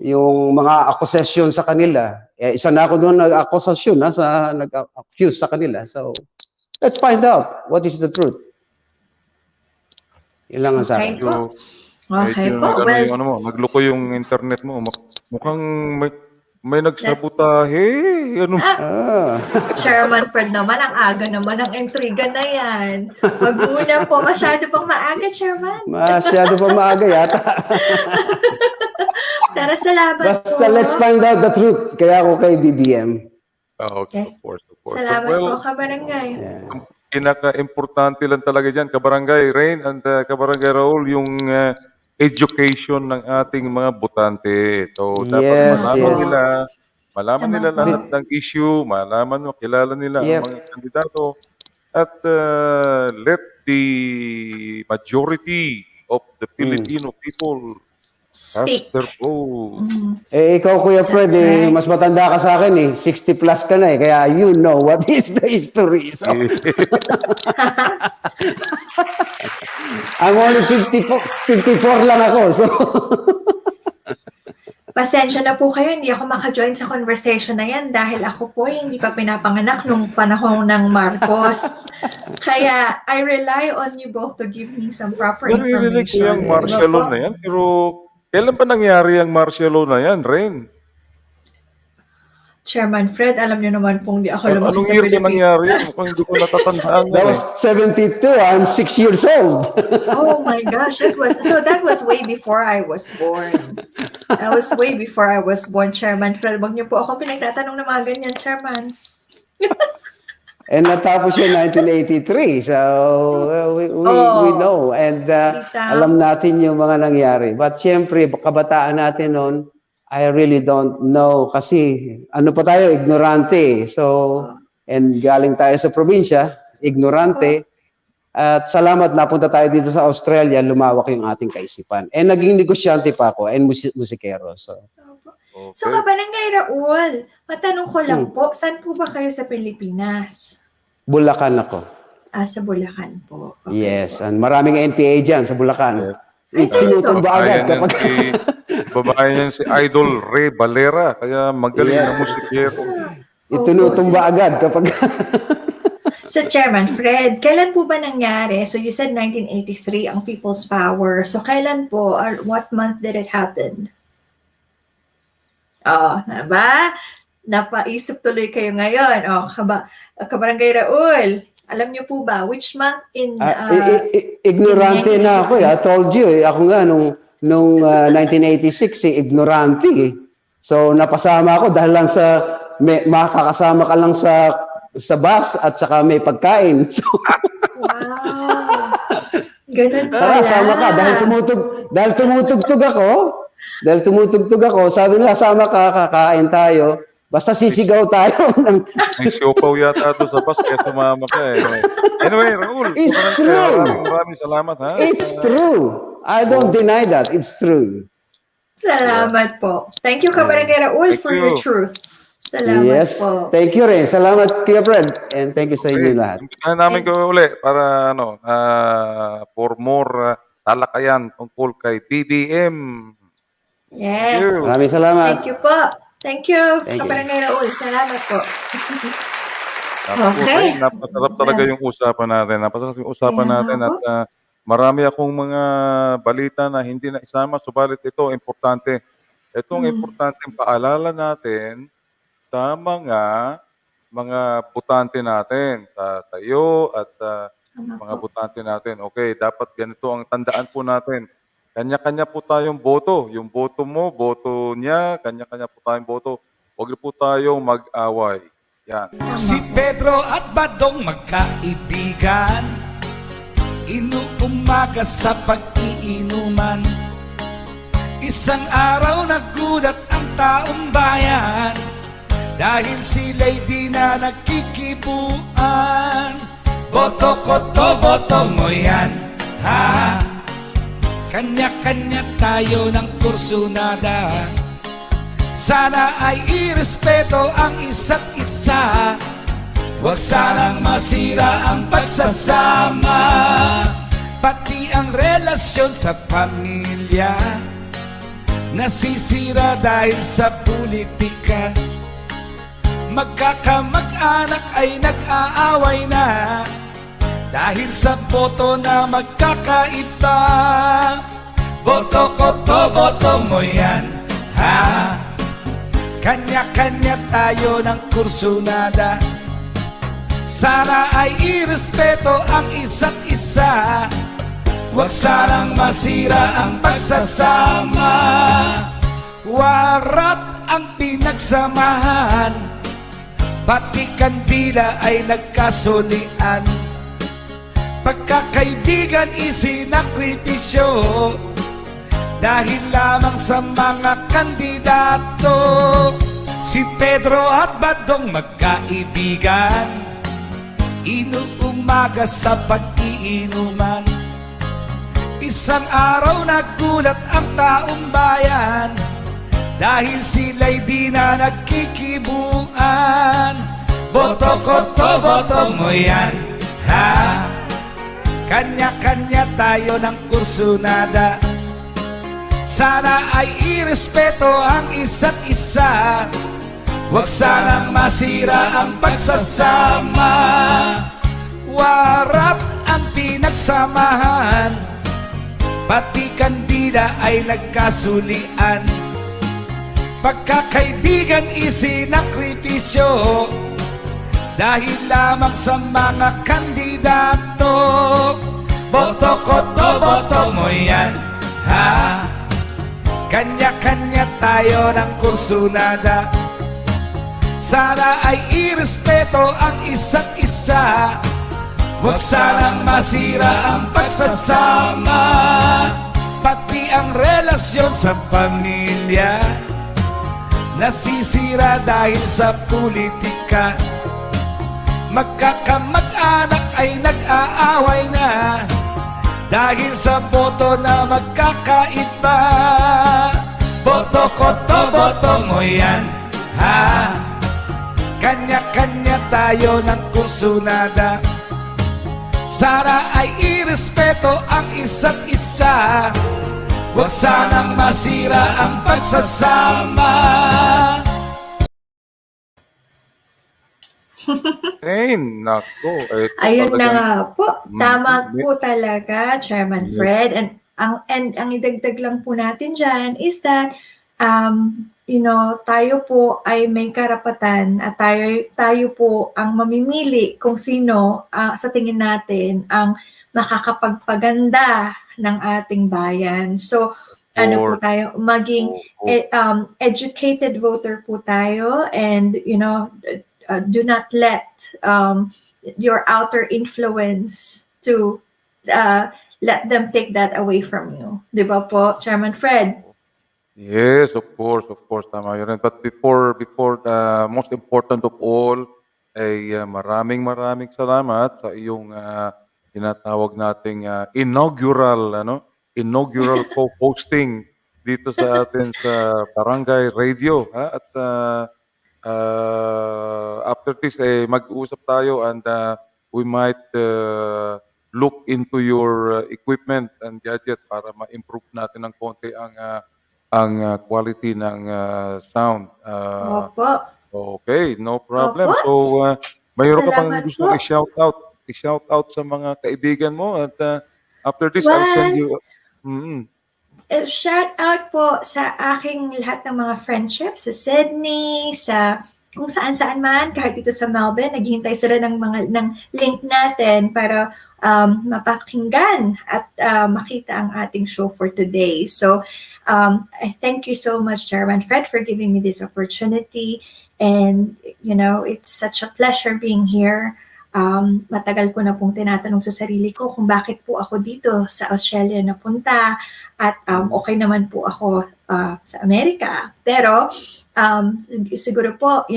yung mga accusation sa kanila, isa na ako doon nag-accusation nag-accuse sa kanila. So let's find out what is the truth. Ilang ang sabi. Okay po. Well, nagloko yung internet mo. Mukhang may nagsabotahe. Chairman Fred naman, ang aga naman ang intriga na yan. Wag muna po, masyado pang maaga, Chairman. Masyado pang maaga yata. Pero salamat Basta po. let's find out the truth. Kaya ako kay BBM. Okay, Yes. of course. Salamat Well, po, Kabarangay. ang pinaka-importante lang talaga dyan, Kabarangay Rain and Kabarangay Raul, yung education ng ating mga botante. So, dapat Yes, malaman nila lahat ng issue, makilala nila ang Yep. mga kandidato, at let the majority of the Filipino people Speak. cast their vote. Ikaw, Kuya Fred, right. mas matanda ka sa akin 60 plus ka na kaya you know what is the history. So, I'm only 54 lang ako. So, Pasensya na po kayo, hindi ako maka-join sa conversation na yan dahil ako po hindi pa pinapanganak nung panahon ng Marcos. Kaya I rely on you both to give me some proper Naririnig ko yung information. martial law na yan, pero kailan pa nangyari ang martial law na yan, Rain? Chairman Fred, alam niyo naman pong di ako lumaki Anong sa year na nangyari yan? Pilipinas. Mukhang hindi ko natatandaan that yan was 72. I'm 6 years old. Oh my gosh, that was way before I was born. That was way before I was born, Chairman Fred. Wag niyo po ako pinagtatanong ng mga ganyan, Chairman. And natapos siya 1983. So, we know. And alam natin yung mga nangyari. But syempre, kabataan natin noon, I really don't know. Kasi ano pa tayo, ignorante. So, and galing tayo sa probinsya, ignorante. At salamat, napunta tayo dito sa Australia, lumawak yung ating kaisipan. And naging negosyante pa ako and musikero. So, So, Kabarangay Raul, matanong ko lang po, saan po ba kayo sa Pilipinas? Bulacan ako. Sa Bulacan po. Yes, and maraming NPA dyan sa Bulacan. Ay, Sinutumba agad kapag... Babae niyan si Idol Ray Valera, kaya magaling na musikero. Itunutumba agad kapag... So, Chairman Fred, kailan po ba nangyari? So, you said 1983 ang People's Power. So, kailan po, or what month did it happen? Ba? Napaisip tuloy kayo ngayon. Kabarangay Raul, alam niyo po ba, which month in... ignorante na ako. I told you, ako nga, nung 1986, ignorante. So, napasama ako dahil lang sa... makakasama ka lang sa bus at saka may pagkain. So, wow! Ganun pala. Sama ka dahil tumutugtog ako. Dahil tumutugtog ako, sabi nila, sama ka, kakain tayo. Basta sisigaw tayo. May siopaw yata doon sa bus, kaya sumama ka Anyway, Raul, It's true. Maraming salamat, ha? It's true. I don't deny that. It's true. Salamat po. Thank you, Kabarangay Raul, for your truth. Salamat po. Thank you rin. Salamat, Kuya Fred. And thank you sa inyo lahat. Kaya namin ko uli para for more talakayan tungkol kay BBM. Yes. Maraming salamat. Thank you po. Thank you, Kabarangay Raul. Salamat po. Okay. Napasarap talaga yung usapan natin. Napasarap yung usapan natin at marami akong mga balita na hindi na isama. Subalit ito, importante. Itong importanteng paalala natin sa mga botante natin, sa tayo at mga botante natin. Okay, dapat ganito ang tandaan po natin. Kanya-kanya po tayong boto. Yung boto mo, boto niya, kanya-kanya po tayong boto. Huwag po tayong mag-away. Yan. Si Pedro at Badong magkaibigan, inuumaga sa pag-iinuman. Isang araw nagulat ang taong bayan dahil sila'y di na nagkikibuan. Boto ko to, boto mo yan, ha? Kanya-kanya tayo ng kursunada. Sana ay irespeto ang isa't isa. Huwag sanang masira ang pagsasama. Pati ang relasyon sa pamilya nasisira dahil sa politika. Magkakamag-anak ay nag-aaway na dahil sa boto na magkakaiba. Boto ko to, boto mo yan, ha? Kanya-kanya tayo ng kursunada. Sana ay irespeto ang isa't isa. Huwag sanang masira ang pagsasama. Warat ang pinagsamahan, pati kandila ay nagkasulian. Pagkakaibigan isinakripisyo, dahil lamang sa mga kandidato. Si Pedro at Badong magkaibigan, inuumaga sa pag-iinuman. Isang araw nagulat ang taong bayan, dahil sila'y di na nagkikibuan. Boto ko to, boto mo yan, ha? Kanya-kanya tayo ng kursunada. Sana ay irespeto ang isa't isa, huwag sanang masira ang pagsasama. Warat ang pinagsamahan, pati kandila ay nagkasulian. Pagkakaibigan isinakripisyo, dahil lamang sa mga kandidato. Boto ko to, boto mo yan, ha? Kanya-kanya tayo ng kursunada. Sana ay irespeto ang isa't isa, huwag sanang masira ang pagsasama. Pati ang relasyon sa pamilya nasisira dahil sa politika. Magkakamag-anak ay nag-aaway na, dahil sa boto na magkakaiba. Boto ko to, boto mo yan, ha? Kanya-kanya tayo ng kursunada. Sana ay irespeto ang isa't isa, huwag sanang masira ang pagsasama. Ay, nako. Ayun na nga po. Tama po talaga, Chairman Fred. And ang idagdag lang po natin dyan is that, tayo po ay may karapatan at tayo po ang mamimili kung sino sa tingin natin ang makakapagpaganda ng ating bayan. So, po tayo, maging educated voter po tayo, and, do not let your outer influence to let them take that away from you. Di ba po, Chairman Fred? Yes, of course, tama yun. But before the most important of all, ay maraming salamat sa iyong tinatawag nating inaugural co-hosting dito sa atin sa Barangay Radio, ha? At after this, mag-uusap tayo, and we might look into your equipment and gadget para ma-improve natin ng konti ang quality ng sound. Opo. Okay, no problem. Opo. So, mayroon ka bang Salamat gusto po. i-shout out sa mga kaibigan mo, at after this, I'll send you. Shout out po sa aking lahat ng mga friendships sa Sydney, sa kung saan-saan man, kahit dito sa Melbourne, naghihintay sila ng link natin para mapakinggan at makita ang ating show for today. So, I thank you so much, Chairman Fred, for giving me this opportunity. And, it's such a pleasure being here. Matagal ko na pong tinatanong sa sarili ko kung bakit po ako dito sa Australia napunta, at okay naman po ako sa Amerika. Pero siguro po,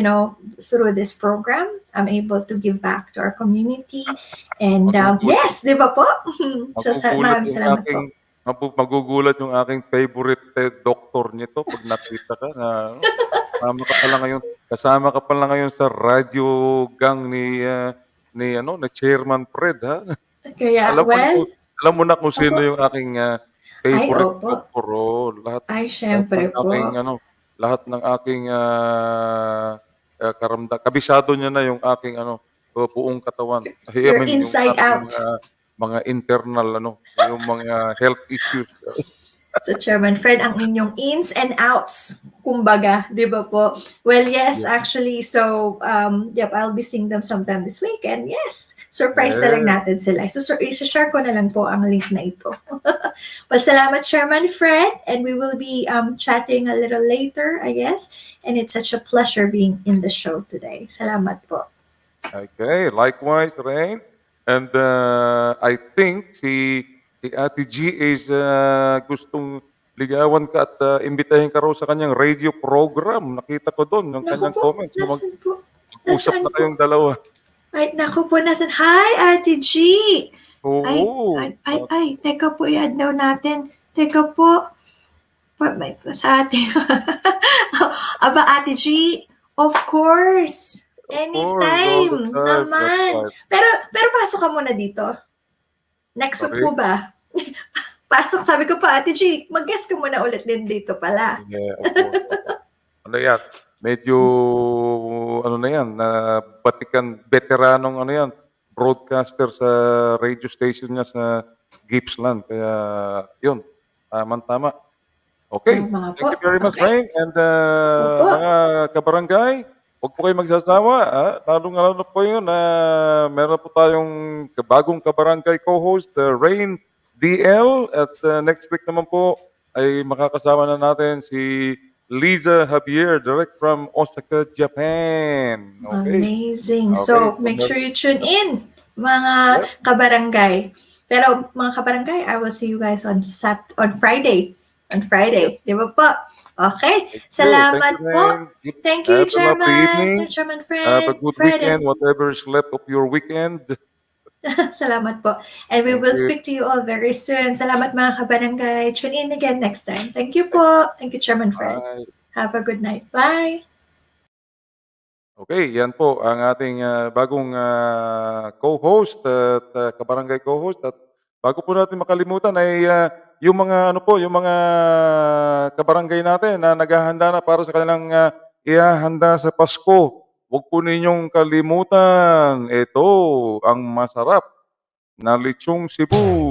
through this program, I'm able to give back to our community. And yes, di ba po? So maraming salamat po. Magugulat yung aking favorite doctor nito pag nakita ka na kasama ka pala ngayon sa radio gang ni Chairman Fred, ha? Kaya, alam mo na kung sino yung aking favorite opo. doctor. Syempre po. Lahat ng aking kabisado niya na yung aking buong katawan. You're inside out. Mga internal yung mga health issues. So, Chairman Fred, ang inyong ins and outs, kumbaga, di ba po? Well, yes, actually, so, I'll be seeing them sometime this weekend. Yes, surprise na lang natin sila. So, i-share ko na lang po ang link na ito. Well, salamat, Chairman Fred, and we will be chatting a little later, I guess. And it's such a pleasure being in the show today. Salamat po. Okay, likewise, Rain. And I think si Ate G is gustong ligawan ka at imbitahin ka raw sa kanyang radio program. Nakita ko doon yung Naku kanyang po, comments. nasan po? Mag-usap Nasaan na kayong dalawa. Ay, naku po, nasan? Hi, Ate G! Oo. Ay, teka po, i-add daw natin. Teka po. Sa atin. Aba, Ate G, of course. Anytime naman. Pero pasok ka muna dito. Next week po ba? Pasok, sabi ko pa, Ate G, mag-guest ka muna ulit din dito pala. Yeah, opo. Ano yan? Medyo, ano na yan, batikan, veteranong ano yan, broadcaster sa radio station niya sa Gippsland. Kaya, yun, tama-tama. Okay, thank you very much, Rain. And mga kabarangay, huwag po kayo magsasawa. Lalong-lalo po yun. Meron po tayong bagong kabarangay co-host, Rain DL. At next week naman po ay makakasama na natin si Liza Javier, direct from Osaka, Japan. Okay. Amazing. Okay. So, make sure you tune in, mga kabarangay. Pero, mga kabarangay, I will see you guys on Friday. On Friday. Di ba po? Okay. Salamat po. Thank you, Chairman. Chairman Fred. Have a good weekend, whatever is left of your weekend. Salamat po. And we will speak to you all very soon. Salamat, mga kabarangay. Tune in again next time. Thank you po. Thank you, Chairman Fred. Bye. Have a good night. Bye. Okay, yan po ang ating bagong co-host at kabarangay co-host. At bago po natin makalimutan ay yung mga yung mga kabarangay natin na naghahanda na para sa kanilang ihahanda sa Pasko. Huwag po ninyong kalimutan, ito ang masarap na lechong Cebu.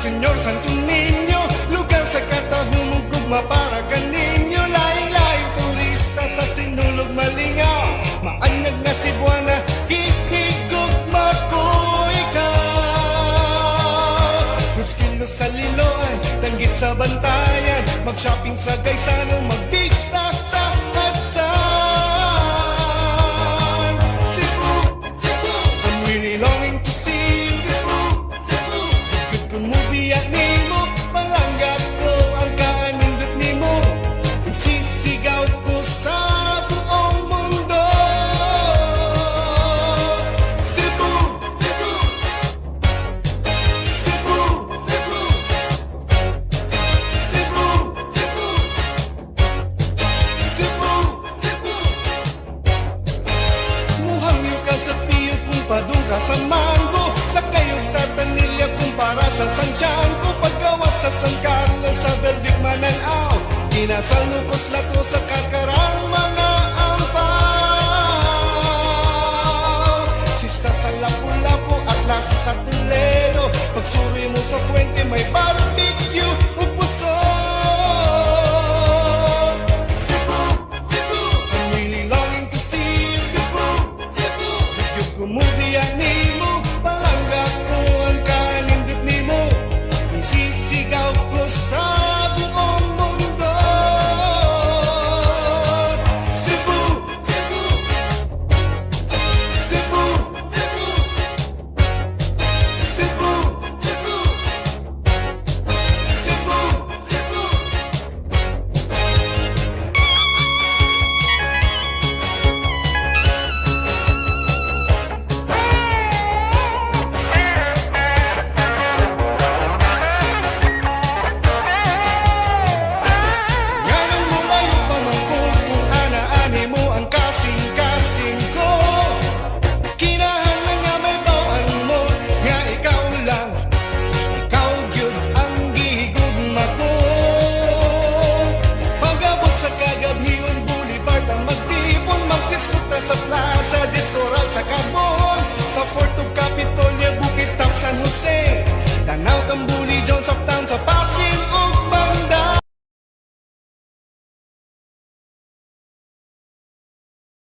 Señor Santo Niño, lugar sa katahumong gugma para kaninyo. Laing-laing turista sa sinulog malingaw, maanyag na Cebuana, higugma ko ikaw. Muskilo sa Liloan, tanggit sa Bantayan, mag-shopping sa Gaisano, mag-beach stock sa Hudson. Cebu, Cebu, I'm really longing to see Cebu, Cebu. Kumubiyak nimo, palanggat ko ang kanindot nimo. Isisigaw ko sa buong mundo. Cebu, Cebu, Cebu, Cebu, Cebu, Cebu, Cebu, Cebu. Muhangyo ka sa piyo kung padung ka sa mango, sa kayong tatanilya kung para sa Santiago, paggawa sa San Carlos, sa Belvic Mananaw, kinasal nukos lato sa Karkarang mga ampaw. Sista sa Lapu-Lapu, Atlas sa Tulero, pagsuri mo sa puwente may barbecue.